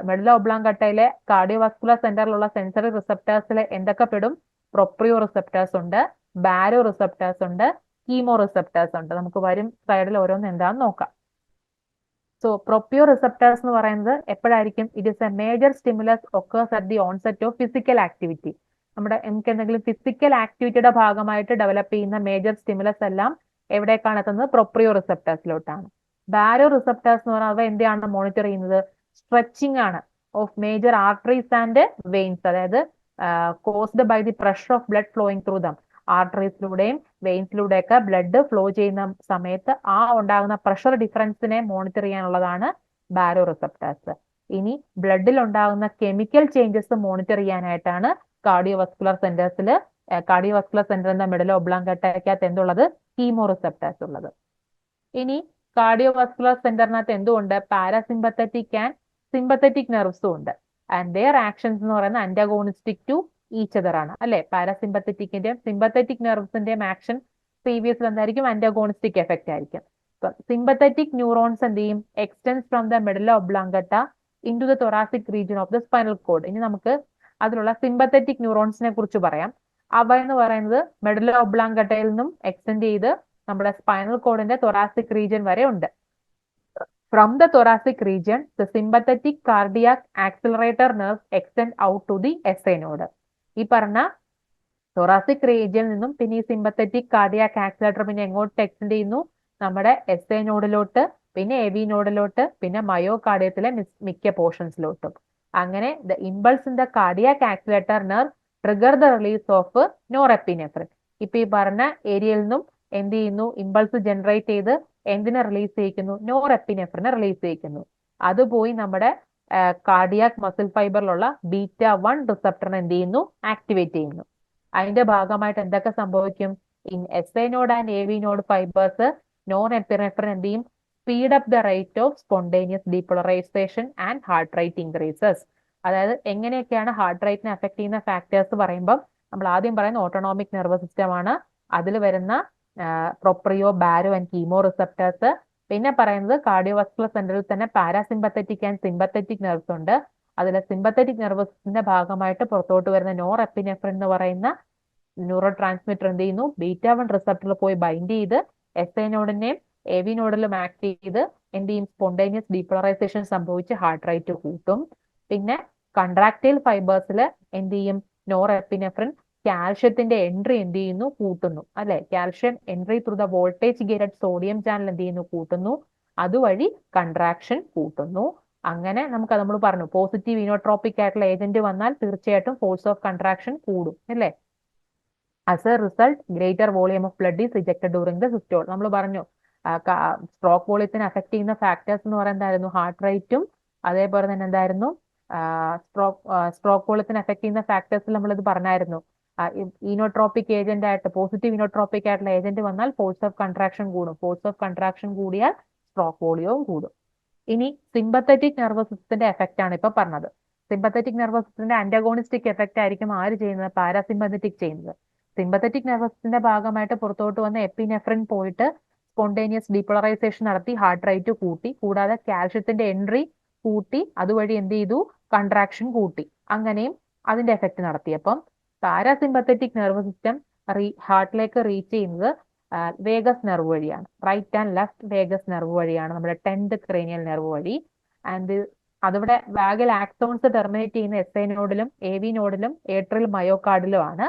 മെഡുല ഒബ്ലാങ്കട്ടയിലെ കാർഡിയോവാസ്കുലർ സെന്ററിലുള്ള സെൻസറി റിസപ്റ്റേഴ്സിൽ എന്തൊക്കെ പെടും? പ്രൊപ്രിയോ റിസപ്റ്റേഴ്സ് ഉണ്ട്, ബാരോ റിസപ്റ്റേഴ്സ് ഉണ്ട്, കീമോ റിസപ്റ്റേഴ്സ് ഉണ്ട്. നമുക്ക് വരും സൈഡിൽ ഓരോന്ന് എന്താണെന്ന് നോക്കാം. സോ പ്രൊപ്രിയോ റിസപ്റ്റേഴ്സ് എന്ന് പറയുന്നത് എപ്പോഴായിരിക്കും? It is a major stimulus occurs at the onset of physical activity. നമുക്ക് എന്തെങ്കിലും ഫിസിക്കൽ ആക്ടിവിറ്റിയുടെ ഭാഗമായിട്ട് ഡെവലപ്പ് ചെയ്യുന്ന മേജർ സ്റ്റിമുലസ് എല്ലാം എവിടേക്കാണ് എത്തുന്നത്? പ്രൊപ്രിയോ റിസപ്റ്റേഴ്സിലോട്ടാണ്. ബാരോ റിസപ്റ്റേഴ്സ് എന്ന് പറഞ്ഞാൽ അവ എന്താണ് മോണിറ്റർ ചെയ്യുന്നത്? സ്ട്രെച്ചിങ് ആണ് of major arteries and veins, അതായത് caused by the pressure of blood flowing through them. ആർട്ടറീസിലൂടെയും വെയിൻസിലൂടെയൊക്കെ ബ്ലഡ് ഫ്ലോ ചെയ്യുന്ന സമയത്ത് ആ ഉണ്ടാകുന്ന പ്രഷർ ഡിഫറൻസിനെ മോണിറ്റർ ചെയ്യാനുള്ളതാണ് ബാരോ റിസപ്റ്റേഴ്സ്. ഇനി ബ്ലഡിൽ ഉണ്ടാകുന്ന കെമിക്കൽ ചേഞ്ചസ് മോണിറ്റർ ചെയ്യാനായിട്ടാണ് കാർഡിയോവാസ്കുലർ സെന്റർ എന്ന മെഡുല ഒബ്ലാങ്കട്ടയ്ക്കകത്ത് എന്തുള്ളത്? കീമോ റിസപ്റ്റേഴ്സ് ഉള്ളത്. ഇനി കാർഡിയോവാസ്കുലർ സെന്ററിനകത്ത് എന്തുകൊണ്ട്? പാരാസിമ്പത്തറ്റിക് ആൻഡ് സിമ്പത്തറ്റിക് നെർവ്സും ഉണ്ട്. ആൻഡ് ദെയർ ആക്ഷൻസ് എന്ന് പറയുന്നത് അന്റഗോണിസ്റ്റിക് ടു ഈച്ച് അതർ ആണ്, അല്ലെ? പാരാസിമ്പത്തറ്റിക്കിന്റെയും സിമ്പത്തറ്റിക് നെർവ്സിന്റെയും ആക്ഷൻ പ്രീവിയസിൽ എന്തായിരിക്കും? അന്റഗോണിസ്റ്റിക് എഫക്റ്റ് ആയിരിക്കും. സിമ്പത്തറ്റിക് ന്യൂറോൺസ് എന്ത് ചെയ്യും? Extends from the medulla oblongata in to the thoracic region of the spinal cord. ഇനി നമുക്ക് അതിലുള്ള സിമ്പത്തറ്റിക് ന്യൂറോൺസിനെ കുറിച്ച് പറയാം. അവ എന്ന് പറയുന്നത് മെഡുല ഒബ്ലാങ്കട്ടയിൽ നിന്നും എക്സ്റ്റെൻഡ് ചെയ്ത് നമ്മുടെ സ്പൈനൽ കോഡിന്റെ തൊറാസിക് റീജിയൻ വരെ ഉണ്ട്. From the thoracic region the sympathetic cardiac accelerator nerves extend out to the S A node. ഈ പറഞ്ഞ തൊറാസിക് റീജിയനിൽ നിന്നും പിന്നെ ഈ സിമ്പത്തറ്റിക് കാർഡിയാക് ആക്സിലറേറ്റർ പിന്നെ എങ്ങോട്ട് എക്സ്റ്റെൻഡ് ചെയ്യുന്നു? നമ്മുടെ എസ് എ നോഡിലോട്ട്, പിന്നെ എ വി നോഡിലോട്ട്, പിന്നെ മയോകാർഡിയത്തിലെ മിക്ക പോർഷൻസിലോട്ടും. അങ്ങനെ the impulse in the cardiac accelerator nerve trigger the release of norepinephrine. ഇപ്പൊ ഈ പറഞ്ഞ ഏരിയയിൽ നിന്നും എന്ത് ചെയ്യുന്നു? ഇമ്പൾസ് ജനറേറ്റ് ചെയ്ത് എന്തിനെ റിലീസ് ചെയ്യിക്കുന്നു? നോറെപ്പിനെഫ്രിനെ റിലീസ് ചെയ്യിക്കുന്നു. അത് പോയി നമ്മുടെ കാർഡിയാക് മസിൽ ഫൈബറിലുള്ള β1 റിസപ്റ്ററിനെ എന്ത് ചെയ്യുന്നു? ആക്ടിവേറ്റ് ചെയ്യുന്നു. അതിന്റെ ഭാഗമായിട്ട് എന്തൊക്കെ സംഭവിക്കും? In S A node and A V node fibres norepinephrine എന്ത് ചെയ്യും? Speed up the rate of spontaneous depolarisation and heart rate increases. അതായത് എങ്ങനെയൊക്കെയാണ് ഹാർട്ട് റേറ്റിനെ അഫക്ട് ചെയ്യുന്ന ഫാക്ടേഴ്സ് പറയുമ്പോൾ നമ്മൾ ആദ്യം പറയുന്ന ഓട്ടോണോമിക് നെർവസ് സിസ്റ്റം ആണ്. അതിൽ വരുന്ന പ്രൊപ്രിയോ, ബാരോ ആൻഡ് കീമോ റിസപ്റ്റേഴ്സ്. പിന്നെ പറയുന്നത് കാർഡിയോവാസ്കുലർ സെന്ററിൽ തന്നെ പാരാസിമ്പത്തറ്റിക് ആൻഡ് സിമ്പത്തറ്റിക് നെർവ്സ് ഉണ്ട്. അതിലെ സിമ്പത്തറ്റിക് നെർവസിന്റെ ഭാഗമായിട്ട് പുറത്തോട്ട് വരുന്ന നോറെപ്പിനെഫ്രിൻ എന്ന് പറയുന്ന ന്യൂറോ ട്രാൻസ്മിറ്റർ എന്ത് ചെയ്യുന്നു? β1 റിസപ്റ്ററിൽ പോയി ബൈൻഡ് ചെയ്ത് എസ് എ നോഡിനെയും എ വി നോഡിലും ആക്ട് ചെയ്ത് എന്ത് ചെയ്യും? സ്പോണ്ടേനിയസ് ഡീപോളറൈസേഷൻ സംഭവിച്ച് ഹാർട്ട് റേറ്റ് കൂട്ടും. പിന്നെ കൺട്രാക്ടൈൽ ഫൈബേഴ്സിൽ എന്ത് ചെയ്യും? നോറെപ്പിനെഫ്രിൻ കാൽഷ്യത്തിന്റെ എൻട്രി എന്ത് ചെയ്യുന്നു? കൂട്ടുന്നു, അല്ലെ? Calcium entry through the voltage gated sodium channel എന്ത് ചെയ്യുന്നു? കൂട്ടുന്നു. അതുവഴി കൺട്രാക്ഷൻ കൂട്ടുന്നു. അങ്ങനെ നമ്മൾ പറഞ്ഞു പോസിറ്റീവ് ഇനോട്രോപിക് ആയിട്ടുള്ള ഏജന്റ് വന്നാൽ തീർച്ചയായിട്ടും ഫോഴ്സ് ഓഫ് കൺട്രാക്ഷൻ കൂടും, അല്ലേ? As A result greater volume of blood is rejected during the systole. നമ്മൾ പറഞ്ഞു സ്ട്രോക്ക് വോളിയത്തിനെ അഫക്ട് ചെയ്യുന്ന ഫാക്ടേഴ്സ് എന്ന് പറയുന്നത് എന്തായിരുന്നു? ഹാർട്ട് റേറ്റും അതേപോലെ തന്നെ എന്തായിരുന്നു? സ്ട്രോക്ക് വോളിയത്തിനെ അഫക്ട് ചെയ്യുന്ന ഫാക്ടേഴ്സിൽ നമ്മളിത് പറഞ്ഞായിരുന്നു. ഇനോട്രോപിക് ഏജന്റ് ആയിട്ട്, പോസിറ്റീവ് ഇനോട്രോപിക് ആയിട്ടുള്ള ഏജന്റ് വന്നാൽ ഫോഴ്സ് ഓഫ് കൺട്രാക്ഷൻ കൂടും. ഫോഴ്സ് ഓഫ് കൺട്രാക്ഷൻ കൂടിയാൽ സ്ട്രോക്ക് വോളിയവും കൂടും. ഇനി സിമ്പത്തറ്റിക് നെർവസ് സിസ്റ്റത്തിന്റെ എഫക്റ്റ് ആണ് ഇപ്പൊ പറഞ്ഞത്. സിമ്പത്തറ്റിക് നെർവസ് സിസ്റ്റത്തിന്റെ ആന്റഗോണിസ്റ്റിക് എഫക്റ്റ് ആയിരിക്കും ആര് ചെയ്യുന്നത്? പാരാസിമ്പത്തറ്റിക് ചെയ്യുന്നത്. സിമ്പത്തറ്റിക് നെർവസ് സിസ്റ്റത്തിന്റെ ഭാഗമായിട്ട് പുറത്തോട്ട് വന്ന എപ്പിനെഫ്രിൻ പോയിട്ട് സ്പോണ്ടേനിയസ് ഡീപോളറൈസേഷൻ നടത്തി ഹാർട്ട് റേറ്റ് കൂട്ടി, കൂടാതെ കാൽഷ്യത്തിന്റെ എൻട്രി കൂട്ടി, അതുവഴി എന്ത് ചെയ്തു? കൺട്രാക്ഷൻ കൂട്ടി. അങ്ങനെയും അതിന്റെ എഫക്റ്റ് നടത്തി. അപ്പം പാരാസിമ്പത്തറ്റിക് നെർവസ് സിസ്റ്റം ഹാർട്ടിലേക്ക് റീച്ച് ചെയ്യുന്നത് വേഗസ് നെർവ് വഴിയാണ്. Right and left vagus nerve വഴിയാണ്, നമ്മുടെ 10th ക്രേനിയൽ നെർവ് വഴി. ആൻഡ് അതിവിടെ വാഗൽ ആക്സോൺസ് ടെർമിനേറ്റ് ചെയ്യുന്ന എസ് ഐ നോഡിലും എ വി നോഡിലും ഏട്രിയൽ മയോകാർഡിലും ആണ്.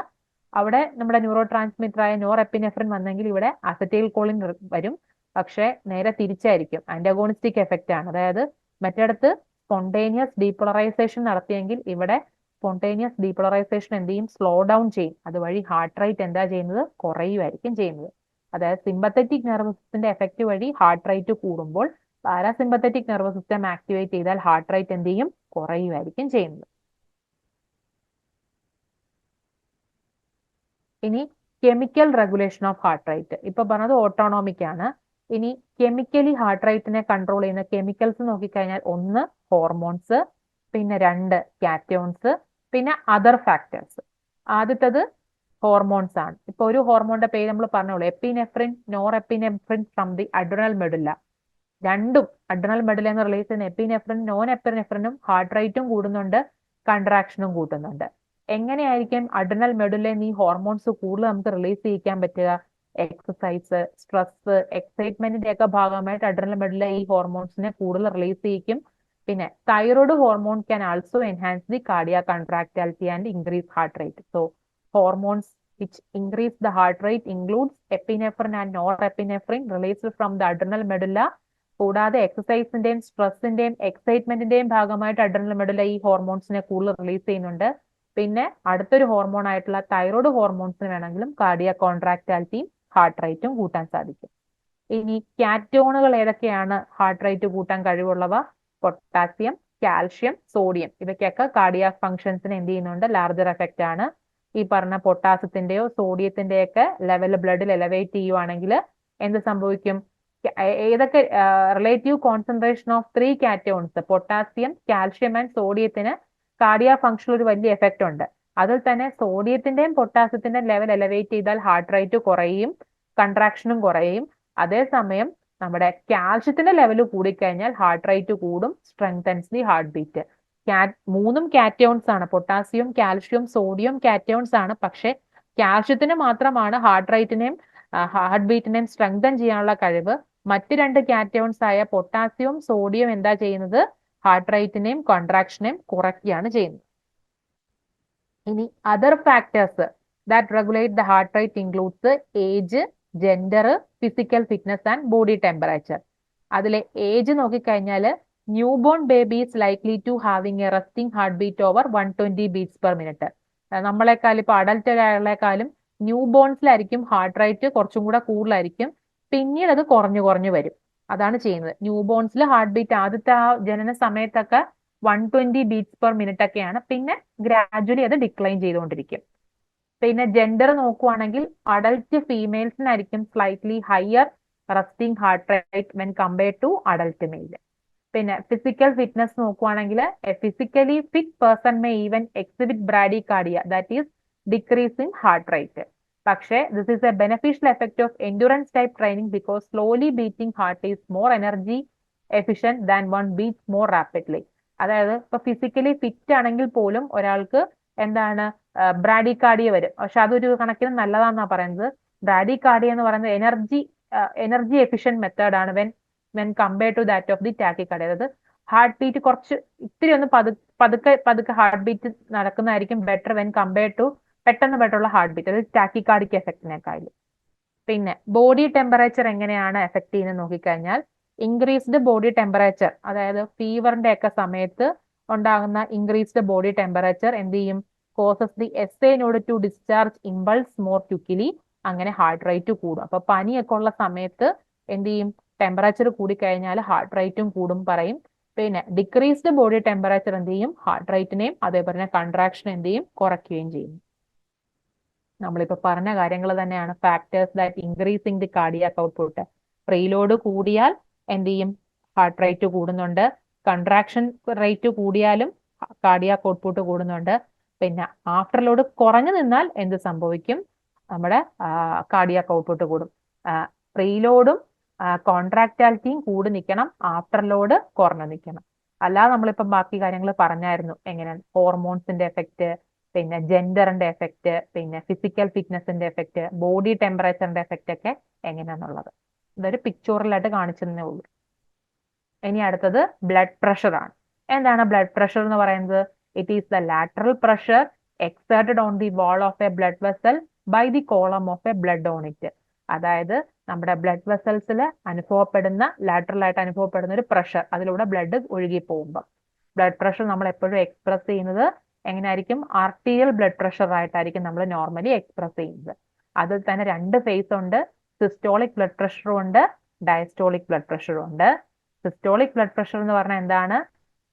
അവിടെ നമ്മുടെ ന്യൂറോ ട്രാൻസ്മിറ്ററായ നോർ എപ്പിനെഫ്രിൻ വന്നെങ്കിൽ ഇവിടെ അസറ്റൈൽ കോളിൻ വരും. പക്ഷെ നേരെ തിരിച്ചായിരിക്കും, ആന്റഗോണിസ്റ്റിക് എഫക്റ്റ് ആണ്. അതായത് മറ്റിടത്ത് സ്പോണ്ടേനിയസ് ഡീപോളറൈസേഷൻ നടത്തിയെങ്കിൽ ഇവിടെ സ്പോണ്ടേനിയസ് ഡീപോളറൈസേഷൻ എന്ത് ചെയ്യും? സ്ലോ ഡൗൺ ചെയ്യും. അതുവഴി ഹാർട്ട് റേറ്റ് എന്താ ചെയ്യുന്നത്? കുറയുമായിരിക്കും ചെയ്യുന്നത്. അതായത് സിമ്പത്തറ്റിക് നെർവസ് സിസ്റ്റത്തിന്റെ എഫക്റ്റ് വഴി ഹാർട്ട് റേറ്റ് കൂടുമ്പോൾ പാരാസിമ്പത്തറ്റിക് നെർവസ് സിസ്റ്റം ആക്ടിവേറ്റ് ചെയ്താൽ ഹാർട്ട് റേറ്റ് എന്ത് ചെയ്യും? കുറയുമായിരിക്കും ചെയ്യുന്നത്. ഇനി chemical regulation of heart rate. ഇപ്പൊ പറഞ്ഞത് ഓട്ടോണോമിക് ആണ്. ഇനി കെമിക്കലി ഹാർട്ട് റേറ്റിനെ കൺട്രോൾ ചെയ്യുന്ന കെമിക്കൽസ് നോക്കിക്കഴിഞ്ഞാൽ 1 ഹോർമോൺസ്, പിന്നെ 2 കാറ്റോൺസ്, പിന്നെ അതർ ഫാക്ടേഴ്സ്. ആദ്യത്തത് ഹോർമോൺസ് ആണ്. ഇപ്പൊ ഒരു ഹോർമോണിന്റെ പേര് നമ്മൾ പറഞ്ഞോളൂ, epinephrine, nor epinephrine from the adrenal medulla. രണ്ടും അഡ്രിനൽ മെഡുല്ല എന്ന് റിലീസ് ചെയ്യുന്ന എപ്പിനെഫ്രിൻ നോൺ എപ്പിനെഫ്രിനും ഹാർട്ട് റേറ്റും കൂടുന്നുണ്ട്, കൺട്രാക്ഷനും കൂട്ടുന്നുണ്ട്. എങ്ങനെയായിരിക്കും അഡ്രിനൽ മെഡുല്ലയിൽ ഈ ഹോർമോൺസ് കൂടുതൽ നമുക്ക് റിലീസ് ചെയ്യിക്കാൻ പറ്റുക? എക്സസൈസ്, സ്ട്രെസ്, എക്സൈറ്റ്മെന്റിന്റെ ഒക്കെ ഭാഗമായിട്ട് അഡ്രിനൽ മെഡുല്ല ഈ ഹോർമോൺസിനെ കൂടുതൽ റിലീസ് ചെയ്യിക്കും. പിന്നെ thyroid hormone can also enhance the cardiac contractility and increase heart rate. So hormones which increase the heart rate includes epinephrine and norepinephrine released from the adrenal medulla. കൂടാതെ എക്സസൈസിന്റെയും സ്ട്രെസ്സിന്റെയും എക്സൈറ്റ്മെന്റിന്റെയും ഭാഗമായിട്ട് adrenal medulla ഈ ഹോർമോൺസിനെ കൂടുതൽ release ചെയ്യുന്നുണ്ട്. പിന്നെ അടുത്തൊരു hormone ആയിട്ടുള്ള thyroid ഹോർമോൺസിന് വേണമെങ്കിലും cardiac കോൺട്രാക്ടാലിറ്റിയും heart റേറ്റും കൂട്ടാൻ സാധിക്കും. ഇനി കാറ്റോണുകൾ ഏതൊക്കെയാണ് ഹാർട്ട് റേറ്റ് കൂട്ടാൻ കഴിവുള്ളവ? Potassium, calcium, sodium. ഇവയ്ക്കൊക്കെ കാർഡിയാക് ഫംഗ്ഷൻസിന് എന്ത് ചെയ്യുന്നുണ്ട്? ലാർജർ എഫക്റ്റ് ആണ്. ഈ പറഞ്ഞ പൊട്ടാസ്യത്തിന്റെയോ സോഡിയത്തിന്റെയൊക്കെ ലെവൽ ബ്ലഡിൽ എലവേറ്റ് ചെയ്യുവാണെങ്കിൽ എന്ത് സംഭവിക്കും? ഏതൊക്കെ relative concentration of 3 cations, potassium, calcium and സോഡിയത്തിന് കാർഡിയാക് ഫംഗ്ഷനിൽ ഒരു വലിയ എഫക്റ്റ് ഉണ്ട്. അതിൽ തന്നെ സോഡിയത്തിന്റെയും പൊട്ടാസ്യത്തിന്റെയും ലെവൽ എലവേറ്റ് ചെയ്താൽ ഹാർട്ട് റേറ്റ് കുറയും, കൺട്രാക്ഷനും കുറയും. അതേസമയം നമ്മുടെ കാൽഷ്യത്തിന്റെ ലെവൽ കൂടിക്കഴിഞ്ഞാൽ ഹാർട്ട് റേറ്റ് കൂടും, സ്ട്രെങ്തൻസ് ദി ഹാർട്ട് ബീറ്റ്. മൂന്നും കാറ്റയോൺസ് ആണ്, പൊട്ടാസ്യം, കാൽഷ്യം, സോഡിയം കാറ്റയോൺസ് ആണ്. പക്ഷെ കാൽഷ്യത്തിന് മാത്രമാണ് ഹാർട്ട് റേറ്റിനെയും ഹാർട്ട് ബീറ്റിനെയും സ്ട്രെങ്തൻ ചെയ്യാനുള്ള കഴിവ്. മറ്റ് 2 കാറ്റയോൺസ് ആയ പൊട്ടാസ്യവും സോഡിയം എന്താ ചെയ്യുന്നത്? ഹാർട്ട് റേറ്റിനെയും കോൺട്രാക്ഷനെയും കുറയ്ക്കുകയാണ് ചെയ്യുന്നത്. ഇനി other factors that regulate the heart rate includes age, gender, physical fitness and body temperature. അതിലെ ഏജ് നോക്കിക്കഴിഞ്ഞാൽ newborn baby is likely to having a resting heart beat over 120 beats per minute. നമ്മളെക്കാൾ ഇപ്പൊ അഡൽട്ടുകളെക്കാളും ന്യൂ ബോൺസിലായിരിക്കും heart rate കുറച്ചും കൂടെ കൂടുതലായിരിക്കും. പിന്നീട് അത് കുറഞ്ഞു കുറഞ്ഞു വരും. അതാണ് ചെയ്യുന്നത്. ന്യൂ ബോൺസിൽ ഹാർട്ട് ബീറ്റ് ആദ്യത്തെ ആ ജനന സമയത്തൊക്കെ 120 ബീറ്റ്സ് പെർ മിനിറ്റ് ഒക്കെയാണ്. പിന്നെ ഗ്രാജുവലി അത് ഡിക്ലൈൻ ചെയ്തുകൊണ്ടിരിക്കും. പിന്നെ ജെൻഡർ നോക്കുവാണെങ്കിൽ അഡൽട്ട് ഫീമെയിൽസിനായിരിക്കും slightly higher resting heart rate when compared to adult male. പിന്നെ ഫിസിക്കൽ ഫിറ്റ്നസ് നോക്കുവാണെങ്കിൽ a physically fit person may even exhibit bradycardia, that is decrease in heart rate. പക്ഷേ this is a beneficial effect of endurance type training because slowly beating heart is more energy efficient than one beats more rapidly. അതായത് ഇപ്പൊ physically fit ആണെങ്കിൽ പോലും ഒരാൾക്ക് എന്താണ് bradycardia വരും. പക്ഷെ അതൊരു കണക്കിന് നല്ലതാണെന്നാ പറയുന്നത്. ബ്രാഡികാർഡിയ എന്ന് പറയുന്നത് എനർജി എഫിഷ്യന്റ് മെത്തേഡ് ആണ് when compared to that of the tachycardia. അതായത് ഹാർട്ട് ബീറ്റ് കുറച്ച് ഇത്തിരി ഒന്ന് പതുക്കെ ഹാർട്ട് ബീറ്റ് നടക്കുന്നതായിരിക്കും ബെറ്റർ വെൻ കമ്പയർഡ് ടു പെട്ടെന്നുള്ള ഹാർട്ട് ബീറ്റ്, അതായത് ടാക്കിക്കാർഡിക് എഫക്റ്റിനേക്കാളും. പിന്നെ ബോഡി ടെമ്പറേച്ചർ എങ്ങനെയാണ് എഫക്ട് ചെയ്യുന്നത് നോക്കിക്കഴിഞ്ഞാൽ ഇൻക്രീസ്ഡ് ബോഡി ടെമ്പറേച്ചർ, അതായത് ഫീവറിന്റെ ഒക്കെ സമയത്ത് ഉണ്ടാകുന്ന ഇൻക്രീസ്ഡ് ബോഡി ടെമ്പറേച്ചർ എന്ത് ചെയ്യും? Causes the S A node to discharge impulse more quickly. അങ്ങനെ ഹാർട്ട് റേറ്റ് കൂടും. അപ്പൊ പനിയൊക്കെ ഉള്ള സമയത്ത് എന്ത് ചെയ്യും? ടെമ്പറേച്ചർ കൂടിക്കഴിഞ്ഞാൽ ഹാർട്ട് റേറ്റും കൂടും പറയും. പിന്നെ ഡിക്രീസ്ഡ് ബോഡി ടെമ്പറേച്ചർ എന്ത് ചെയ്യും? ഹാർട്ട് റേറ്റിനെയും അതേപോലെ തന്നെ കൺട്രാക്ഷൻ എന്ത് ചെയ്യും? കുറയ്ക്കുകയും ചെയ്യും. നമ്മളിപ്പോ പറഞ്ഞ കാര്യങ്ങൾ തന്നെയാണ് factors that increasing the cardiac output. Preload കൂടിയാൽ എന്ത് ചെയ്യും? ഹാർട്ട് റേറ്റ് കൂടുന്നുണ്ട്. കൺട്രാക്ഷൻ റേറ്റ് കൂടിയാലും കാർഡിയാക് ഔട്ട്പുട്ട് കൂടുന്നുണ്ട്. പിന്നെ ആഫ്റ്റർ ലോഡ് കുറഞ്ഞു നിന്നാൽ എന്ത് സംഭവിക്കും? നമ്മുടെ കാർഡിയാക് ഔട്ട്പുട്ട് കൂടും. പ്രീലോഡും കോൺട്രാക്റ്റാലിറ്റിയും കൂടി നിൽക്കണം, ആഫ്റ്റർ ലോഡ് കുറഞ്ഞു നിൽക്കണം. അല്ലാതെ നമ്മളിപ്പം ബാക്കി കാര്യങ്ങൾ പറഞ്ഞായിരുന്നു, എങ്ങനെയാണ് ഹോർമോൺസിന്റെ എഫക്റ്റ്, പിന്നെ ജെൻഡറിന്റെ എഫക്റ്റ്, പിന്നെ ഫിസിക്കൽ ഫിറ്റ്നസിന്റെ എഫക്റ്റ്, ബോഡി ടെമ്പറേച്ചറിന്റെ എഫക്റ്റ് ഒക്കെ എങ്ങനെയാണെന്നുള്ളത് ഇതൊരു പിക്ചോറിലായിട്ട് കാണിച്ചതേ ഉള്ളൂ. ഇനി അടുത്തത് ബ്ലഡ് പ്രഷർ ആണ്. എന്താണ് ബ്ലഡ് പ്രഷർ എന്ന് പറയുന്നത്? It is the lateral pressure exerted on the wall of a blood vessel by the column of a blood on it. അതായത് നമ്മുടെ ബ്ലഡ് വെസൽസിൽ അനുഭവപ്പെടുന്ന, ലാറ്ററൽ ആയിട്ട് അനുഭവപ്പെടുന്ന ഒരു പ്രഷർ, അതിലൂടെ ബ്ലഡ് ഒഴുകി പോകുമ്പോൾ ബ്ലഡ് പ്രഷർ നമ്മൾ എപ്പോഴും എക്സ്പ്രസ് ചെയ്യുന്നത് എങ്ങനെയായിരിക്കും? ആർട്ടീരിയൽ ബ്ലഡ് പ്രഷർ ആയിട്ടായിരിക്കും നമ്മൾ നോർമലി എക്സ്പ്രസ് ചെയ്യുന്നത്. അതിൽ തന്നെ രണ്ട് ഫേസ് ഉണ്ട്, സിസ്റ്റോളിക് ബ്ലഡ് പ്രഷറും ഉണ്ട്, ഡയസ്റ്റോളിക് ബ്ലഡ് പ്രഷറും ഉണ്ട്. സിസ്റ്റോളിക് ബ്ലഡ് പ്രഷർ എന്ന് പറഞ്ഞാൽ എന്താണ്?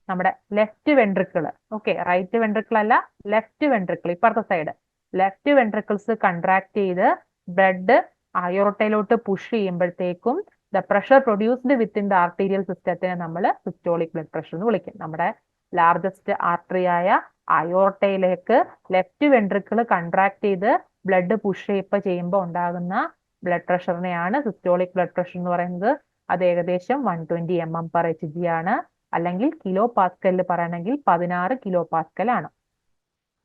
നമ്മുടെ left ventricle, okay, right ventricle അല്ല, ലെഫ്റ്റ് വെൻട്രിക്കിൾ, ഇപ്പുറത്തെ സൈഡ് ലെഫ്റ്റ് വെൻട്രിക്കിൾസ് കൺട്രാക്ട് ചെയ്ത് ബ്ലഡ് അയോർട്ടയിലോട്ട് പുഷ് ചെയ്യുമ്പോഴത്തേക്കും the pressure produced within the arterial സിസ്റ്റത്തിനെ നമ്മൾ സിസ്റ്റോളിക് ബ്ലഡ് പ്രഷർ എന്ന് വിളിക്കും. നമ്മുടെ ലാർജസ്റ്റ് ആർട്ടറിയായ അയോർട്ടയിലേക്ക് ലെഫ്റ്റ് വെൻട്രിക്കിൾ കൺട്രാക്ട് ചെയ്ത് ബ്ലഡ് പുഷ് ചെയ്യുമ്പോൾ ഉണ്ടാകുന്ന ബ്ലഡ് പ്രഷറിനെയാണ് സിസ്റ്റോളിക് ബ്ലഡ് പ്രഷർ എന്ന് പറയുന്നത്. അത് ഏകദേശം 120 mm/Hg ആണ്, അല്ലെങ്കിൽ കിലോ പാസ്കലിൽ പറയണമെങ്കിൽ 16 കിലോ പാസ്കൽ ആണ്.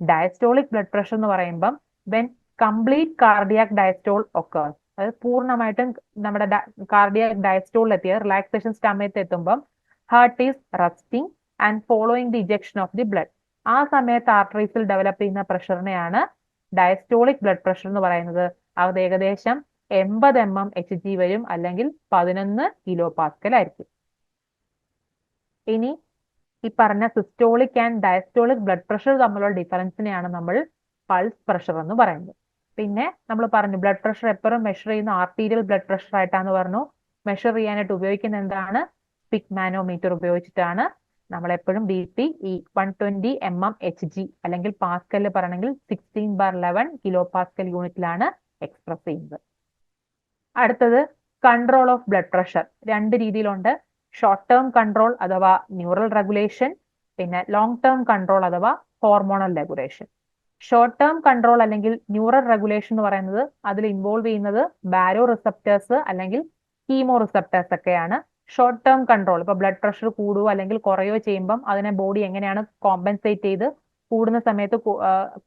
ഡയസ്റ്റോളിക് ബ്ലഡ് പ്രഷർ എന്ന് പറയുമ്പം when complete cardiac diastole occurs, അതായത് പൂർണ്ണമായിട്ടും നമ്മുടെ കാർഡിയാക് ഡയസ്റ്റോളിൽ എത്തിയ റിലാക്സേഷൻ സമയത്ത് എത്തുമ്പം heart is resting and following the ejection of the blood. ആ സമയത്ത് ആർട്ടറീസിൽ ഡെവലപ്പ് ചെയ്യുന്ന പ്രഷറിനെയാണ് ഡയസ്റ്റോളിക് ബ്ലഡ് പ്രഷർ എന്ന് പറയുന്നത്. അത് ഏകദേശം 80 mm/Hg വരും, അല്ലെങ്കിൽ 11 കിലോ പാസ്കൽ ആയിരിക്കും. ഇനി ഈ പറഞ്ഞ systolic and diastolic blood pressure തമ്മിലുള്ള ഡിഫറൻസിനെയാണ് നമ്മൾ പൾസ് പ്രഷർ എന്ന് പറയുന്നത്. പിന്നെ നമ്മൾ പറഞ്ഞു ബ്ലഡ് പ്രഷർ എപ്പോഴും മെഷർ ചെയ്യുന്ന ആർട്ടീരിയൽ ബ്ലഡ് പ്രഷർ ആയിട്ടാന്ന് പറഞ്ഞു. മെഷർ ചെയ്യാനായിട്ട് ഉപയോഗിക്കുന്ന എന്താണ്? സ്പിക് മാനോമീറ്റർ ഉപയോഗിച്ചിട്ടാണ് നമ്മൾ എപ്പോഴും BP ഈ 120 mm/Hg അല്ലെങ്കിൽ പാസ്കലിൽ പറയണമെങ്കിൽ 16/11 കിലോ പാസ്കൽ യൂണിറ്റിലാണ് എക്സ്പ്രസ് ചെയ്യുന്നത്. അടുത്തത് കൺട്രോൾ ഓഫ് ബ്ലഡ് പ്രഷർ. രണ്ട് രീതിയിലുണ്ട്. ഷോർട്ട് ടേം കൺട്രോൾ അഥവാ ന്യൂറൽ റെഗുലേഷൻ, പിന്നെ ലോങ് ടേം കൺട്രോൾ അഥവാ hormonal regulation. Short term control അല്ലെങ്കിൽ ന്യൂറൽ റെഗുലേഷൻ എന്ന് പറയുന്നത് അതിൽ ഇൻവോൾവ് ചെയ്യുന്നത് ബാരോ റിസപ്റ്റേഴ്സ് അല്ലെങ്കിൽ കീമോ റിസപ്റ്റേഴ്സ് ഒക്കെയാണ്. ഷോർട്ട് ടേം കൺട്രോൾ, ഇപ്പൊ ബ്ലഡ് പ്രഷർ കൂടുകയോ അല്ലെങ്കിൽ കുറയോ ചെയ്യുമ്പം അതിനെ ബോഡി എങ്ങനെയാണ് കോമ്പൻസേറ്റ് ചെയ്ത് കൂടുന്ന സമയത്ത്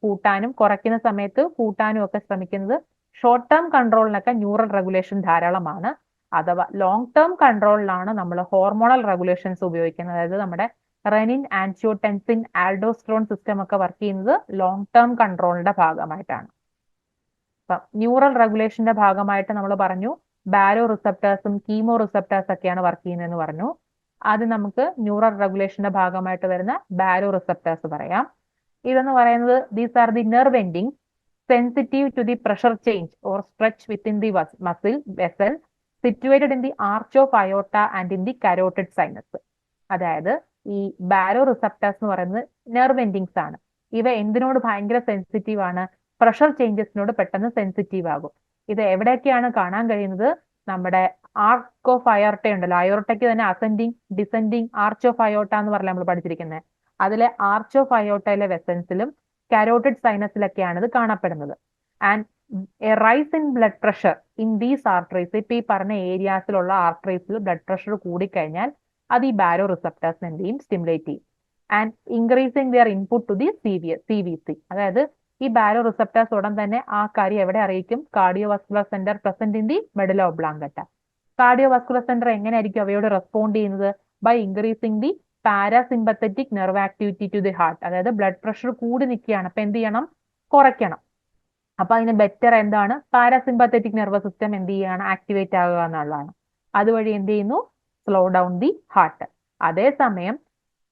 കൂട്ടാനും കുറയ്ക്കുന്ന സമയത്ത് കൂട്ടാനും ഒക്കെ ശ്രമിക്കുന്നത്. ഷോർട്ട് ടേം കൺട്രോളിനൊക്കെ ന്യൂറൽ റെഗുലേഷൻ ധാരാളമാണ്. അഥവാ ലോങ് ടേം കൺട്രോളിലാണ് നമ്മൾ ഹോർമോണൽ റെഗുലേഷൻസ് ഉപയോഗിക്കുന്നത്. അതായത് നമ്മുടെ റെനിൻ, ആൻജിയോടെൻസിൻ, ആൽഡോസ്ട്രോൺ സിസ്റ്റം ഒക്കെ വർക്ക് ചെയ്യുന്നത് ലോങ് ടേം കൺട്രോളിന്റെ ഭാഗമായിട്ടാണ്. അപ്പം ന്യൂറൽ റെഗുലേഷന്റെ ഭാഗമായിട്ട് നമ്മൾ പറഞ്ഞു ബാരോ റിസപ്റ്റേഴ്സും കീമോ റിസപ്റ്റേഴ്സ് ഒക്കെയാണ് വർക്ക് ചെയ്യുന്നതെന്ന് പറഞ്ഞു. ആദ്യം നമുക്ക് ന്യൂറൽ റെഗുലേഷന്റെ ഭാഗമായിട്ട് വരുന്ന ബാരോ റിസപ്റ്റേഴ്സ് പറയാം. ഇതെന്ന് പറയുന്നത് these are the nerve ending sensitive to the pressure change or stretch within the vessel situated in the arch of aorta and in the carotid sinus. അതായത് ഈ ബാരോ റിസപ്റ്റേഴ്സ് എന്ന് പറയുന്നത് നെർവ് എൻഡിങ്സ് ആണ്. ഇവ എന്തിനോട് ഭയങ്കര സെൻസിറ്റീവ് ആണ്? പ്രഷർ ചേഞ്ചസിനോട് പെട്ടെന്ന് sensitive ആകും. ഇത് എവിടെയൊക്കെയാണ് കാണാൻ കഴിയുന്നത്? നമ്മുടെ ആർക്ക് ഓഫ് അയോർട്ട ഉണ്ടല്ലോ, അയോർട്ടയ്ക്ക് തന്നെ ascending, descending, arch of aorta എന്ന് പറഞ്ഞാൽ നമ്മൾ പഠിച്ചിരിക്കുന്നത്. അതിലെ ആർച്ച് ഓഫ് അയോർട്ടയിലെ വെസൽസിലും കാരോട്ടിഡ് സൈനസിലൊക്കെയാണ് ഇത് കാണപ്പെടുന്നത്. And A rice in blood pressure in these arteries, ഇപ്പൊ ഈ പറഞ്ഞ ഏരിയാസിലുള്ള ആർട്ടറീസിൽ ബ്ലഡ് പ്രഷർ കൂടിക്കഴിഞ്ഞാൽ അത് ഈ ബാരോ റിസപ്റ്റേഴ്സ് എന്ത് ചെയ്യും? സ്റ്റിമുലേറ്റ് ചെയ്യും. And increasing their input to the CVC, അതായത് ഈ ബാരോ റിസപ്റ്റേഴ്സ് ഉടൻ തന്നെ ആ കാര്യം എവിടെ അറിയിക്കും? Cardiovascular centre present in the medulla oblongata. Cardiovascular centre എങ്ങനെയായിരിക്കും അവയോട് റെസ്പോണ്ട് ചെയ്യുന്നത്? By increasing the parasympathetic nerve activity to the heart. അതായത് ബ്ലഡ് പ്രഷർ കൂടി നിൽക്കുകയാണ്, അപ്പൊ എന്ത് ചെയ്യണം? കുറയ്ക്കണം. അപ്പൊ അതിന് ബെറ്റർ എന്താണ്? പാരാസിമ്പത്തറ്റിക് നെർവസ് സിസ്റ്റം എന്ത് ചെയ്യാണ്? ആക്ടിവേറ്റ് ആകുക എന്നുള്ളതാണ്. അതുവഴി എന്ത് ചെയ്യുന്നു? Slow down the heart. അതേസമയം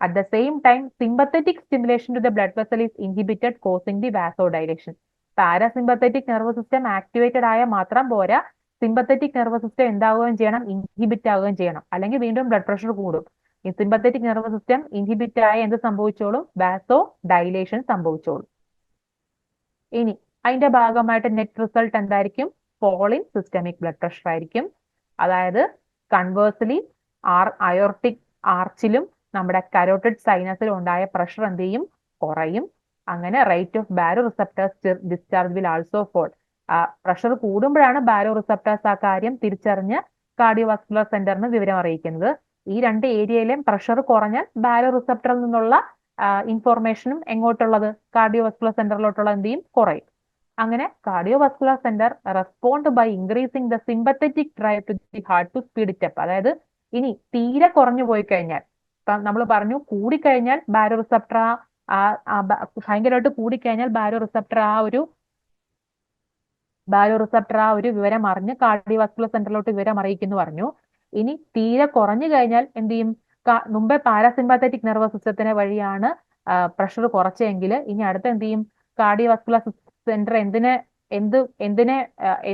at the same time sympathetic stimulation to the blood vessel is inhibited causing the vasodilation. Parasympathetic nervous system activated ആയാൽ മാത്രം പോരാ, സിമ്പത്തറ്റിക് നെർവസ് സിസ്റ്റം എന്താവുകയും ചെയ്യണം? ഇൻഹിബിറ്റ് ആവുകയും ചെയ്യണം. അല്ലെങ്കിൽ വീണ്ടും ബ്ലഡ് പ്രഷർ കൂടും. ഈ സിമ്പത്തറ്റിക് നെർവസ് സിസ്റ്റം ഇൻഹിബിറ്റ് ആയ എന്ത് സംഭവിച്ചോളും? വാസോ ഡൈലേഷൻ സംഭവിച്ചോളും. ഇനി അതിന്റെ ഭാഗമായിട്ട് നെറ്റ് റിസൾട്ട് എന്തായിരിക്കും? Fall in systemic blood pressure ആയിരിക്കും. അതായത് കൺവേഴ്സ്ലി അയോർട്ടിക് ആർച്ചിലും നമ്മുടെ കരോട്ടിഡ് സൈനസിൽ ഉണ്ടായ പ്രഷർ എന്ത് ചെയ്യും, കുറയും. അങ്ങനെ rate of baroreceptors discharge will also fall. Pressure കൂടുമ്പോഴാണ് ബാരോ റിസപ്റ്റേഴ്സ് ആ കാര്യം തിരിച്ചറിഞ്ഞ് കാർഡിയോവാസ്കുലർ സെന്ററിന് വിവരം അറിയിക്കുന്നത്. ഈ രണ്ട് ഏരിയയിലും പ്രഷർ കുറഞ്ഞാൽ ബാരോ റിസപ്റ്ററിൽ നിന്നുള്ള ഇൻഫോർമേഷനും എങ്ങോട്ടുള്ളത്, കാർഡിയോവാസ്കുലർ സെന്ററിലോട്ടുള്ള എന്ത് ചെയ്യും, കുറയും. അങ്ങനെ cardiovascular centre respond by increasing the sympathetic drive to the heart to speed it up. അതായത് ഇനി തീരെ കുറഞ്ഞു പോയി കഴിഞ്ഞാൽ, നമ്മൾ പറഞ്ഞു കൂടിക്കഴിഞ്ഞാൽ ബാരോ റിസപ്റ്റർ ഭയങ്കരമായിട്ട് കൂടിക്കഴിഞ്ഞാൽ ബാരോ റിസപ്റ്റർ ആ ഒരു വിവരം അറിഞ്ഞ് കാർഡിയോവാസ്കുലർ സെന്ററിലോട്ട് വിവരം അറിയിക്കുന്നു പറഞ്ഞു. ഇനി തീരെ കുറഞ്ഞു കഴിഞ്ഞാൽ എന്ത് ചെയ്യും, മുമ്പേ പാരാസിമ്പത്തറ്റിക് നെർവസ് സിസ്റ്റത്തിന് വഴിയാണ് പ്രഷർ കുറച്ചെങ്കിൽ ഇനി അടുത്ത എന്ത് ചെയ്യും, കാർഡിയോവാസ്കുലർ സെന്റർ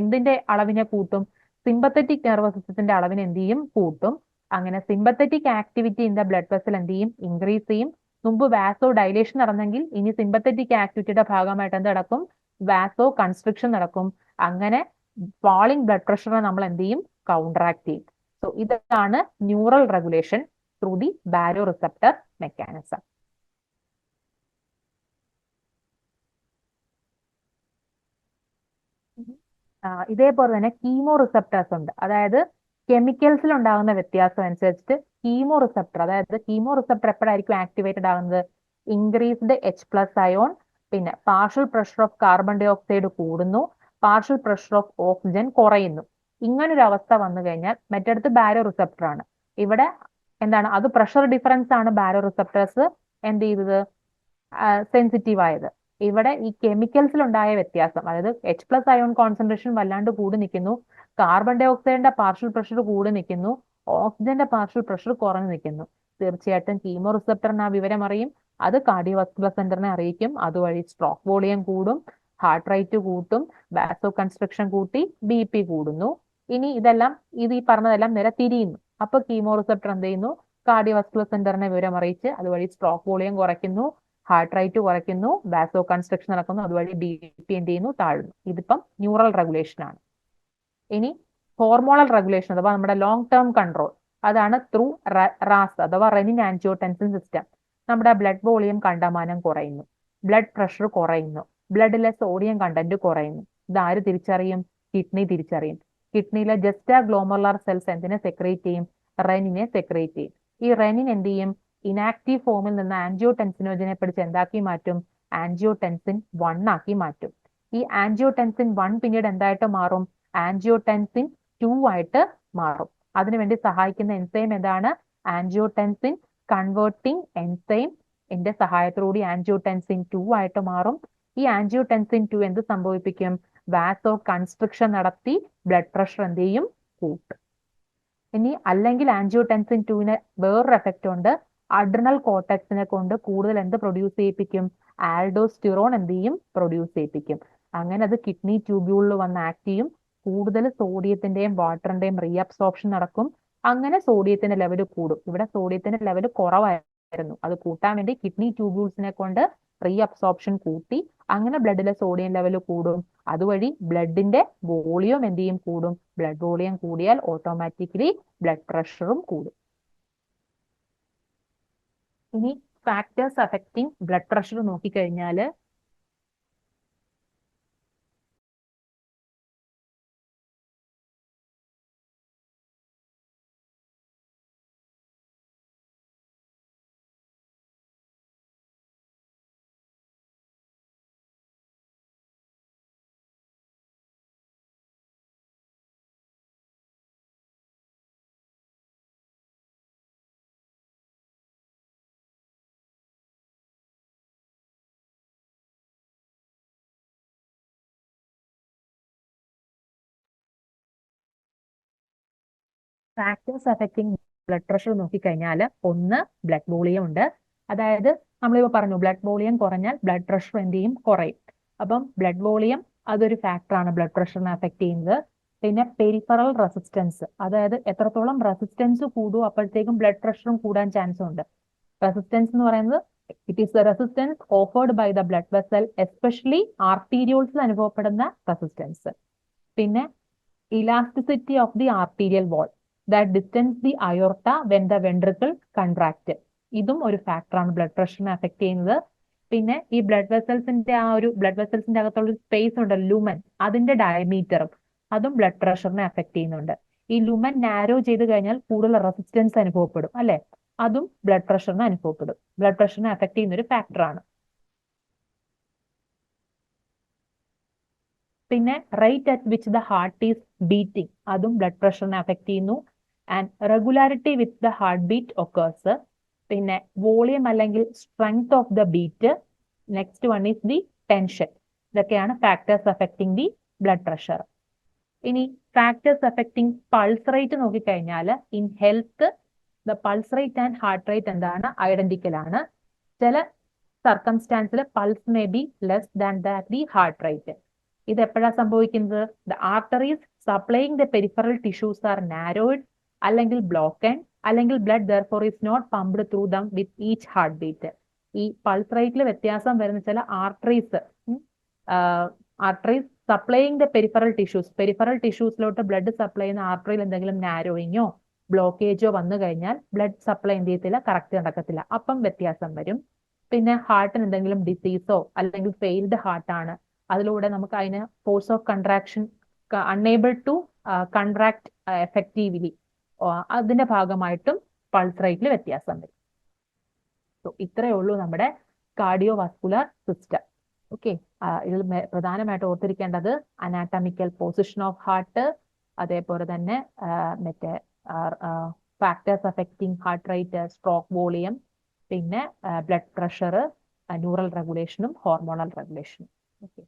എന്തിന്റെ അളവിനെ കൂട്ടും, സിമ്പത്തറ്റിക് നെർവസ് സിസ്റ്റത്തിന്റെ അളവിനെ എന്ത് ചെയ്യും, കൂട്ടും. അങ്ങനെ sympathetic activity in the blood vessel എന്ത് ചെയ്യും, ഇൻക്രീസ് ചെയ്യും. മുമ്പ് വാസോ ഡൈലേഷൻ നടന്നെങ്കിൽ ഇനി സിമ്പത്തറ്റിക് ആക്ടിവിറ്റിയുടെ ഭാഗമായിട്ട് എന്ത് നടക്കും, വാസോ കൺസ്ട്രിക്ഷൻ നടക്കും. അങ്ങനെ ഫാളിംഗ് ബ്ലഡ് പ്രഷറിനെ നമ്മൾ എന്ത് ചെയ്യും, കൗണ്ടറാക്ട് ചെയ്യും. സോ ഇതാണ് neural regulation through the ബാരോ receptor mechanism. ഇതേപോലെ തന്നെ കീമോ റിസപ്റ്റേഴ്സ് ഉണ്ട്. അതായത് കെമിക്കൽസിൽ ഉണ്ടാകുന്ന വ്യത്യാസം അനുസരിച്ചിട്ട് കീമോ റിസപ്റ്റർ, അതായത് കീമോ റിസപ്റ്റർ എപ്പോഴായിരിക്കും ആക്ടിവേറ്റഡ് ആകുന്നത്, ഇൻക്രീസ്ഡ് H+ അയോൺ, പിന്നെ partial pressure of carbon dioxide കൂടുന്നു, പാർഷ്യൽ പ്രഷർ ഓഫ് ഓക്സിജൻ കുറയുന്നു. ഇങ്ങനൊരു അവസ്ഥ വന്നു കഴിഞ്ഞാൽ മറ്റടുത്ത് ബാരോ റിസപ്റ്റർ ആണ്. ഇവിടെ എന്താണ്, അത് പ്രഷർ ഡിഫറൻസ് ആണ് ബാരോ റിസപ്റ്റേഴ്സ് എന്ത് ചെയ്തത്, സെൻസിറ്റീവ് ആയത്. ഇവിടെ ഈ കെമിക്കൽസിൽ ഉണ്ടായ വ്യത്യാസം, അതായത് H+ അയോൺ കോൺസെൻട്രേഷൻ വല്ലാണ്ട് കൂടി നിൽക്കുന്നു, കാർബൺ ഡൈ ഓക്സൈഡിന്റെ പാർഷ്യൽ പ്രഷർ കൂടി നിൽക്കുന്നു, ഓക്സിജന്റെ പാർഷ്യൽ പ്രഷർ കുറഞ്ഞു നിൽക്കുന്നു. തീർച്ചയായിട്ടും കീമോ റിസപ്റ്ററിന് ആ വിവരം അറിയും, അത് കാർഡിയോവാസ്കുലർ സെന്ററിനെ അറിയിക്കും. അതുവഴി സ്ട്രോക്ക് വോളിയം കൂടും, ഹാർട്ട് റേറ്റ് കൂട്ടും, വാസോ കൺസ്ട്രക്ഷൻ കൂട്ടി BP കൂടുന്നു. ഇനി ഇതെല്ലാം ഈ പറഞ്ഞതെല്ലാം നേരെ തിരിയുന്നു. അപ്പൊ കീമോ റിസപ്റ്റർ എന്ത് ചെയ്യുന്നു, കാർഡിയോവാസ്കുലർ സെന്ററിനെ വിവരം അറിയിച്ച് അതുവഴി സ്ട്രോക്ക് വോളിയം കുറയ്ക്കുന്നു, ഹാർട്ട് റേറ്റ് കുറയ്ക്കുന്നു, വാസോ കൺസ്ട്രക്ഷൻ നടക്കുന്നു, അതുവഴി BP എന്ത് ചെയ്യുന്നു, താഴുന്നു. ഇതിപ്പം ന്യൂറൽ റെഗുലേഷൻ ആണ്. ഇനി ഹോർമോണൽ റെഗുലേഷൻ അഥവാ നമ്മുടെ ലോങ് ടേം കൺട്രോൾ, അതാണ് ത്രൂ റാസ് അഥവാ റെനിൻ ആൻജിയോടെൻസിൻ സിസ്റ്റം. നമ്മുടെ ബ്ലഡ് വോളിയം കണ്ടമാനം കുറയുന്നു, ബ്ലഡ് പ്രഷർ കുറയുന്നു, ബ്ലഡിലെ സോഡിയം കണ്ടന്റ് കുറയുന്നു. ഇതാര് തിരിച്ചറിയും, കിഡ്നി തിരിച്ചറിയും. കിഡ്നിയിലെ ജസ്റ്റാ ഗ്ലോമറുലാർ സെൽസ് എന്തിനെ സെക്രേറ്റ് ചെയ്യും, റെനിനെ സെക്രേറ്റ് ചെയ്യും. ഈ റെനിൻ എന്ത് ചെയ്യും, ഇനാക്റ്റീവ് ഫോമിൽ നിന്ന് ആൻജിയോടെൻസിനോജനെ പിടിച്ച് എന്താക്കി മാറ്റും, ആൻജിയോടെൻസിൻ 1 ആക്കി മാറ്റും. ഈ ആൻജിയോടെൻസിൻ 1 പിന്നീട് എന്തായിട്ട് മാറും, ആൻജിയോടെൻസിൻ 2 ആയിട്ട് മാറും. അതിനുവേണ്ടി സഹായിക്കുന്ന എൻസൈം ഏതാണ്, ആൻജിയോടെൻസിൻ കൺവേർട്ടിംഗ് എൻസൈം എന്റെ സഹായത്തോടുകൂടി ആൻജിയോടെൻസിൻ 2 ആയിട്ട് മാറും. ഈ ആൻജിയോടെൻസിൻ 2 എന്ത് സംഭവിപ്പിക്കും, വാസോ കൺസ്ട്രിക്ഷൻ നടത്തി ബ്ലഡ് പ്രഷർ എന്ത് ചെയ്യും, കൂട്ടും. ഇനി അല്ലെങ്കിൽ ആൻജിയോടെൻസിൻ 2ന് വേറൊരു എഫക്റ്റ് ഉണ്ട്, അഡ്രിനൽ കോർട്ടെക്സിനെ കൊണ്ട് കൂടുതൽ എന്ത് പ്രൊഡ്യൂസ് ചെയ്യിപ്പിക്കും, ആൽഡോസ്റ്റിറോൺ എന്ത് ചെയ്യും, പ്രൊഡ്യൂസ് ചെയ്യിപ്പിക്കും. അങ്ങനെ അത് കിഡ്നി ട്യൂബ്യൂളിൽ വന്ന് ആക്ട് ചെയ്യും, കൂടുതൽ സോഡിയത്തിന്റെയും വാട്ടറിന്റെയും റീഅബ്സോർപ്ഷൻ നടക്കും. അങ്ങനെ സോഡിയത്തിന്റെ ലെവൽ കൂടും. ഇവിടെ സോഡിയത്തിന്റെ ലെവൽ കുറവായിരുന്നു, അത് കൂട്ടാൻ വേണ്ടി കിഡ്നി ട്യൂബ്യൂൾസിനെ കൊണ്ട് റീഅബ്സോർപ്ഷൻ കൂട്ടി. അങ്ങനെ ബ്ലഡിലെ സോഡിയം ലെവൽ കൂടും, അതുവഴി ബ്ലഡിന്റെ വോളിയം എന്ത് ചെയ്യും, കൂടും. ബ്ലഡ് വോളിയം കൂടിയാൽ ഓട്ടോമാറ്റിക്കലി ബ്ലഡ് പ്രഷറും കൂടും. ഇനി ഫാക്ടേഴ്സ് അഫക്റ്റിംഗ് ബ്ലഡ് പ്രഷർ നോക്കിക്കഴിഞ്ഞാൽ ഫാക്ടേഴ്സ് അഫക്റ്റിംഗ് ബ്ലഡ് പ്രഷർ നോക്കിക്കഴിഞ്ഞാൽ ഒന്ന് ബ്ലഡ് വോളിയം ഉണ്ട്. അതായത് നമ്മളിപ്പോൾ പറഞ്ഞു ബ്ലഡ് വോളിയം കുറഞ്ഞാൽ ബ്ലഡ് പ്രഷർ എന്ത് ചെയ്യും, കുറയും. അപ്പം ബ്ലഡ് വോളിയം അതൊരു ഫാക്ടറാണ് ബ്ലഡ് പ്രഷറിനെ അഫക്ട് ചെയ്യുന്നത്. പിന്നെ പെരിഫറൽ റെസിസ്റ്റൻസ്, അതായത് എത്രത്തോളം റെസിസ്റ്റൻസ് കൂടുമോ അപ്പോഴത്തേക്കും ബ്ലഡ് പ്രഷറും കൂടാൻ ചാൻസ് ഉണ്ട്. റെസിസ്റ്റൻസ് എന്ന് പറയുന്നത് it is the resistance offered by the blood vessel, especially ആർട്ടീരിയോൾസിൽ അനുഭവപ്പെടുന്ന റെസിസ്റ്റൻസ്. പിന്നെ elasticity of the arterial wall that distance the aorta when the ventricle contract. ഇതും ഒരു ഫാക്ടറാണ് ബ്ലഡ് പ്രഷറിനെ അഫക്ട് ചെയ്യുന്നത്. പിന്നെ ഈ ബ്ലഡ് വെസൽസിന്റെ ആ ഒരു ബ്ലഡ് വെസൽസിന്റെ അകത്തുള്ള സ്പേസ് ഉണ്ട് ലുമൻ, അതിന്റെ ഡയമീറ്ററും അതും ബ്ലഡ് പ്രഷറിനെ അഫക്ട് ചെയ്യുന്നുണ്ട്. ഈ ലുമൻ നാരോ ചെയ്ത് കഴിഞ്ഞാൽ കൂടുതൽ റെസിസ്റ്റൻസ് അനുഭവപ്പെടും അല്ലെ, അതും ബ്ലഡ് പ്രഷറിനെ അനുഭവപ്പെടും. ബ്ലഡ് പ്രഷറിനെ അഫക്ട് ചെയ്യുന്ന ഒരു ഫാക്ടറാണ്. പിന്നെ rate at which the heart is beating, അതും ബ്ലഡ് പ്രഷറിനെ അഫക്ട് ചെയ്യുന്നു. And regularity with the heartbeat occurs. പിന്നെ വോളിയം അല്ലെങ്കിൽ strength of the beat. Next one is the tension. ഇതൊക്കെയാണ് factors affecting the blood pressure. ഇനി factors affecting pulse rate നോക്കിക്കഴിഞ്ഞാൽ in health the pulse rate and heart rate എന്താണ്, identical ആണ്. ചില സർക്കംസ്റ്റാൻസിൽ pulse may be less than the heart rate. ഇത് എപ്പോഴാണ് സംഭവിക്കുന്നത്? The arteries supplying the peripheral tissues are narrowed, അല്ലെങ്കിൽ ബ്ലോക്കൻ, അല്ലെങ്കിൽ blood therefore is not pumped through them with each heartbeat. ഈ പൾസ് റേറ്റിൽ വ്യത്യാസം വരുന്ന ചില ആർട്ടറീസ് സപ്ലൈയിങ് ദ പെരിഫറൽ ടിഷ്യൂസിലോട്ട് ബ്ലഡ് സപ്ലൈ ചെയ്യുന്ന ആർട്ടറിയിൽ എന്തെങ്കിലും നാരോയിങ്ങോ ബ്ലോക്കേജോ വന്നു കഴിഞ്ഞാൽ ബ്ലഡ് സപ്ലൈ എന്ത് ചെയ്യത്തില്ല, കറക്റ്റ് നടക്കത്തില്ല, അപ്പം വ്യത്യാസം വരും. പിന്നെ ഹാർട്ടിന് എന്തെങ്കിലും ഡിസീസോ അല്ലെങ്കിൽ ഫെയിൽഡ് ഹാർട്ടാണ്, അതിലൂടെ നമുക്ക് അതിന് force of contraction unable to contract effectively, അതിന്റെ ഭാഗമായിട്ടും പൾസ് റേറ്റിൽ വ്യത്യാസം വരും. സോ ഇത്രയേ ഉള്ളൂ നമ്മുടെ കാർഡിയോ വാസ്കുലർ സിസ്റ്റം. ഓക്കെ, ഇതിൽ പ്രധാനമായിട്ട് ഓർത്തിരിക്കേണ്ടത് അനാറ്റമിക്കൽ പൊസിഷൻ ഓഫ് ഹാർട്ട്, അതേപോലെ തന്നെ മറ്റേ factors affecting heart rate, stroke volume, പിന്നെ ബ്ലഡ് പ്രഷർ, ന്യൂറൽ റെഗുലേഷനും ഹോർമോണൽ റെഗുലേഷനും. ഓക്കെ.